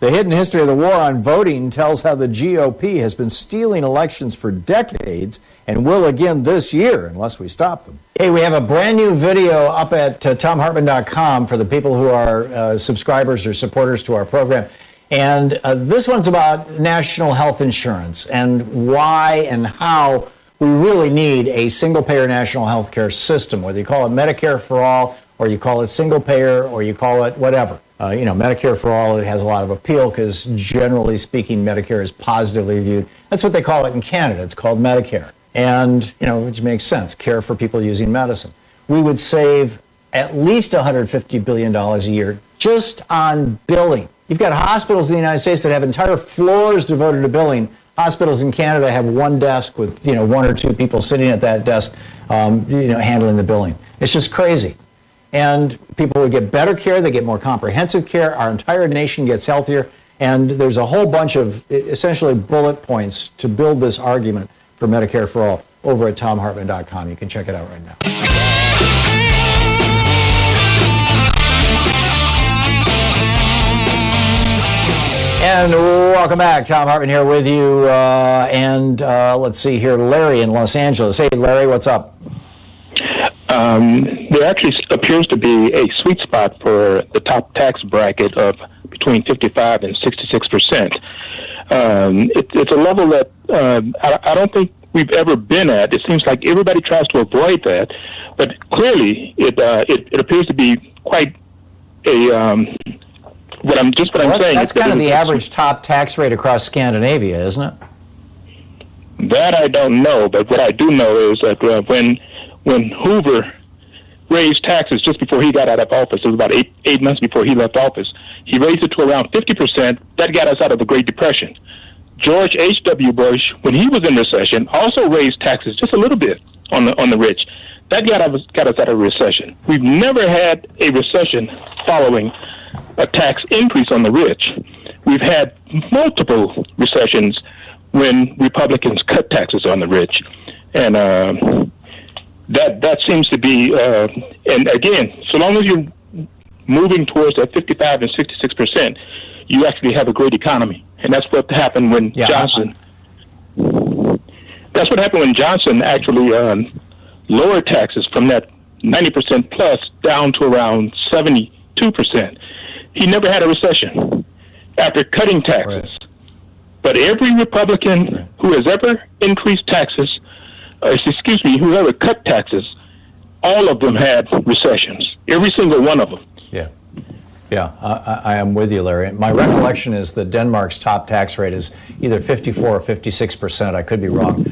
The hidden history of the war on voting tells how the GOP has been stealing elections for decades and will again this year unless we stop them. Hey, we have a brand new video up at ThomHartmann.com for the people who are subscribers or supporters to our program. And this one's about national health insurance and why and how we really need a single-payer national health care system, whether you call it Medicare for all or you call it single-payer or you call it whatever. Medicare for all, it has a lot of appeal because generally speaking, Medicare is positively viewed. That's what they call it in Canada. It's called Medicare. And, which makes sense, care for people using medicine. We would save at least $150 billion a year just on billing. You've got hospitals in the United States that have entire floors devoted to billing. Hospitals in Canada have one desk with, one or two people sitting at that desk, handling the billing. It's just crazy. And people would get better care, they get more comprehensive care, our entire nation gets healthier, and there's a whole bunch of essentially bullet points to build this argument for Medicare for all over at ThomHartmann.com. You can check it out right now. And welcome back. Thom Hartmann here with you. Let's see here, Larry in Los Angeles. Hey, Larry, what's up? There actually appears to be a sweet spot for the top tax bracket of between 55 and 66%. It's a level that I don't think we've ever been at. It seems like everybody tries to avoid that, but clearly it appears to be quite a what I'm saying. That's kind of the average top tax rate across Scandinavia, isn't it? That I don't know, but what I do know is that when raised taxes just before he got out of office. It was about eight months before he left office. He raised it to around 50%. That got us out of the Great Depression. George H.W. Bush, when he was in recession, also raised taxes just a little bit on the rich. That got us out of recession. We've never had a recession following a tax increase on the rich. We've had multiple recessions when Republicans cut taxes on the rich. And that seems to be, and again, so long as you're moving towards that 55 and 66%, you actually have a great economy. And that's what happened when Johnson. That's what happened when Johnson actually lowered taxes from that 90% plus down to around 72%. He never had a recession after cutting taxes. Right. But every Republican who has ever increased taxes, who ever cut taxes, all of them had recessions. Every single one of them. Yeah, I am with you, Larry. My recollection is that Denmark's top tax rate is either 54 or 56%. I could be wrong.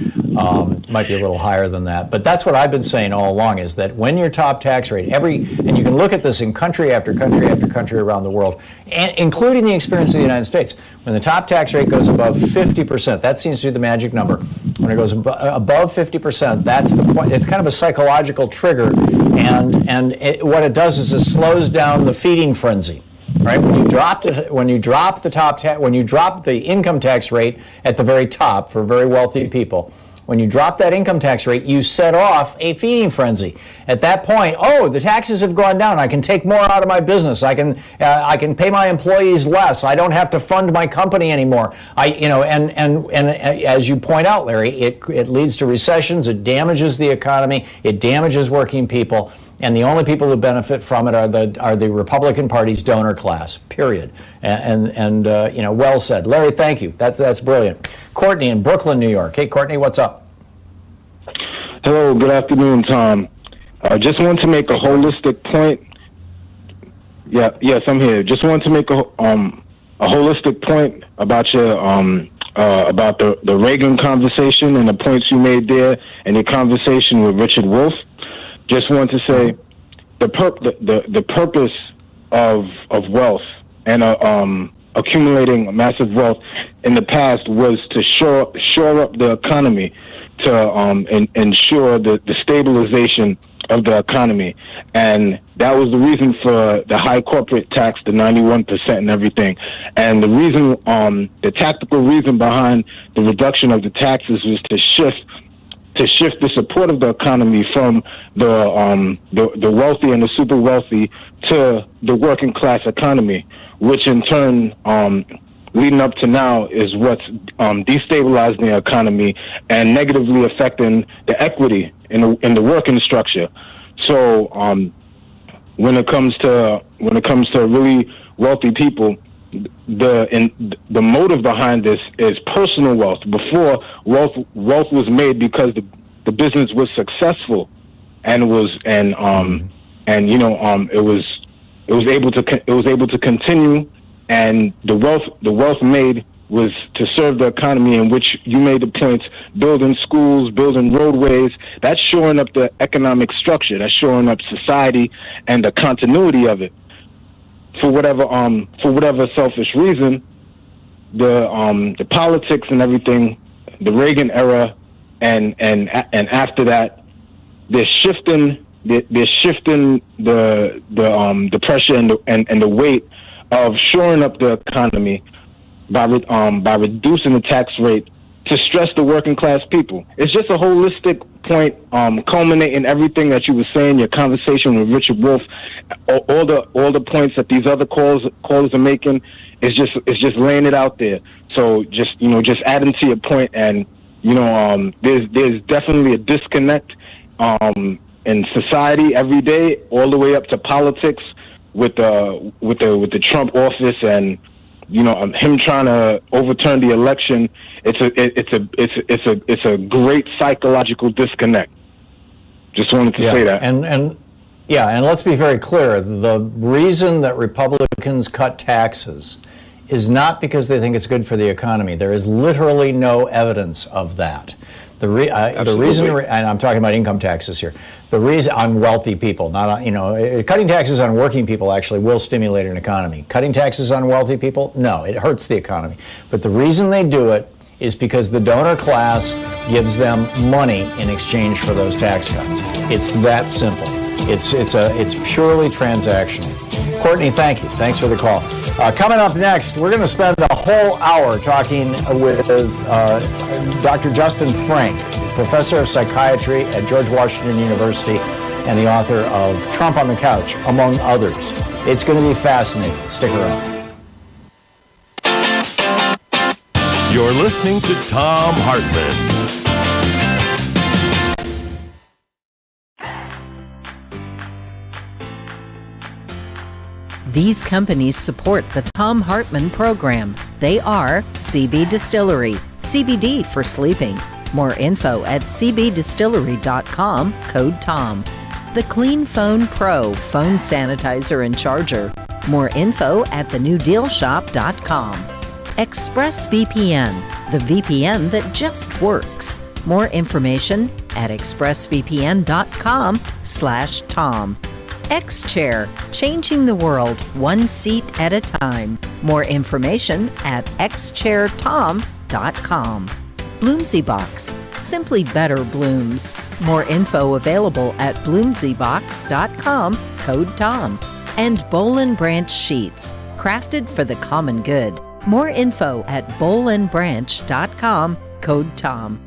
Might be a little higher than that. But that's what I've been saying all along, is that when your top tax rate, and you can look at this in country after country after country around the world, and including the experience of the United States, when the top tax rate goes above 50%, that seems to be the magic number. When it goes above 50%, that's the point. It's kind of a psychological trigger, and what it does is it slows down the feeding frenzy. Right, when you drop the income tax rate at the very top for very wealthy people, when you drop that income tax rate, you set off a feeding frenzy. At that point, the taxes have gone down. I can take more out of my business. I can pay my employees less. I don't have to fund my company anymore. And as you point out, Larry, it leads to recessions. It damages the economy. It damages working people. And the only people who benefit from it are the Republican Party's donor class. Period. And well said, Larry. Thank you. That's brilliant. Courtney in Brooklyn, New York. Hey, Courtney, what's up? Hello. Good afternoon, Tom. I just want to make a holistic point. Yes, I'm here. Just want to make a holistic point about your about the Reagan conversation and the points you made there, and your conversation with Richard Wolff. Just want to say the purpose of wealth and accumulating massive wealth in the past was to shore up the economy, to ensure the stabilization of the economy. And that was the reason for the high corporate tax, the 91% and everything. And the reason, the tactical reason behind the reduction of the taxes was to shift the support of the economy from the wealthy and the super wealthy to the working class economy, which in turn, leading up to now, is what's destabilizing the economy and negatively affecting the equity in the working structure. So when it comes to really wealthy people, the motive behind this is personal wealth. Before, wealth was made because the business was successful, and it was able to continue, and the wealth made was to serve the economy, in which you made the points: building schools, building roadways. That's shoring up the economic structure. That's shoring up society and the continuity of it. For whatever selfish reason, the politics and everything, the Reagan era, and after that, they're shifting the pressure and the weight of shoring up the economy by reducing the tax rate to stress the working class people. It's just a holistic point, culminating everything that you were saying, your conversation with Richard Wolff, all the points that these other callers are making. Is just laying it out there. So just adding to your point, and there's definitely a disconnect in society every day, all the way up to politics with the Trump office, and him trying to overturn the election. It's a great psychological disconnect. Just wanted to say that. And let's be very clear. The reason that Republicans cut taxes is not because they think it's good for the economy. There is literally no evidence of that. The reason, and I'm talking about income taxes here, the reason on wealthy people, not on, cutting taxes on working people actually will stimulate an economy. Cutting taxes on wealthy people, no, it hurts the economy. But the reason they do it is because the donor class gives them money in exchange for those tax cuts. It's that simple. It's purely transactional. Courtney, thank you. Thanks for the call. Coming up next, we're going to spend a whole hour talking with Dr. Justin Frank, professor of psychiatry at George Washington University and the author of Trump on the Couch, among others. It's going to be fascinating. Stick around. You're listening to Thom Hartmann. These companies support the Thom Hartmann Program. They are CB Distillery, CBD for sleeping. More info at cbdistillery.com, code TOM. The Clean Phone Pro phone sanitizer and charger. More info at thenewdealshop.com. ExpressVPN, the VPN that just works. More information at expressvpn.com/Tom. X-Chair, changing the world one seat at a time. More information at xchairtom.com. Bloomsy Box, simply better blooms. More info available at bloomsybox.com, code TOM. And Boll & Branch Sheets, crafted for the common good. More info at bollandbranch.com, code TOM.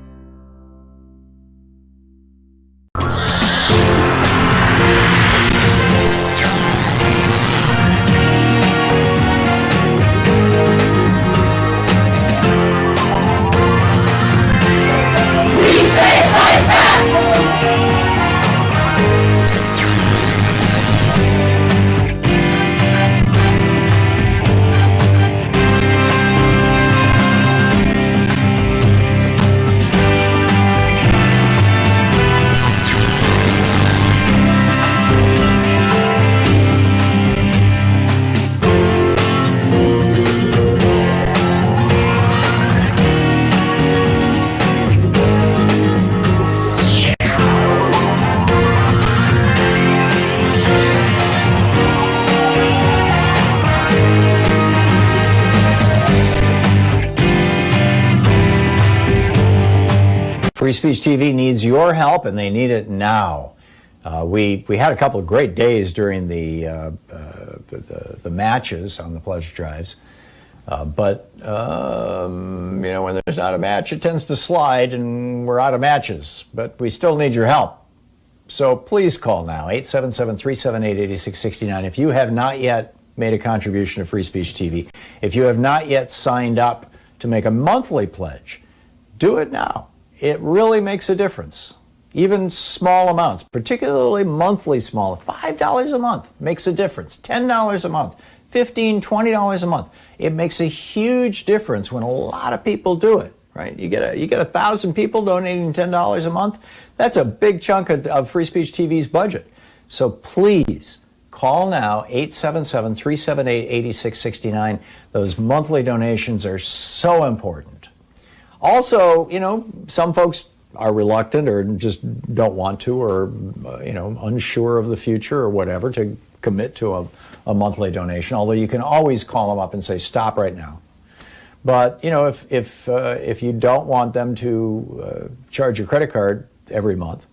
Free Speech TV needs your help, and they need it now. We had a couple of great days during the matches on the pledge drives, but when there's not a match, it tends to slide, and we're out of matches. But we still need your help. So please call now, 877-378-8669. If you have not yet made a contribution to Free Speech TV, if you have not yet signed up to make a monthly pledge, do it now. It really makes a difference. Even small amounts, particularly monthly small, $5 a month makes a difference. $10 a month, $15, $20 a month. It makes a huge difference when a lot of people do it, right? You get 1,000 people donating $10 a month. That's a big chunk of Free Speech TV's budget. So please call now, 877-378-8669. Those monthly donations are so important. Also, some folks are reluctant or just don't want to, or unsure of the future or whatever, to commit to a monthly donation, although you can always call them up and say, stop right now. But if you don't want them to charge your credit card every month,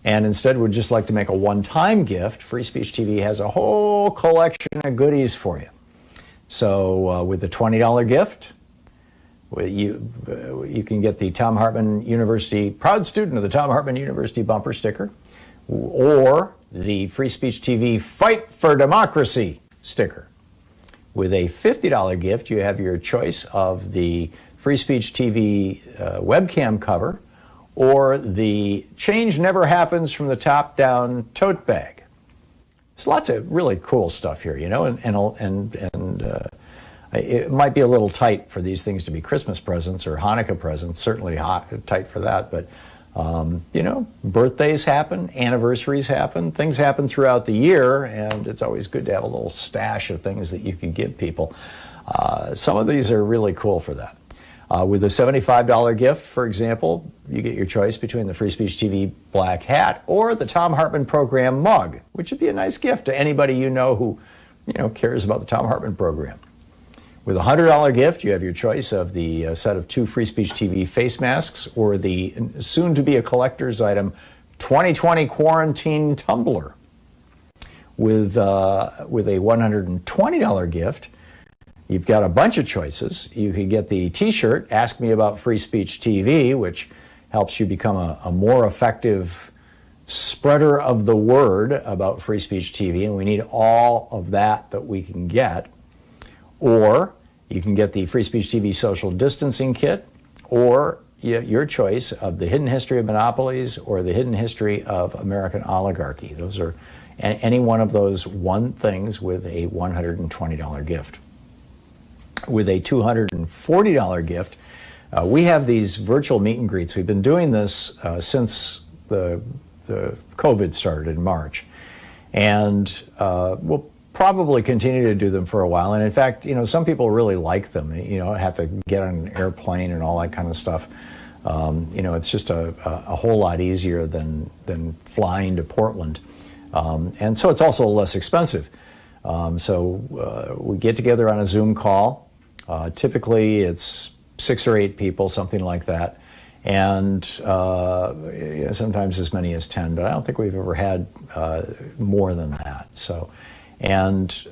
and instead would just like to make a one-time gift, Free Speech TV has a whole collection of goodies for you. So with the $20 gift, you can get the Thom Hartmann University, proud student of the Thom Hartmann University bumper sticker, or the Free Speech TV Fight for Democracy sticker. With a $50 gift, you have your choice of the Free Speech TV webcam cover or the Change Never Happens from the Top Down tote bag. There's lots of really cool stuff here, and it might be a little tight for these things to be Christmas presents or Hanukkah presents, certainly tight for that, but birthdays happen, anniversaries happen, things happen throughout the year, and it's always good to have a little stash of things that you can give people. Some of these are really cool for that. With a $75 gift, for example, you get your choice between the Free Speech TV black hat or the Thom Hartmann Program mug, which would be a nice gift to anybody you know who cares about the Thom Hartmann Program. With a $100 gift, you have your choice of the set of 2 Free Speech TV face masks or the soon-to-be a collector's item 2020 quarantine tumbler. With a $120 gift, you've got a bunch of choices. You could get the T-shirt, Ask Me About Free Speech TV, which helps you become a more effective spreader of the word about Free Speech TV, and we need all of that we can get. Or you can get the Free Speech TV social distancing kit, or your choice of the hidden history of monopolies or the hidden history of American oligarchy. Those are any one of those things with a $120 gift. With a $240 gift, we have these virtual meet and greets. We've been doing this since the COVID started in March, and we'll probably continue to do them for a while. And in fact, some people really like them. Have to get on an airplane and all that kind of stuff. It's just a whole lot easier than flying to Portland. And so it's also less expensive. So we get together on a Zoom call. Typically it's 6 or 8 people, something like that. And sometimes as many as 10, but I don't think we've ever had more than that. So, and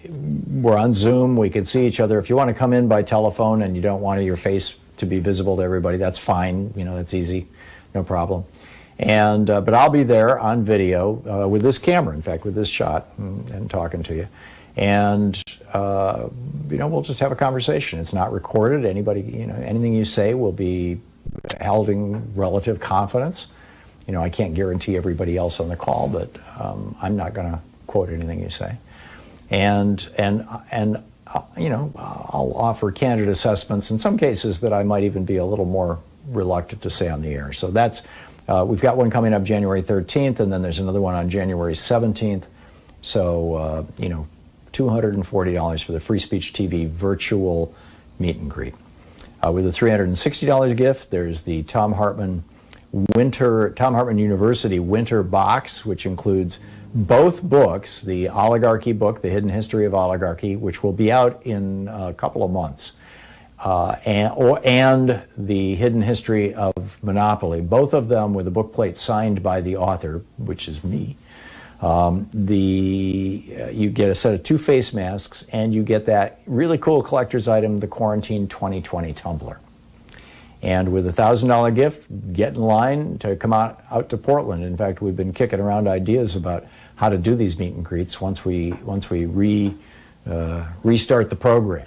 we're on Zoom, we can see each other. If you want to come in by telephone and you don't want your face to be visible to everybody, that's fine. That's easy, no problem. And but I'll be there on video with this camera, in fact, with this shot, and talking to you. And we'll just have a conversation. It's not recorded. Anybody, anything you say will be held in relative confidence. I can't guarantee everybody else on the call, but I'm not going to quote anything you say. And I'll offer candid assessments in some cases that I might even be a little more reluctant to say on the air. So that's we've got one coming up January 13th, and then there's another one on January 17th. So $240 for the Free Speech TV virtual meet and greet. With a $360 gift, there's the Thom Hartmann University Winter Box, which includes both books, the Oligarchy book, The Hidden History of Oligarchy, which will be out in a couple of months, and The Hidden History of Monopoly, both of them with a bookplate signed by the author, which is me. You get a set of 2 face masks, and you get that really cool collector's item, the Quarantine 2020 tumbler. And with a $1,000 gift, get in line to come out to Portland. In fact, we've been kicking around ideas about how to do these meet and greets once we restart the program.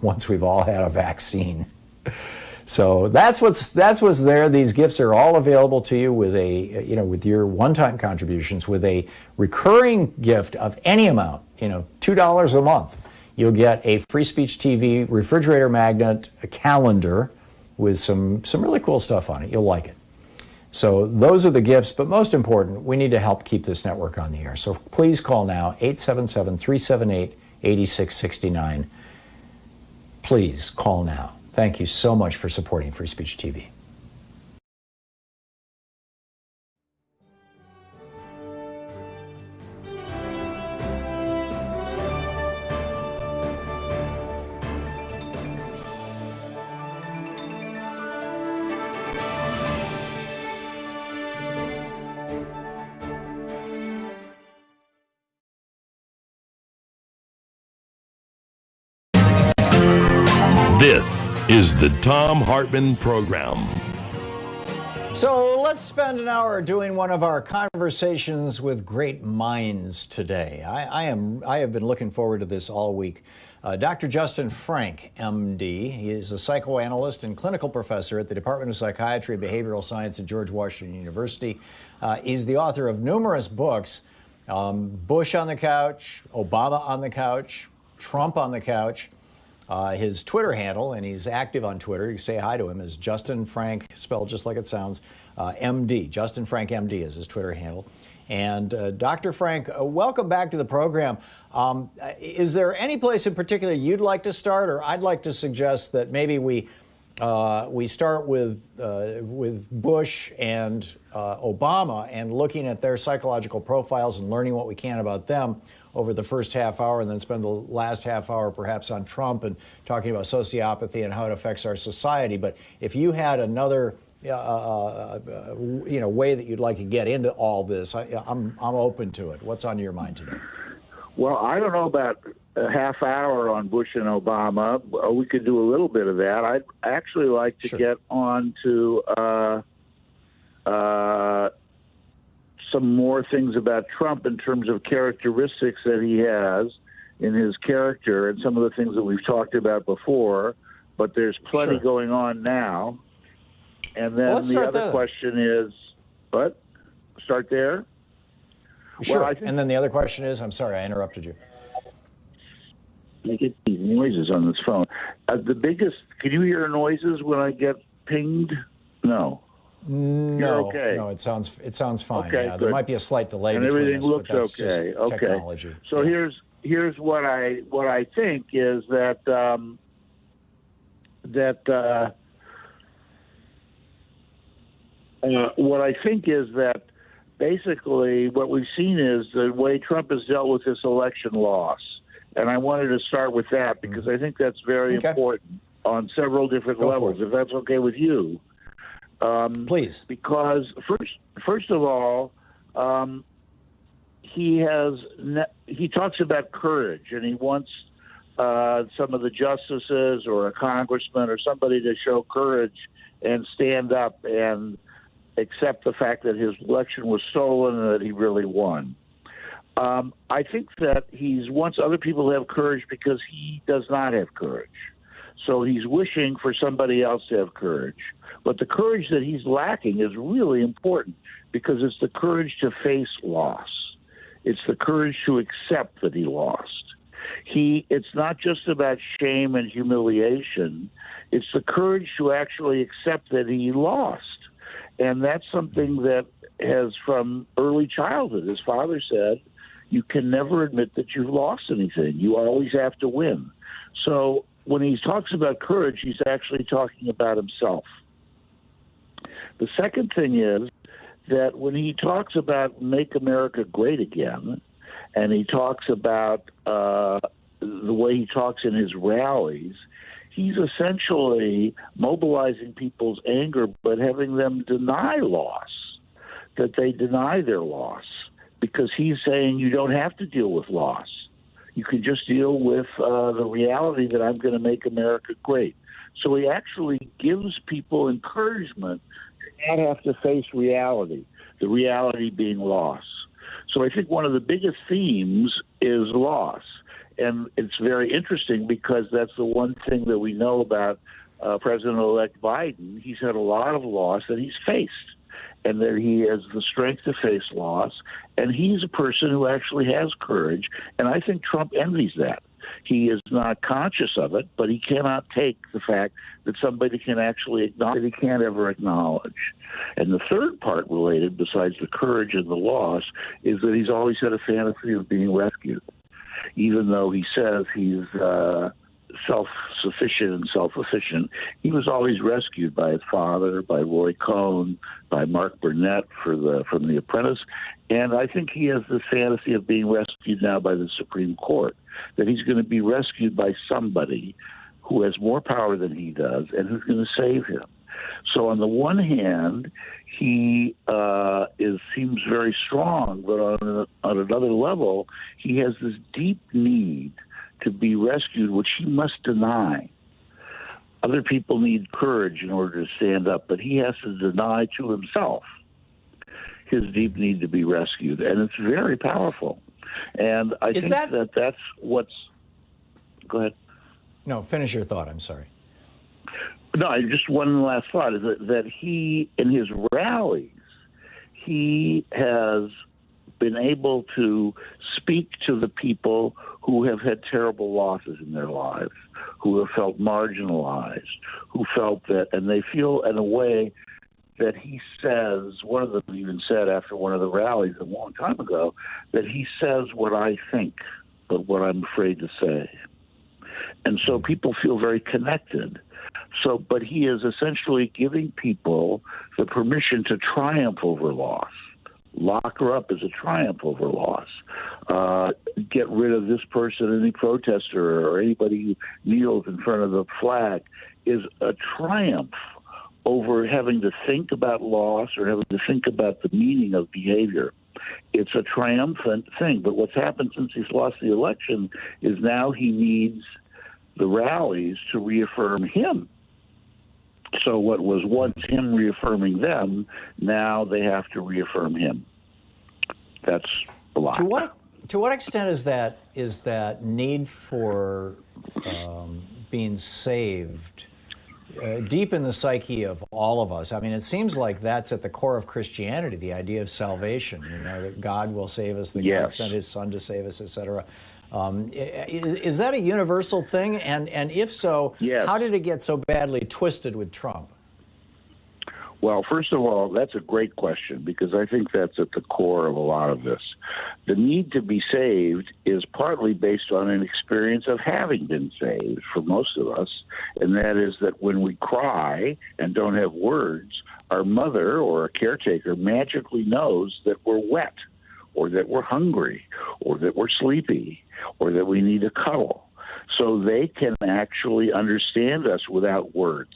Once we've all had a vaccine. So that's what's there. These gifts are all available to you with with your one-time contributions. With a recurring gift of any amount, $2 a month, you'll get a Free Speech TV refrigerator magnet, a calendar with some really cool stuff on it. You'll like it. So those are the gifts, but most important, we need to help keep this network on the air. So please call now, 877-378-8669. Please call now. Thank you so much for supporting Free Speech TV. This is the Thom Hartmann Program. So let's spend an hour doing one of our conversations with great minds today. I have been looking forward to this all week. Dr. Justin Frank, MD. He is a psychoanalyst and clinical professor at the Department of Psychiatry and Behavioral Science at George Washington University. He's the author of numerous books, Bush on the Couch, Obama on the Couch, Trump on the Couch. His Twitter handle, and he's active on Twitter, you say hi to him, is Justin Frank, spelled just like it sounds, MD. Justin Frank MD is his Twitter handle. And Dr. Frank, welcome back to the program. Is there any place in particular you'd like to start, or I'd like to suggest that maybe we start with Bush and Obama and looking at their psychological profiles and learning what we can about them over the first half hour, and then spend the last half hour perhaps on Trump and talking about sociopathy and how it affects our society. But if you had another way that you'd like to get into all this, I'm open to it. What's on your mind today? Well, I don't know about a half hour on Bush and Obama. We could do a little bit of that. I'd actually like to get on to some more things about Trump in terms of characteristics that he has in his character and some of the things that we've talked about before, but there's plenty going on now. And then the other question is, what? Start there? Sure. Well, and then the other question is, I'm sorry, I interrupted you. I get these noises on this phone. The biggest, can you hear noises when I get pinged? No. No, You're okay. No, it sounds fine. Okay, yeah, good. there might be a slight delay And between everything us, looks but that's okay. just technology. So here's what I think is that what I think is that basically what we've seen is the way Trump has dealt with this election loss. And I wanted to start with that because I think that's very important on several different levels, if that's okay with you. Please. Because first of all, he talks about courage, and he wants some of the justices or a congressman or somebody to show courage and stand up and accept the fact that his election was stolen and that he really won. I think that he wants other people to have courage because he does not have courage. So he's wishing for somebody else to have courage. But the courage that he's lacking is really important because it's the courage to face loss. It's the courage to accept that he lost. It's not just about shame and humiliation. It's the courage to actually accept that he lost. And that's something that has from early childhood. His father said, you can never admit that you've lost anything. You always have to win. So when he talks about courage, he's actually talking about himself. The second thing is that when he talks about make America great again, and he talks about the way he talks in his rallies, he's essentially mobilizing people's anger, but having them deny loss, that they deny their loss, because he's saying you don't have to deal with loss. You can just deal with the reality that I'm going to make America great. So he actually gives people encouragement to not have to face reality, the reality being loss. So I think one of the biggest themes is loss. And it's very interesting because that's the one thing that we know about President-elect Biden. He's had a lot of loss that he's faced, and that he has the strength to face loss. And he's a person who actually has courage, and I think Trump envies that. He is not conscious of it, but he cannot take the fact that somebody can actually acknowledge that he can't ever acknowledge. And the third part related, besides the courage and the loss, is that he's always had a fantasy of being rescued. Even though he says he's self-sufficient and self-efficient, he was always rescued by his father, by Roy Cohn, by Mark Burnett from The Apprentice. And I think he has this fantasy of being rescued now by the Supreme Court, that he's going to be rescued by somebody who has more power than he does and who's going to save him. So on the one hand, he seems very strong, but on another level, he has this deep need to be rescued, which he must deny. Other people need courage in order to stand up, but he has to deny to himself his deep need to be rescued, and it's very powerful. And I think that that's what's... Go ahead. No, finish your thought. I'm sorry. No, just one last thought is that he, in his rallies, he has been able to speak to the people who have had terrible losses in their lives, who have felt marginalized, who felt that, and they feel in a way that he says, one of them even said after one of the rallies a long time ago, that he says what I think, but what I'm afraid to say. And so people feel very connected. So, but he is essentially giving people the permission to triumph over loss. Lock her up is a triumph over loss. Get rid of this person, any protester or anybody who kneels in front of the flag is a triumph over having to think about loss or having to think about the meaning of behavior. It's a triumphant thing. But what's happened since he's lost the election is now he needs the rallies to reaffirm him. So what was once him reaffirming them, now they have to reaffirm him. That's a lot. To what extent is that need for being saved deep in the psyche of all of us? I mean, it seems like that's at the core of Christianity, the idea of salvation. You know, that God will save us, that God sent His Son to save us, etc. Is that a universal thing? And if so, how did it get so badly twisted with Trump? Well, first of all, that's a great question because I think that's at the core of a lot of this. The need to be saved is partly based on an experience of having been saved for most of us, and that is that when we cry and don't have words, our mother or a caretaker magically knows that we're wet or that we're hungry or that we're sleepy or that we need a cuddle. So they can actually understand us without words.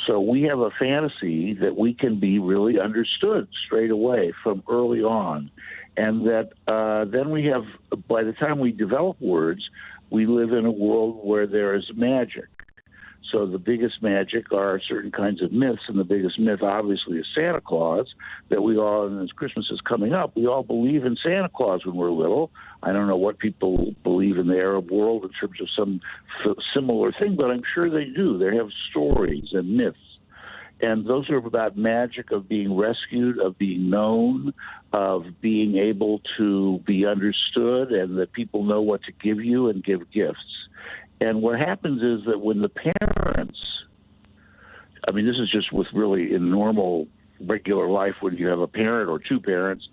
So we have a fantasy that we can be really understood straight away from early on. And that then we have, by the time we develop words, we live in a world where there is magic. So the biggest magic are certain kinds of myths, and the biggest myth, obviously, is Santa Claus, that we all, and as Christmas is coming up, we all believe in Santa Claus when we're little. I don't know what people believe in the Arab world in terms of some similar thing, but I'm sure they do. They have stories and myths. And those are about magic of being rescued, of being known, of being able to be understood, and that people know what to give you and give gifts. And what happens is that when the parents, I mean, this is just with really in normal, regular life when you have a parent or two parents,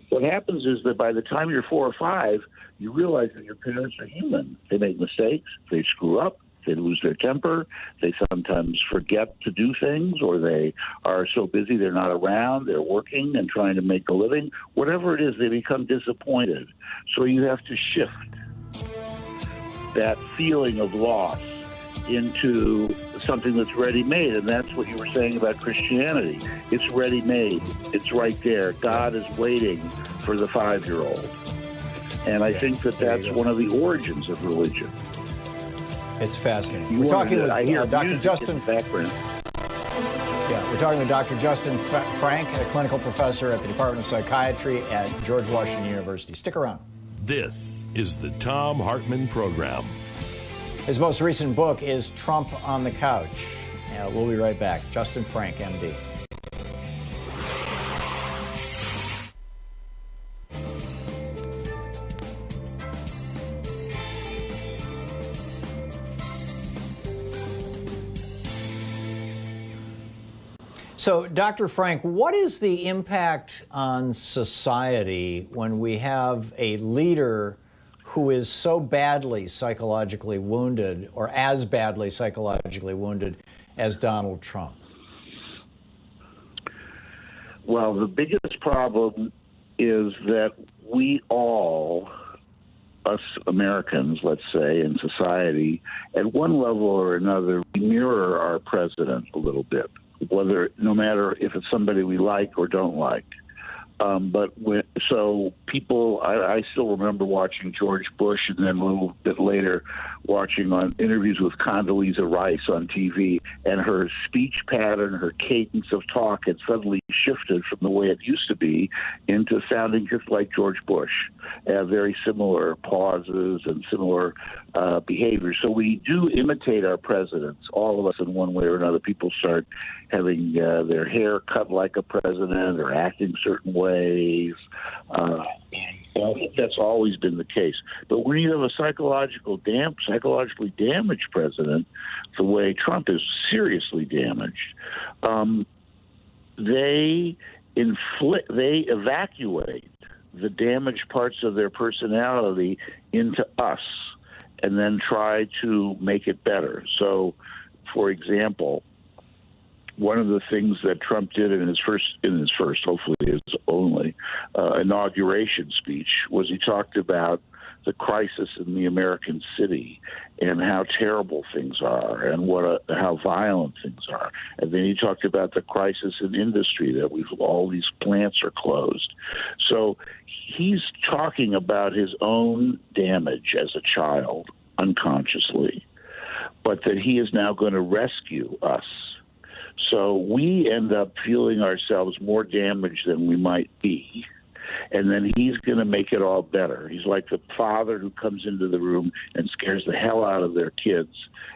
what happens is that by the time you're 4 or 5, you realize that your parents are human. They make mistakes, they screw up, they lose their temper, they sometimes forget to do things, or they are so busy they're not around, they're working and trying to make a living. Whatever it is, they become disappointed. So you have to shift that feeling of loss into something that's ready-made, and that's what you were saying about Christianity. It's ready-made. It's right there. God is waiting for the 5-year-old. And I think that that's one of the origins of religion. It's fascinating. We're talking with Dr. Justin background. Yeah, we're talking with Dr. Justin Frank, a clinical professor at the Department of Psychiatry at George Washington University. Stick around. This is the Thom Hartmann Program. His most recent book is Trump on the Couch. We'll be right back. Justin Frank, MD. So, Dr. Frank, what is the impact on society when we have a leader who is so badly psychologically wounded, or as badly psychologically wounded as Donald Trump? Well, the biggest problem is that we all, us Americans, let's say, in society, at one level or another, we mirror our president a little bit, no matter if it's somebody we like or don't like. So people, I still remember watching George Bush, and then a little bit later watching on interviews with Condoleezza Rice on TV, and her speech pattern, her cadence of talk had suddenly shifted from the way it used to be into sounding just like George Bush. Very similar pauses and similar behavior. So we do imitate our presidents, all of us in one way or another. People start having their hair cut like a president or acting certain ways. I think that's always been the case. But when you have a psychologically damaged president, the way Trump is seriously damaged, they evacuate the damaged parts of their personality into us and then try to make it better. So, for example, one of the things that Trump did in his first, hopefully his only inauguration speech was he talked about the crisis in the American city and how terrible things are and how violent things are. And then he talked about the crisis in industry, that all these plants are closed. So he's talking about his own damage as a child unconsciously, but that he is now going to rescue us. So we end up feeling ourselves more damaged than we might be. And then he's going to make it all better. He's like the father who comes into the room and scares the hell out of their kids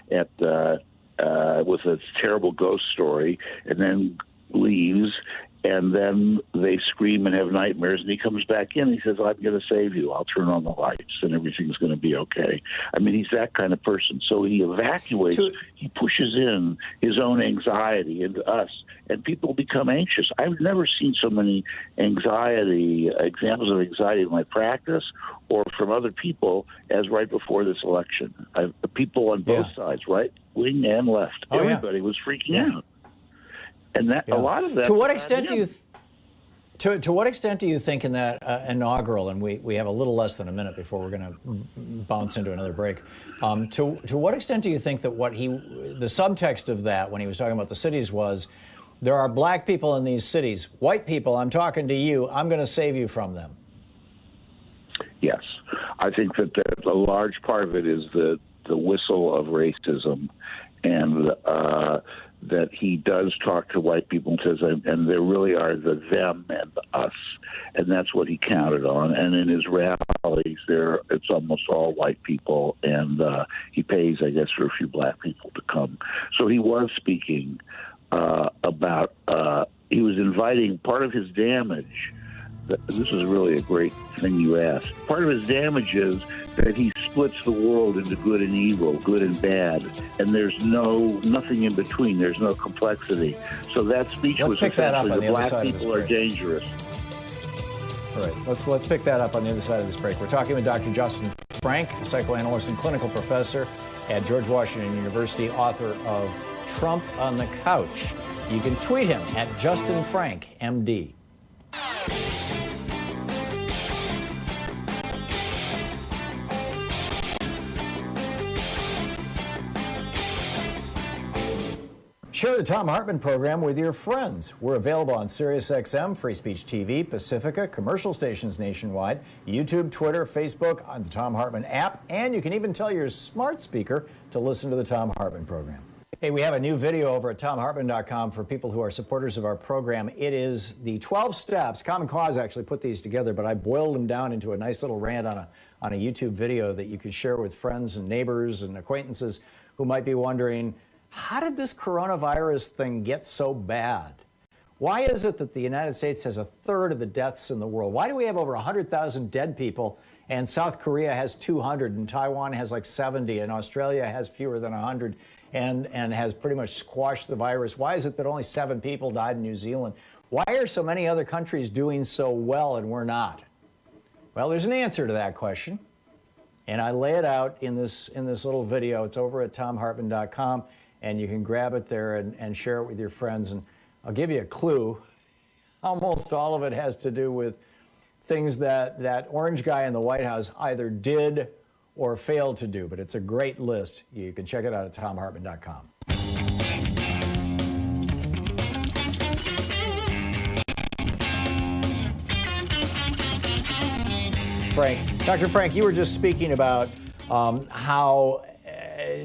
with a terrible ghost story, and then leaves, and then they scream and have nightmares, and he comes back in and he says, I'm going to save you. I'll turn on the lights, and everything's going to be okay. I mean, he's that kind of person. So he evacuates, he pushes in his own anxiety into us, and people become anxious. I've never seen so many examples of anxiety in my practice or from other people as right before this election. People on both sides, right wing and left, everybody was freaking out. And that a lot of that. To what extent do you? To what extent do you think in that inaugural, and we have a little less than a minute before we're going to bounce into another break. To what extent do you think that the subtext of that when he was talking about the cities was, there are black people in these cities, white people, I'm talking to you, I'm going to save you from them? Yes, I think that a large part of it is the whistle of racism, and that he does talk to white people and says, and there really are the them and the us, and that's what he counted on. And in his rallies, it's almost all white people, and he pays, I guess, for a few black people to come. So he was speaking about, he was inviting part of his damage. This is really a great thing you asked. Part of his damage is that he splits the world into good and evil, good and bad, and there's nothing in between. There's no complexity. So that speech was essentially the black people are dangerous. All right, let's pick that up on the other side of this break. We're talking with Dr. Justin Frank, a psychoanalyst and clinical professor at George Washington University, author of Trump on the Couch. You can tweet him at Justin Frank, MD. Share the Thom Hartmann Program with your friends. We're available on SiriusXM, Free Speech TV, Pacifica, commercial stations nationwide, YouTube, Twitter, Facebook, on the Thom Hartmann app, and you can even tell your smart speaker to listen to the Thom Hartmann Program. Hey, we have a new video over at ThomHartmann.com for people who are supporters of our program. It is the 12 steps. Common Cause actually put these together, but I boiled them down into a nice little rant on a YouTube video that you can share with friends and neighbors and acquaintances who might be wondering, how did this coronavirus thing get so bad? Why is it that the United States has a third of the deaths in the world? Why do we have over 100,000 dead people, and South Korea has 200, and Taiwan has like 70, and Australia has fewer than 100, and has pretty much squashed the virus? Why is it that only 7 people died in New Zealand? Why are so many other countries doing so well and we're not? Well, there's an answer to that question, and I lay it out in this little video. It's over at ThomHartmann.com. And you can grab it there and share it with your friends. And I'll give you a clue. Almost all of it has to do with things that orange guy in the White House either did or failed to do. But it's a great list. You can check it out at ThomHartmann.com. Dr. Frank, you were just speaking about how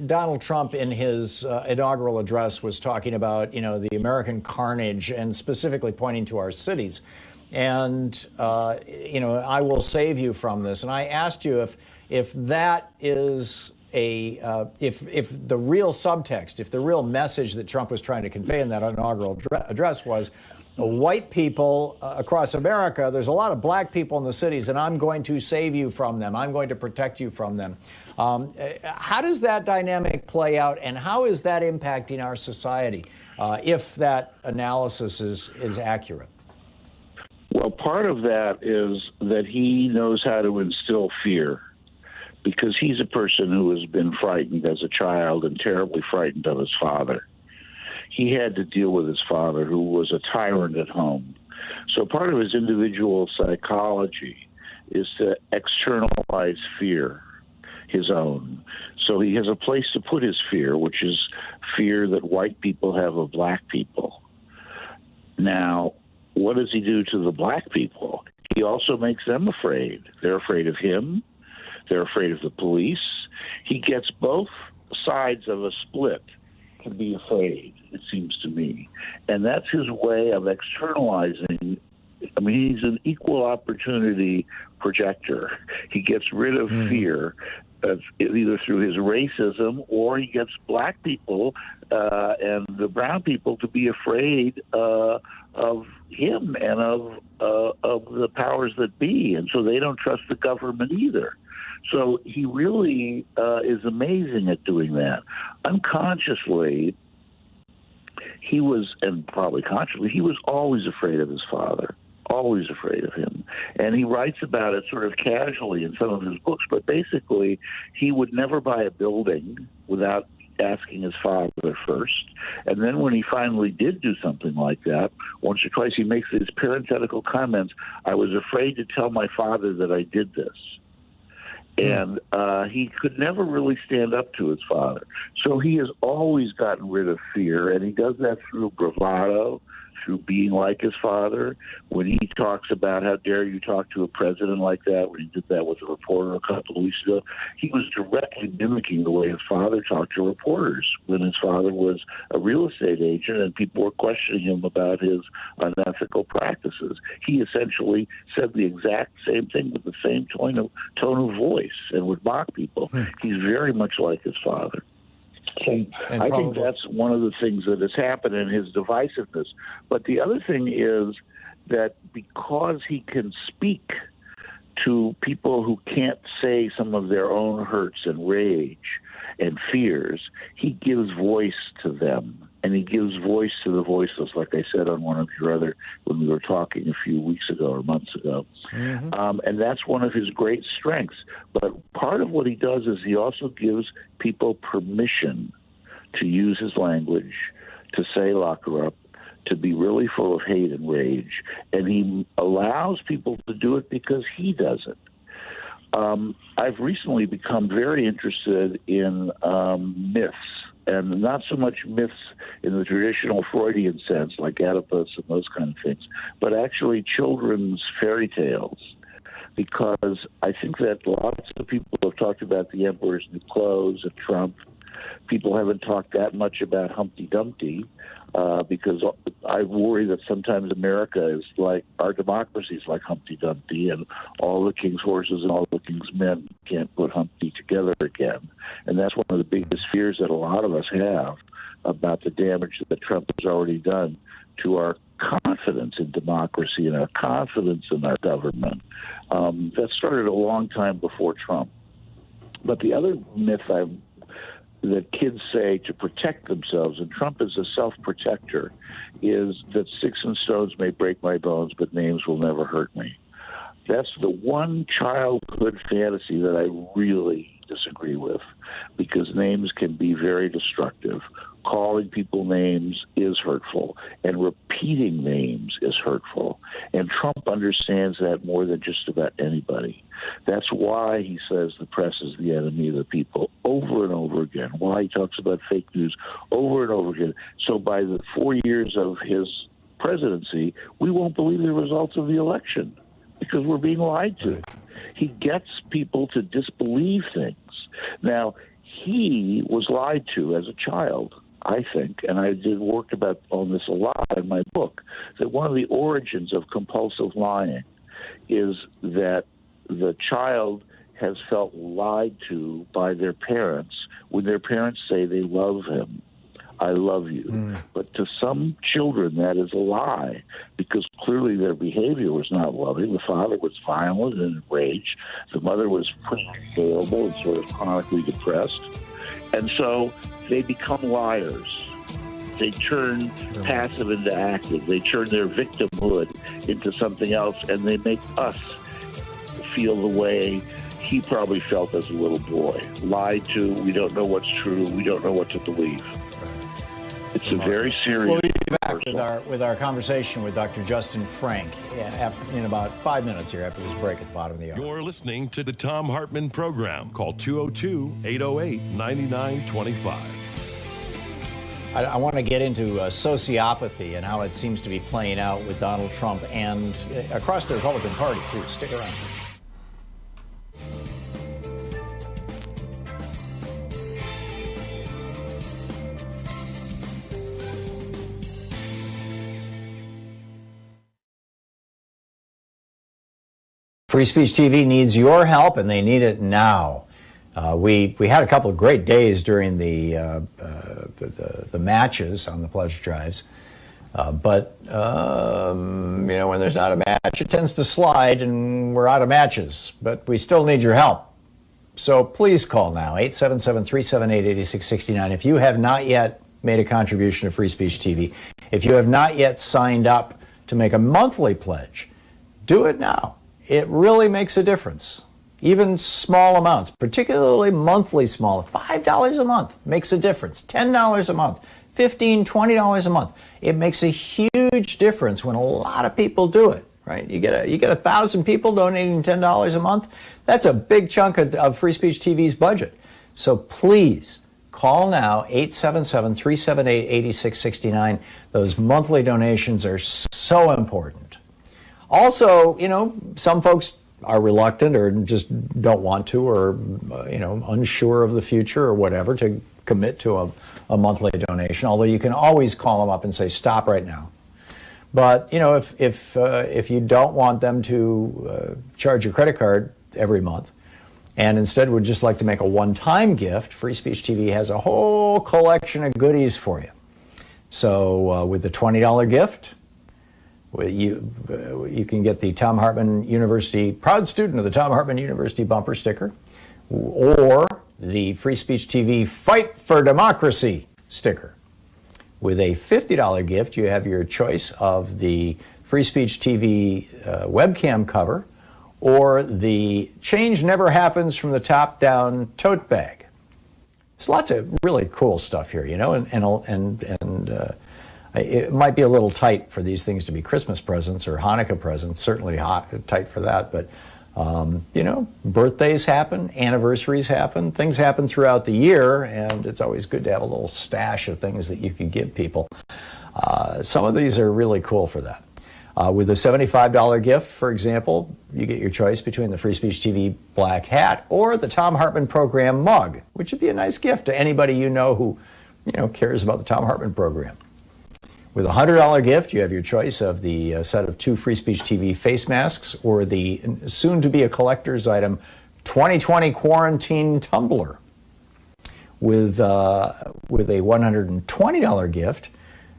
Donald Trump in his inaugural address was talking about, the American carnage and specifically pointing to our cities. And, I will save you from this. And I asked you if that is if the real subtext, if the real message that Trump was trying to convey in that inaugural address was, white people across America, there's a lot of black people in the cities, and I'm going to save you from them. I'm going to protect you from them. How does that dynamic play out, and how is that impacting our society, if that analysis is accurate? Well, part of that is that he knows how to instill fear, because he's a person who has been frightened as a child and terribly frightened of his father. He had to deal with his father, who was a tyrant at home. So part of his individual psychology is to externalize fear, his own. So he has a place to put his fear, which is fear that white people have of black people. Now, what does he do to the black people? He also makes them afraid. They're afraid of him. They're afraid of the police. He gets both sides of a split to be afraid, it seems to me. And that's his way of externalizing. I mean, he's an equal opportunity projector. He gets rid of fear, either through his racism, or he gets black people and the brown people to be afraid of him and of the powers that be. And so they don't trust the government either. So he really is amazing at doing that. Unconsciously, he was, and probably consciously, he was always afraid of his father, always afraid of him. And he writes about it sort of casually in some of his books, but basically he would never buy a building without asking his father first. And then when he finally did do something like that, once or twice he makes these parenthetical comments, I was afraid to tell my father that I did this. And he could never really stand up to his father. So he has always gotten rid of fear, and he does that through bravado, through being like his father. When he talks about how dare you talk to a president like that, when he did that with a reporter a couple of weeks ago, he was directly mimicking the way his father talked to reporters when his father was a real estate agent and people were questioning him about his unethical practices. He essentially said the exact same thing with the same tone of voice and would mock people. He's very much like his father. And I think that's one of the things that has happened in his divisiveness. But the other thing is that because he can speak to people who can't say some of their own hurts and rage and fears, he gives voice to them. And he gives voice to the voiceless, like I said on one of your other, when we were talking a few weeks ago or months ago. And that's one of his great strengths. But part of what he does is he also gives people permission to use his language, to say lock her up, to be really full of hate and rage. And he allows people to do it because he does it. I've recently become very interested in myths, and not so much myths in the traditional Freudian sense, like Oedipus and those kind of things, but actually children's fairy tales. Because I think that lots of people have talked about the Emperor's New Clothes and Trump. People haven't talked that much about Humpty Dumpty, because I worry that sometimes America is like, our democracy is like Humpty Dumpty, and all the king's horses and all the king's men can't put Humpty together again. And that's one of the biggest fears that a lot of us have about the damage that Trump has already done to our confidence in democracy and our confidence in our government. That started a long time before Trump. But the other myth that kids say to protect themselves, and Trump is a self-protector, is that sticks and stones may break my bones, but names will never hurt me. That's the one childhood fantasy that I really disagree with, because names can be very destructive. Calling people names is hurtful, and repeating names is hurtful. And Trump understands that more than just about anybody. That's why he says the press is the enemy of the people over and over again, why he talks about fake news over and over again. So by the 4 years of his presidency, we won't believe the results of the election because we're being lied to. He gets people to disbelieve things. Now, he was lied to as a child, I think, and I did work on this a lot in my book, that one of the origins of compulsive lying is that the child has felt lied to by their parents when their parents say they love him. I love you. But to some children, that is a lie, because clearly their behavior was not loving. The father was violent and enraged. The mother was pretty unstable and sort of chronically depressed. And so they become liars. They turn passive into active. They turn their victimhood into something else, and they make us feel the way he probably felt as a little boy. Lied to, we don't know what's true, we don't know what to believe. It's a very serious... We'll be back with our conversation with Dr. Justin Frank in about 5 minutes here after this break at the bottom of the hour. You're listening to the Thom Hartmann Program. Call 202-808-9925. I want to get into sociopathy and how it seems to be playing out with Donald Trump and across the Republican Party, too. Stick around. Free Speech TV needs your help, and they need it now. We had a couple of great days during the matches on the pledge drives, but you know, when there's not a match, it tends to slide, and we're out of matches. But we still need your help, so please call now 877-378-8669 if you have not yet made a contribution to Free Speech TV. If you have not yet signed up to make a monthly pledge, do it now. It really makes a difference. Even small amounts, particularly monthly small, $5 a month makes a difference. $10 a month, $15, $20 a month. It makes a huge difference when a lot of people do it, right? You get 1,000 people donating $10 a month. That's a big chunk of Free Speech TV's budget. So please call now, 877-378-8669. Those monthly donations are so important. Also, you know, some folks are reluctant or just don't want to, or, you know, unsure of the future or whatever, to commit to a monthly donation, although you can always call them up and say, stop right now. But, you know, if you don't want them to charge your credit card every month, and instead would just like to make a one-time gift, Free Speech TV has a whole collection of goodies for you. So with the $20 gift, you can get the Thom Hartmann University, proud student of the Thom Hartmann University bumper sticker, or the Free Speech TV Fight for Democracy sticker. With a $50 gift, you have your choice of the Free Speech TV webcam cover or the Change Never Happens from the Top Down tote bag. There's lots of really cool stuff here, you know, and it might be a little tight for these things to be Christmas presents or Hanukkah presents, certainly tight for that, but you know, birthdays happen, anniversaries happen, things happen throughout the year, and it's always good to have a little stash of things that you can give people. Some of these are really cool for that. With a $75 gift, for example, you get your choice between the Free Speech TV black hat or the Thom Hartmann Program mug, which would be a nice gift to anybody you know who, you know, cares about the Thom Hartmann Program. With a $100 gift, you have your choice of the set of 2 Free Speech TV face masks or the soon-to-be a collector's item 2020 quarantine tumbler. With a $120 gift,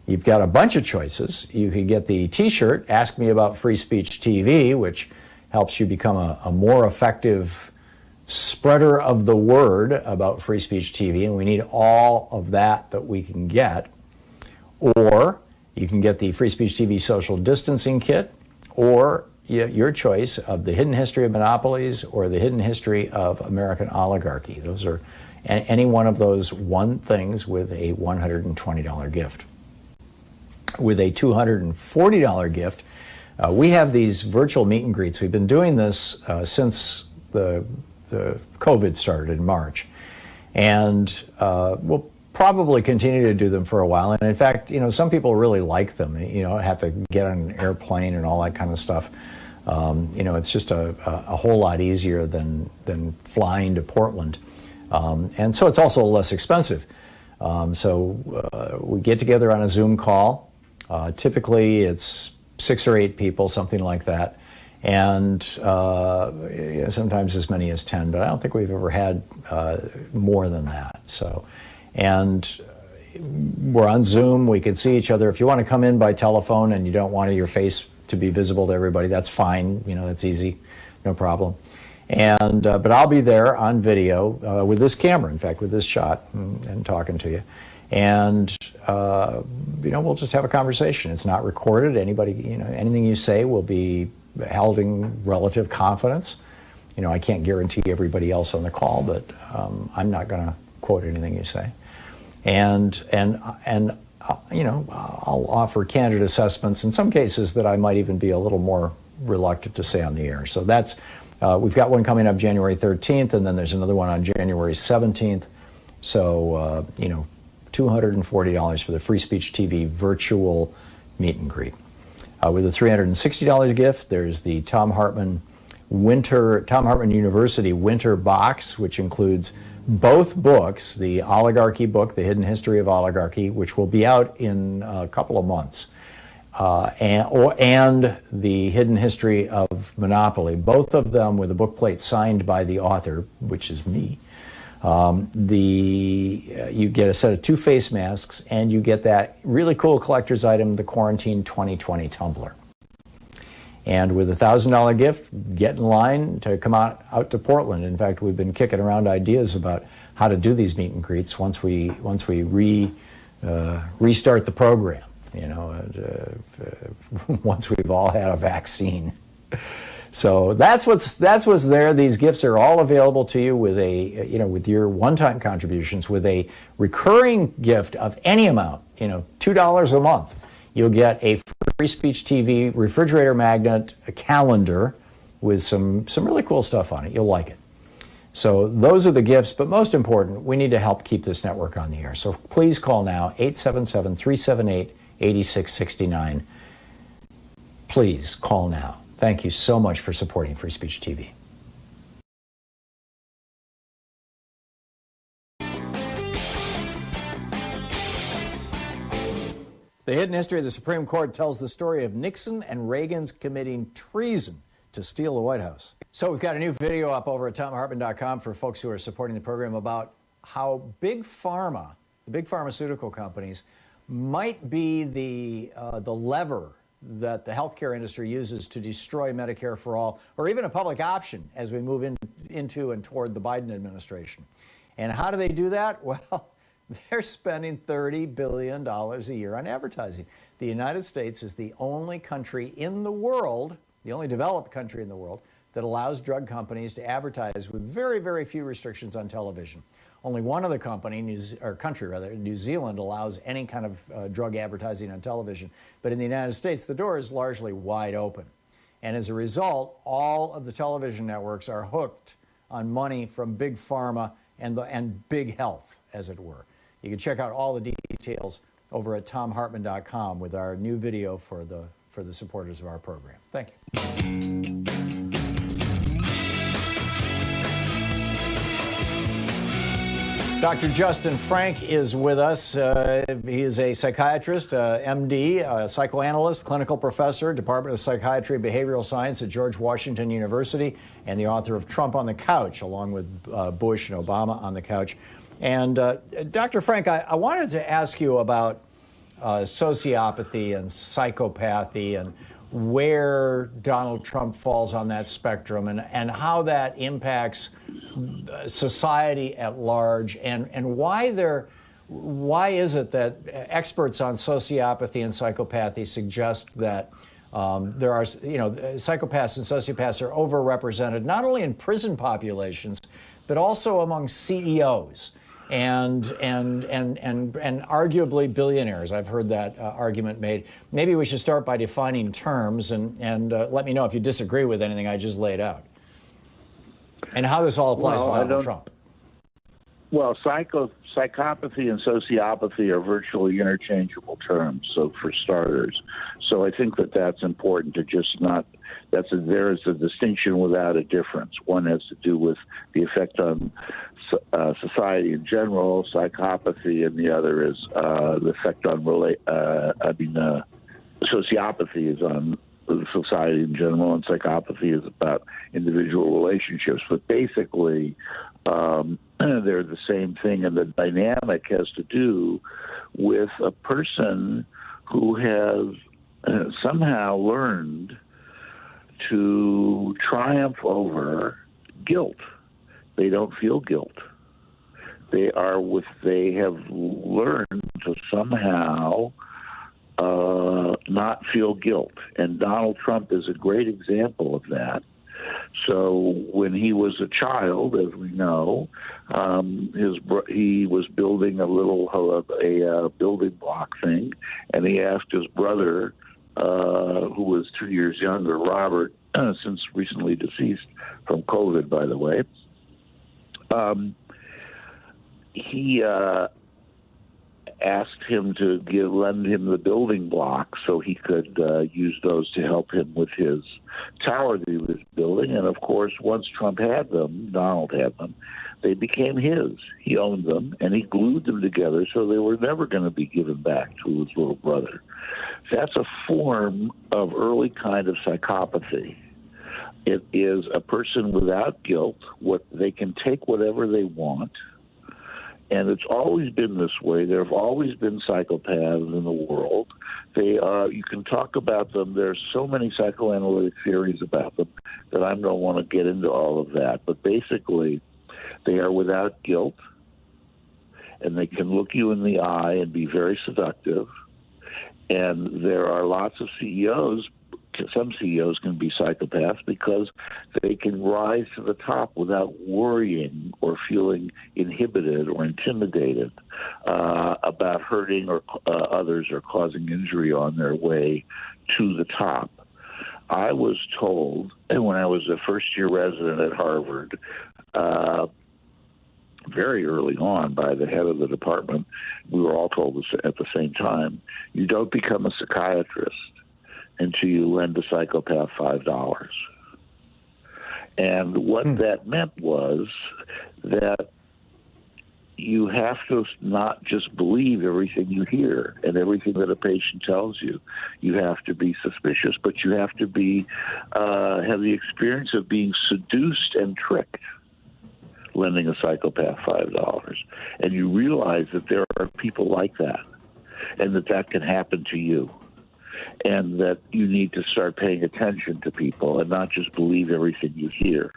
you've got a bunch of choices. You could get the T-shirt, Ask Me About Free Speech TV, which helps you become a more effective spreader of the word about Free Speech TV, and we need all of that we can get. Or you can get the Free Speech TV social distancing kit, or your choice of the hidden history of monopolies or the hidden history of American oligarchy. Those are any one of those things with a $120 gift. With a $240 gift, we have these virtual meet and greets. We've been doing this since the COVID started in March, and we'll probably continue to do them for a while. And in fact, you know, some people really like them. You know, have to get on an airplane and all that kind of stuff. You know, it's just a whole lot easier than flying to Portland, and so it's also less expensive. So we get together on a Zoom call. Typically, it's 6 or 8 people, something like that, and sometimes as many as 10. But I don't think we've ever had more than that. So. And we're on Zoom. We can see each other. If you want to come in by telephone and you don't want your face to be visible to everybody, that's fine. You know, that's easy, no problem. And but I'll be there on video with this camera, in fact, with this shot, and talking to you. And you know, we'll just have a conversation. It's not recorded. Anybody, you know, anything you say will be held in relative confidence. You know, I can't guarantee everybody else on the call, but I'm not going to quote anything you say. And you know, I'll offer candid assessments in some cases that I might even be a little more reluctant to say on the air. So that's, we've got one coming up January 13th, and then there's another one on January 17th. So, you know, $240 for the Free Speech TV virtual meet and greet. With a $360 gift, there's the Thom Hartmann University Winter Box, which includes both books, the Oligarchy book, The Hidden History of Oligarchy, which will be out in a couple of months, and The Hidden History of Monopoly, both of them with a bookplate signed by the author, which is me. You get a set of 2 face masks, and you get that really cool collector's item, the Quarantine 2020 tumbler. And with a $1,000 gift, get in line to come out to Portland. In fact, we've been kicking around ideas about how to do these meet and greets once we restart the program. You know, once we've all had a vaccine. So that's what's there. These gifts are all available to you with with your one-time contributions, with a recurring gift of any amount. You know, $2 a month. You'll get a Free Speech TV refrigerator magnet, a calendar with some really cool stuff on it. You'll like it. So those are the gifts, but most important, we need to help keep this network on the air. So please call now, 877-378-8669. Please call now. Thank you so much for supporting Free Speech TV. The Hidden History of the Supreme Court tells the story of Nixon and Reagan's committing treason to steal the White House. So we've got a new video up over at ThomHartmann.com for folks who are supporting the program about how big pharma, the big pharmaceutical companies, might be the lever that the healthcare industry uses to destroy Medicare for all, or even a public option as we move into and toward the Biden administration. And how do they do that? Well, they're spending $30 billion a year on advertising. The United States is the only country in the world, the only developed country in the world, that allows drug companies to advertise with very, very few restrictions on television. Only one other country, New Zealand, allows any kind of drug advertising on television. But in the United States, the door is largely wide open. And as a result, all of the television networks are hooked on money from big pharma and big health, as it were. You can check out all the details over at ThomHartmann.com with our new video for the supporters of our program. Thank you. Dr. Justin Frank is with us. He is a psychiatrist, MD, psychoanalyst, clinical professor, Department of Psychiatry and Behavioral Science at George Washington University, and the author of Trump on the Couch, along with Bush and Obama on the Couch. And Dr. Frank, I wanted to ask you about sociopathy and psychopathy and where Donald Trump falls on that spectrum and how that impacts society at large, and why is it that experts on sociopathy and psychopathy suggest that there are, psychopaths and sociopaths are overrepresented not only in prison populations, but also among CEOs and arguably billionaires. I've heard that argument made. Maybe we should start by defining terms and let me know if you disagree with anything I just laid out, and how this all applies to Donald Trump. Well, psychopathy and sociopathy are virtually interchangeable terms, so for starters. So I think that's important to just not, there is a distinction without a difference. One has to do with the effect on society in general, psychopathy, and the other is the effect on, sociopathy is on society in general, and psychopathy is about individual relationships. But basically, they're the same thing, and the dynamic has to do with a person who has somehow learned to triumph over guilt. They don't feel guilt. They have learned to somehow not feel guilt. And Donald Trump is a great example of that. So when he was a child, as we know, he was building a building block thing, and he asked his brother, who was 2 years younger, Robert, since recently deceased from COVID, by the way. He asked him to lend him the building blocks so he could use those to help him with his tower that he was building. And of course, once Trump had them, Donald had them, they became his. He owned them, and he glued them together so they were never going to be given back to his little brother. That's a form of early kind of psychopathy. It is a person without guilt. They can take whatever they want. And it's always been this way. There have always been psychopaths in the world. You can talk about them. There's so many psychoanalytic theories about them that I don't want to get into all of that. But basically, they are without guilt, and they can look you in the eye and be very seductive. And there are lots of CEOs. Some CEOs can be psychopaths because they can rise to the top without worrying or feeling inhibited or intimidated about hurting others or causing injury on their way to the top. I was told, and when I was a first-year resident at Harvard, very early on by the head of the department, we were all told this at the same time, you don't become a psychiatrist until you lend a psychopath $5. And what that meant was that you have to not just believe everything you hear and everything that a patient tells you. You have to be suspicious, but you have to be have the experience of being seduced and tricked, lending a psychopath $5. And you realize that there are people like that, and that can happen to you. And that you need to start paying attention to people and not just believe everything you hear.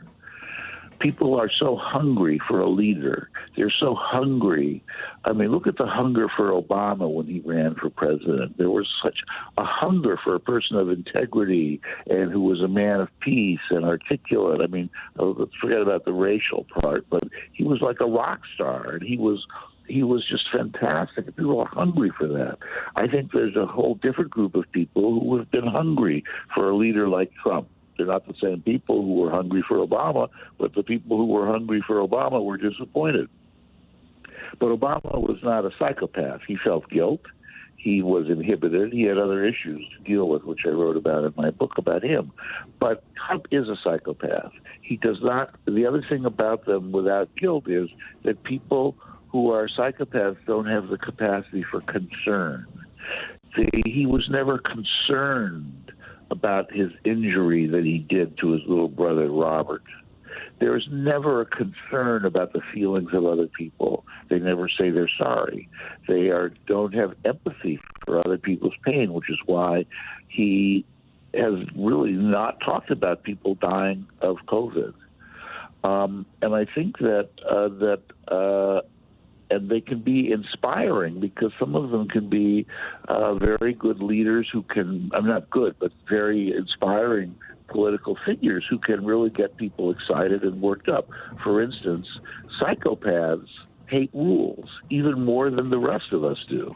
People are so hungry for a leader. They're so hungry. I mean, look at the hunger for Obama when he ran for president. There was such a hunger for a person of integrity and who was a man of peace and articulate. I mean, let's forget about the racial part, but he was like a rock star, and he was just fantastic. People are hungry for that. I think there's a whole different group of people who have been hungry for a leader like Trump. They're not the same people who were hungry for Obama, but the people who were hungry for Obama were disappointed. But Obama was not a psychopath. He felt guilt. He was inhibited. He had other issues to deal with, which I wrote about in my book about him. But Trump is a psychopath. He does not. The other thing about them without guilt is that people who are psychopaths don't have the capacity for concern. He was never concerned about his injury that he did to his little brother, Robert. There is never a concern about the feelings of other people. They never say they're sorry. They don't have empathy for other people's pain, which is why he has really not talked about people dying of COVID. And I think that and they can be inspiring because some of them can be very good leaders who can, I'm not good, but very inspiring political figures who can really get people excited and worked up. For instance, psychopaths hate rules even more than the rest of us do.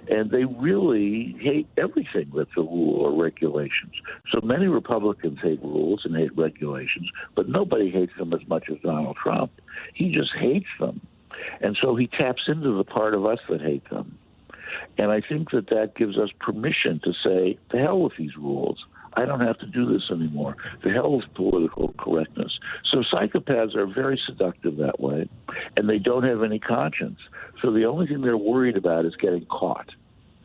And they really hate everything that's a rule or regulations. So many Republicans hate rules and hate regulations, but nobody hates them as much as Donald Trump. He just hates them. And so he taps into the part of us that hate them. And I think that gives us permission to say, to hell with these rules. I don't have to do this anymore. To hell with political correctness. So psychopaths are very seductive that way, and they don't have any conscience. So the only thing they're worried about is getting caught.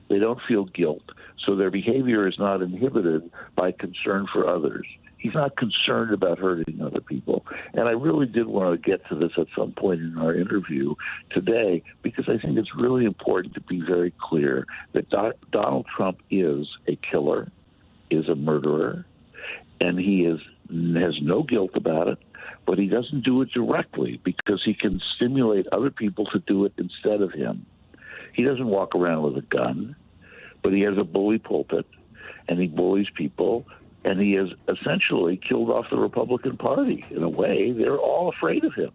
They don't feel guilt. So their behavior is not inhibited by concern for others. He's not concerned about hurting other people. And I really did want to get to this at some point in our interview today, because I think it's really important to be very clear that Donald Trump is a killer, is a murderer, and he has no guilt about it, but he doesn't do it directly because he can stimulate other people to do it instead of him. He doesn't walk around with a gun, but he has a bully pulpit, and he bullies people, and he has essentially killed off the Republican Party. In a way, they're all afraid of him.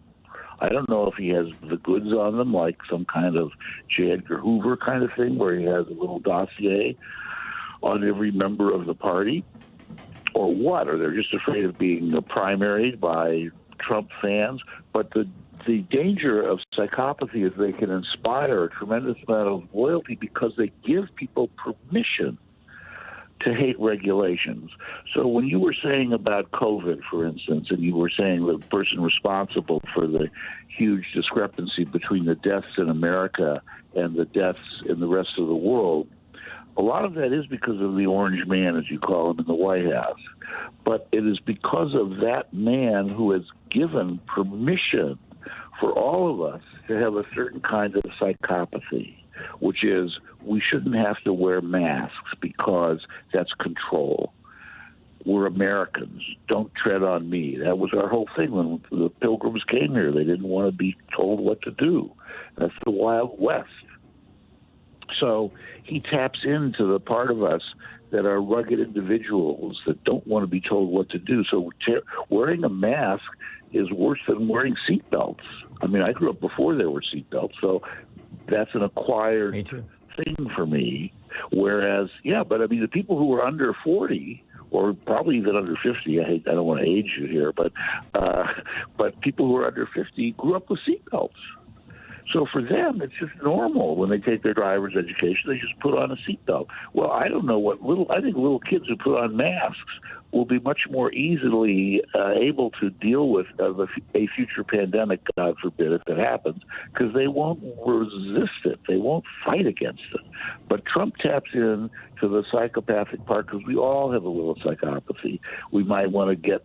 I don't know if he has the goods on them, like some kind of J. Edgar Hoover kind of thing, where he has a little dossier on every member of the party, or what, or they're just afraid of being primaried by Trump fans. But the danger of psychopathy is they can inspire a tremendous amount of loyalty because they give people permission to hate regulations. So when you were saying about COVID, for instance, and you were saying the person responsible for the huge discrepancy between the deaths in America and the deaths in the rest of the world, a lot of that is because of the orange man, as you call him, in the White House. But it is because of that man who has given permission for all of us to have a certain kind of psychopathy, which is we shouldn't have to wear masks because that's control. We're Americans. Don't tread on me. That was our whole thing when the Pilgrims came here. They didn't want to be told what to do. That's the Wild West. So he taps into the part of us that are rugged individuals that don't want to be told what to do. So wearing a mask is worse than wearing seatbelts. I mean, I grew up before there were seatbelts, so that's an acquired thing for me. Whereas, but I mean, the people who are under 40 or probably even under 50, I don't want to age you here, but people who are under 50 grew up with seatbelts. So for them, it's just normal when they take their driver's education. They just put on a seatbelt. Well, I don't know I think little kids who put on masks will be much more easily able to deal with a future pandemic, God forbid, if it happens, because they won't resist it. They won't fight against it. But Trump taps in to the psychopathic part because we all have a little psychopathy. We might want to get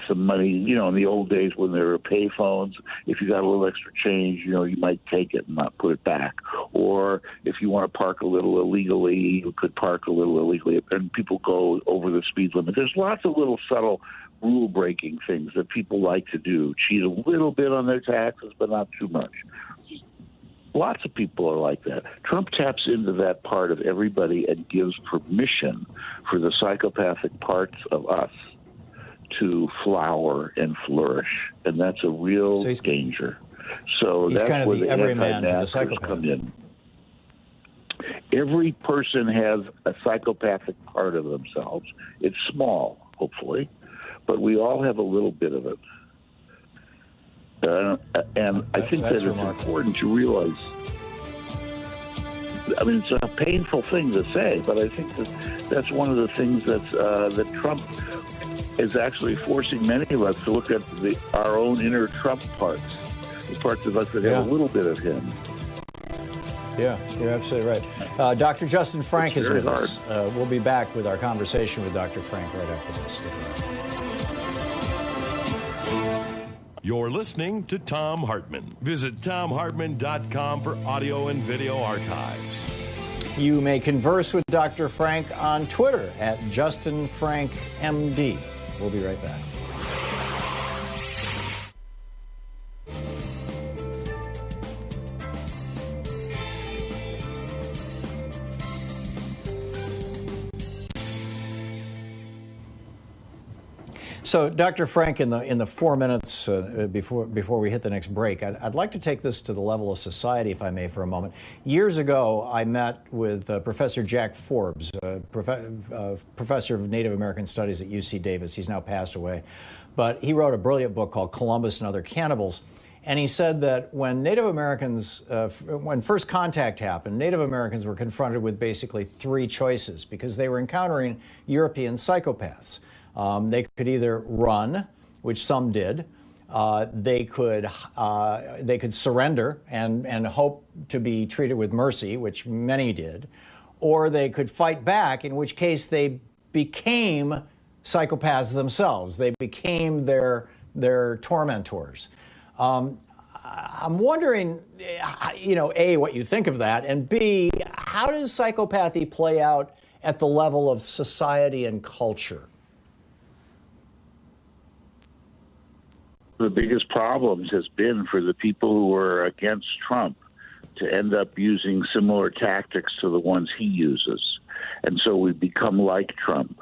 some money, in the old days when there were pay phones, if you got a little extra change, you might take it and not put it back. Or if you want to park a little illegally, you could park a little illegally, and people go over the speed limit. There's lots of little subtle rule-breaking things that people like to do, cheat a little bit on their taxes, but not too much. Lots of people are like that. Trump taps into that part of everybody and gives permission for the psychopathic parts of us to flower and flourish, and that's a real danger. So he's that's kind of where the everyman to the psychopath. Come in. Every person has a psychopathic part of themselves. It's small, hopefully, but we all have a little bit of it. And I think that it's important to realize. I mean, it's a painful thing to say, but I think that's one of the things that Trump is actually forcing many of us to look at our own inner Trump parts, the parts of us that have a little bit of him. Yeah, you're absolutely right. Dr. Justin Frank is with us. We'll be back with our conversation with Dr. Frank right after this. You're listening to Thom Hartmann. Visit thomhartmann.com for audio and video archives. You may converse with Dr. Frank on Twitter at JustinFrankMD. We'll be right back. So, Dr. Frank, in the 4 minutes before we hit the next break, I'd like to take this to the level of society, if I may, for a moment. Years ago, I met with Professor Jack Forbes, professor of Native American Studies at UC Davis. He's now passed away. But he wrote a brilliant book called Columbus and Other Cannibals. And he said that when Native Americans, when first contact happened, Native Americans were confronted with basically three choices because they were encountering European psychopaths. They could either run, which some did. They could surrender and hope to be treated with mercy, which many did, or they could fight back, in which case they became psychopaths themselves. They became their tormentors. I'm wondering, A, what you think of that, and B, how does psychopathy play out at the level of society and culture? The biggest problems has been for the people who are against Trump to end up using similar tactics to the ones he uses. And so we become like Trump.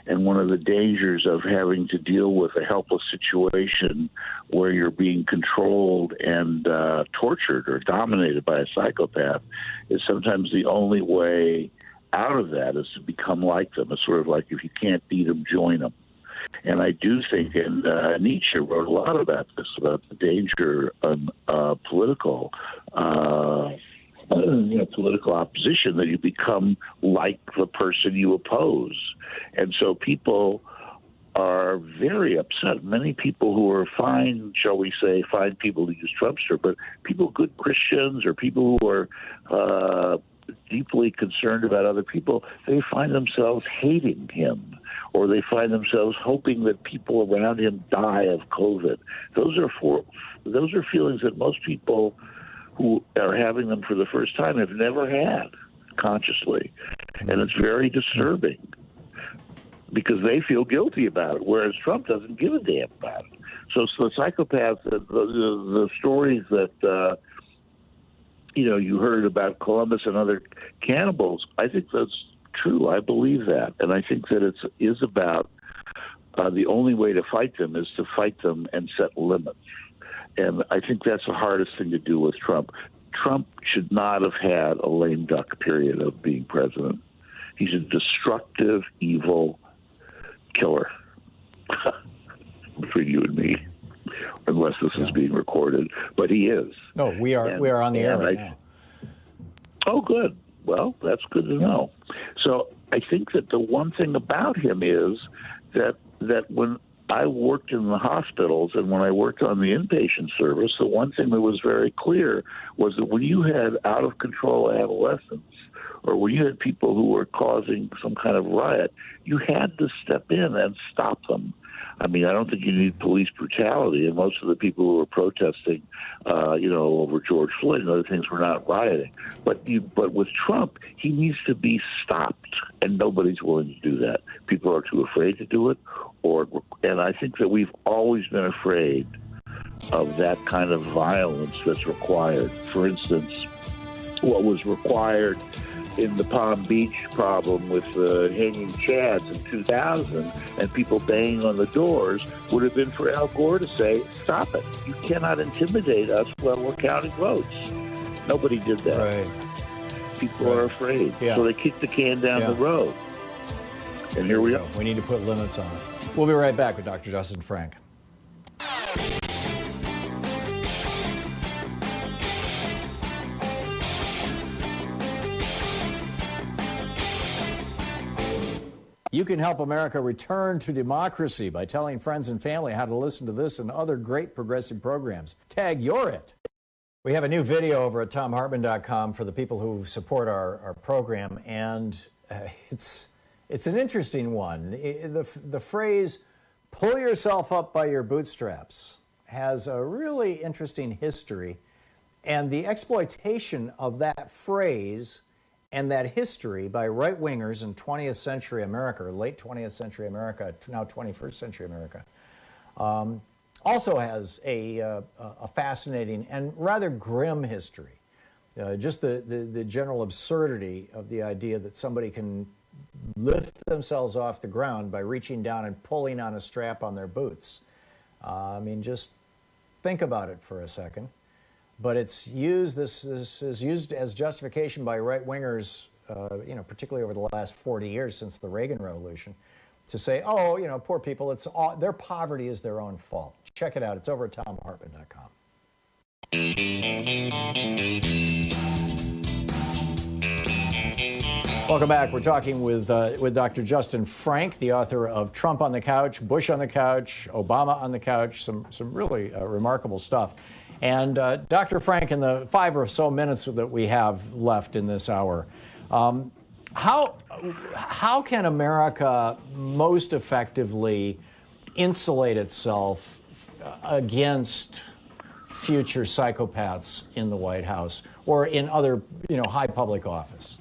And one of the dangers of having to deal with a helpless situation where you're being controlled and tortured or dominated by a psychopath is sometimes the only way out of that is to become like them. It's sort of like if you can't beat them, join them. And I do think, and Nietzsche wrote a lot about this, about the danger of political opposition, that you become like the person you oppose. And so people are very upset. Many people who are fine, shall we say, fine people to use Trumpster, but people, good Christians or people who are deeply concerned about other people, they find themselves hating him, or they find themselves hoping that people around him die of COVID. Those are feelings that most people who are having them for the first time have never had consciously. And it's very disturbing because they feel guilty about it, whereas Trump doesn't give a damn about it. So the psychopaths, the stories that you heard about Columbus and other cannibals, I think that's true. I believe that. And I think that it is about the only way to fight them is to fight them and set limits. And I think that's the hardest thing to do with Trump. Trump should not have had a lame duck period of being president. He's a destructive, evil killer between you and me, unless this is being recorded. But he is. No, we are on the air right now. Oh, good. Well, that's good to know. So I think that the one thing about him is that when I worked in the hospitals and when I worked on the inpatient service, the one thing that was very clear was that when you had out-of-control adolescents or when you had people who were causing some kind of riot, you had to step in and stop them. I mean, I don't think you need police brutality, and most of the people who were protesting, over George Floyd and other things were not rioting. But with Trump, he needs to be stopped, and nobody's willing to do that. People are too afraid to do it, and I think that we've always been afraid of that kind of violence that's required. For instance, what was required in the Palm Beach problem with the hanging chads in 2000 and people banging on the doors would have been for Al Gore to say, stop it. You cannot intimidate us while we're counting votes. Nobody did that. Right. People are afraid. Yeah. So they kicked the can down the road. And here we are. We need to put limits on it. We'll be right back with Dr. Justin Frank. You can help America return to democracy by telling friends and family how to listen to this and other great progressive programs. Tag You're It. We have a new video over at thomhartmann.com for the people who support our program, and it's an interesting one. The phrase, pull yourself up by your bootstraps, has a really interesting history, and the exploitation of that phrase and that history by right-wingers in 20th century America, or late 20th century America, now 21st century America, also has a fascinating and rather grim history. Just the general absurdity of the idea that somebody can lift themselves off the ground by reaching down and pulling on a strap on their boots. Just think about it for a second. But this is used as justification by right-wingers, particularly over the last 40 years since the Reagan Revolution, to say, poor people, their poverty is their own fault. Check it out. It's over at thomhartmann.com. Welcome back. We're talking with Dr. Justin Frank, the author of Trump on the Couch, Bush on the Couch, Obama on the Couch, some really remarkable stuff. And Dr. Frank, in the 5 or so minutes that we have left in this hour, How can America most effectively insulate itself against future psychopaths in the White House or in other, high public office?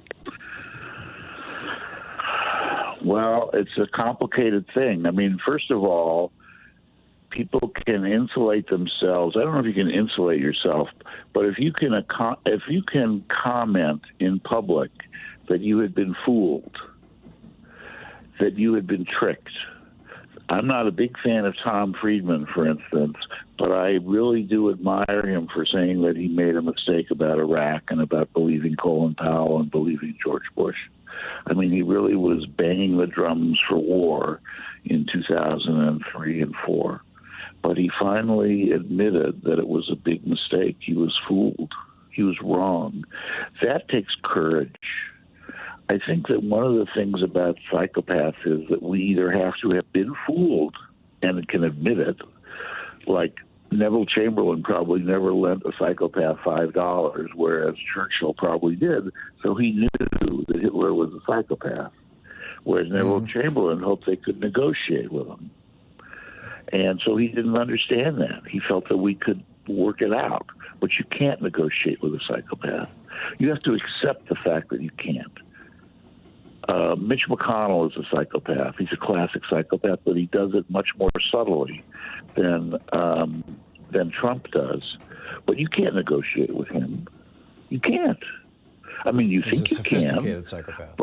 Well, it's a complicated thing. I mean, first of all, people can insulate themselves. I don't know if you can insulate yourself, but if you can comment in public that you had been fooled, that you had been tricked. I'm not a big fan of Tom Friedman, for instance, but I really do admire him for saying that he made a mistake about Iraq and about believing Colin Powell and believing George Bush. I mean, he really was banging the drums for war in 2003 and 4. But he finally admitted that it was a big mistake. He was fooled. He was wrong. That takes courage. I think that one of the things about psychopaths is that we either have to have been fooled and can admit it, like Neville Chamberlain probably never lent a psychopath $5, whereas Churchill probably did, so he knew that Hitler was a psychopath, whereas Neville Chamberlain hoped they could negotiate with him. And so he didn't understand that. He felt that we could work it out, but you can't negotiate with a psychopath. You have to accept the fact that you can't. Mitch McConnell is a psychopath. He's a classic psychopath, but he does it much more subtly than Trump does. But you can't negotiate with him. You can't. I mean, you think you can. He's a sophisticated psychopath.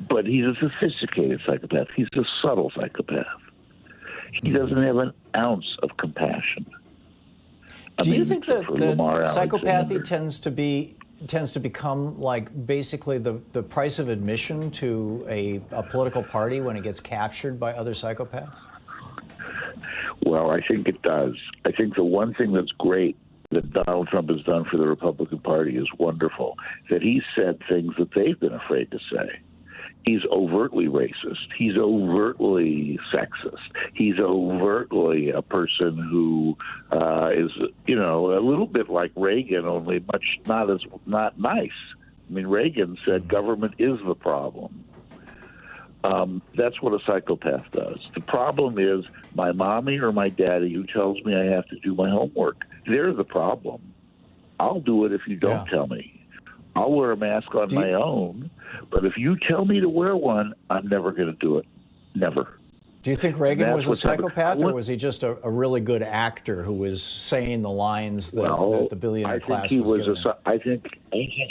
But he's a sophisticated psychopath. He's a subtle psychopath. He doesn't have an ounce of compassion. Do you think that psychopathy tends to become like basically the price of admission to a political party when it gets captured by other psychopaths? Well, I think it does. I think the one thing that's great that Donald Trump has done for the Republican Party is wonderful, that he said things that they've been afraid to say. He's overtly racist. He's overtly sexist. He's overtly a person who is, a little bit like Reagan, only not nice. I mean, Reagan said government is the problem. That's what a psychopath does. The problem is my mommy or my daddy who tells me I have to do my homework. They're the problem. I'll do it if you don't tell me. I'll wear a mask on my own, but if you tell me to wear one, I'm never going to do it. Never. Do you think Reagan was a psychopath, or was he just a really good actor who was saying the lines that the billionaire class was giving him? I think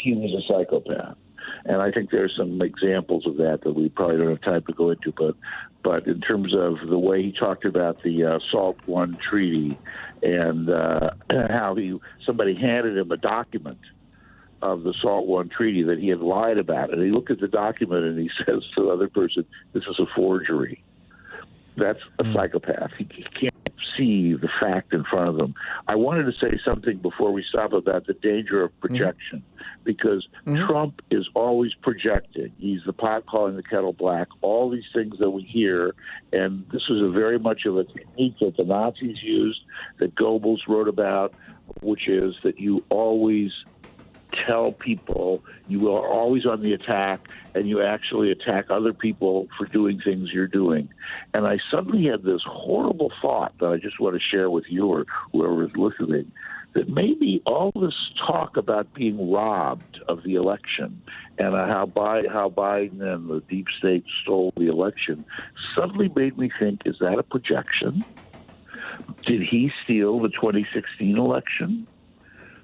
he was a psychopath. And I think there's some examples of that we probably don't have time to go into. But in terms of the way he talked about the SALT I treaty and how somebody handed him a document of the SALT I treaty that he had lied about, and he looked at the document and he says to the other person, "This is a forgery." That's a psychopath. He can't see the fact in front of them. I wanted to say something before we stop about the danger of projection, because Trump is always projecting. He's the pot calling the kettle black, all these things that we hear, and this is very much of a technique that the Nazis used, that Goebbels wrote about, which is that you always tell people you are always on the attack, and you actually attack other people for doing things you're doing. And I suddenly had this horrible thought that I just want to share with you or whoever is listening, that maybe all this talk about being robbed of the election and how Biden and the deep state stole the election suddenly made me think, is that a projection? Did he steal the 2016 election?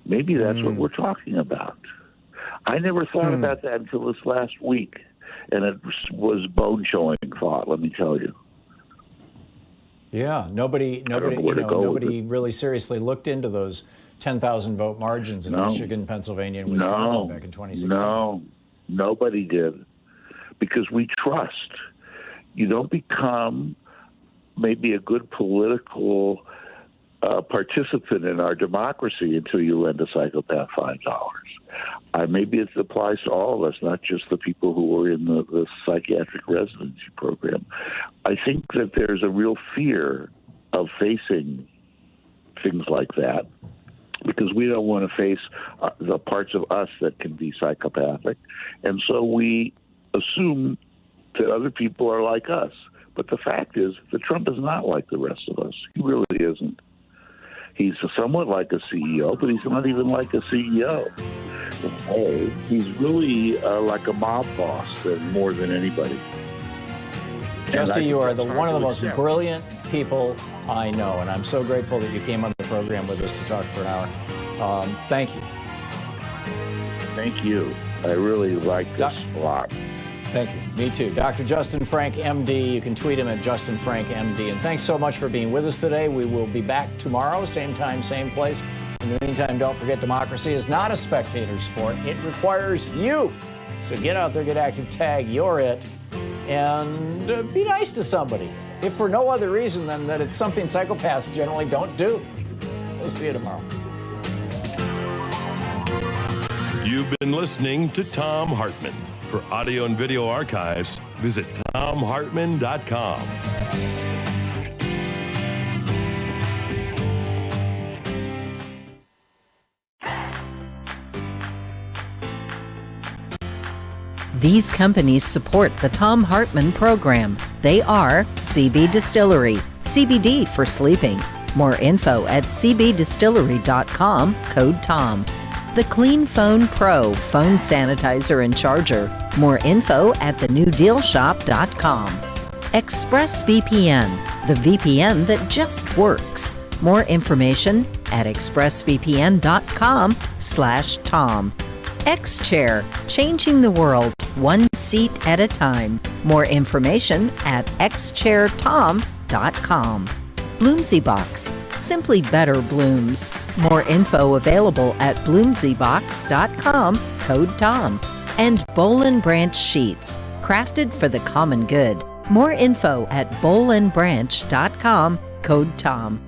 Maybe that's what we're talking about. I never thought about that until this last week, and it was bone-chilling thought, let me tell you. Yeah, nobody really seriously looked into those 10,000 vote margins in Michigan, Pennsylvania, and Wisconsin back in 2016. No, nobody did, because we trust. You don't become maybe a good political participant in our democracy until you lend a psychopath $5. Maybe it applies to all of us, not just the people who were in the psychiatric residency program. I think that there's a real fear of facing things like that, because we don't want to face the parts of us that can be psychopathic. And so we assume that other people are like us. But the fact is that Trump is not like the rest of us. He really isn't. He's somewhat like a CEO, but he's not even like a CEO. He's really like a mob boss more than anybody. Justy, you are one of the most brilliant people I know, and I'm so grateful that you came on the program with us to talk for an hour. Thank you. Thank you. I really like this a lot. Thank you. Me too. Dr. Justin Frank, MD. You can tweet him at Justin Frank, MD. And thanks so much for being with us today. We will be back tomorrow, same time, same place. In the meantime, don't forget democracy is not a spectator sport. It requires you. So get out there, get active, tag you're it, and be nice to somebody. If for no other reason than that it's something psychopaths generally don't do. We'll see you tomorrow. You've been listening to Thom Hartmann. For audio and video archives, visit thomhartmann.com. These companies support the Thom Hartmann Program. They are CB Distillery, CBD for sleeping. More info at cbdistillery.com, code TOM. The Clean Phone Pro phone sanitizer and charger. More info at thenewdealshop.com. ExpressVPN, the VPN that just works. More information at expressvpn.com/Tom. X-Chair, changing the world one seat at a time. More information at xchairtom.com. Bloomsy Box, simply better blooms. More info available at bloomsybox.com, code TOM. And Boll & Branch Sheets, crafted for the common good. More info at bollandbranch.com, code TOM.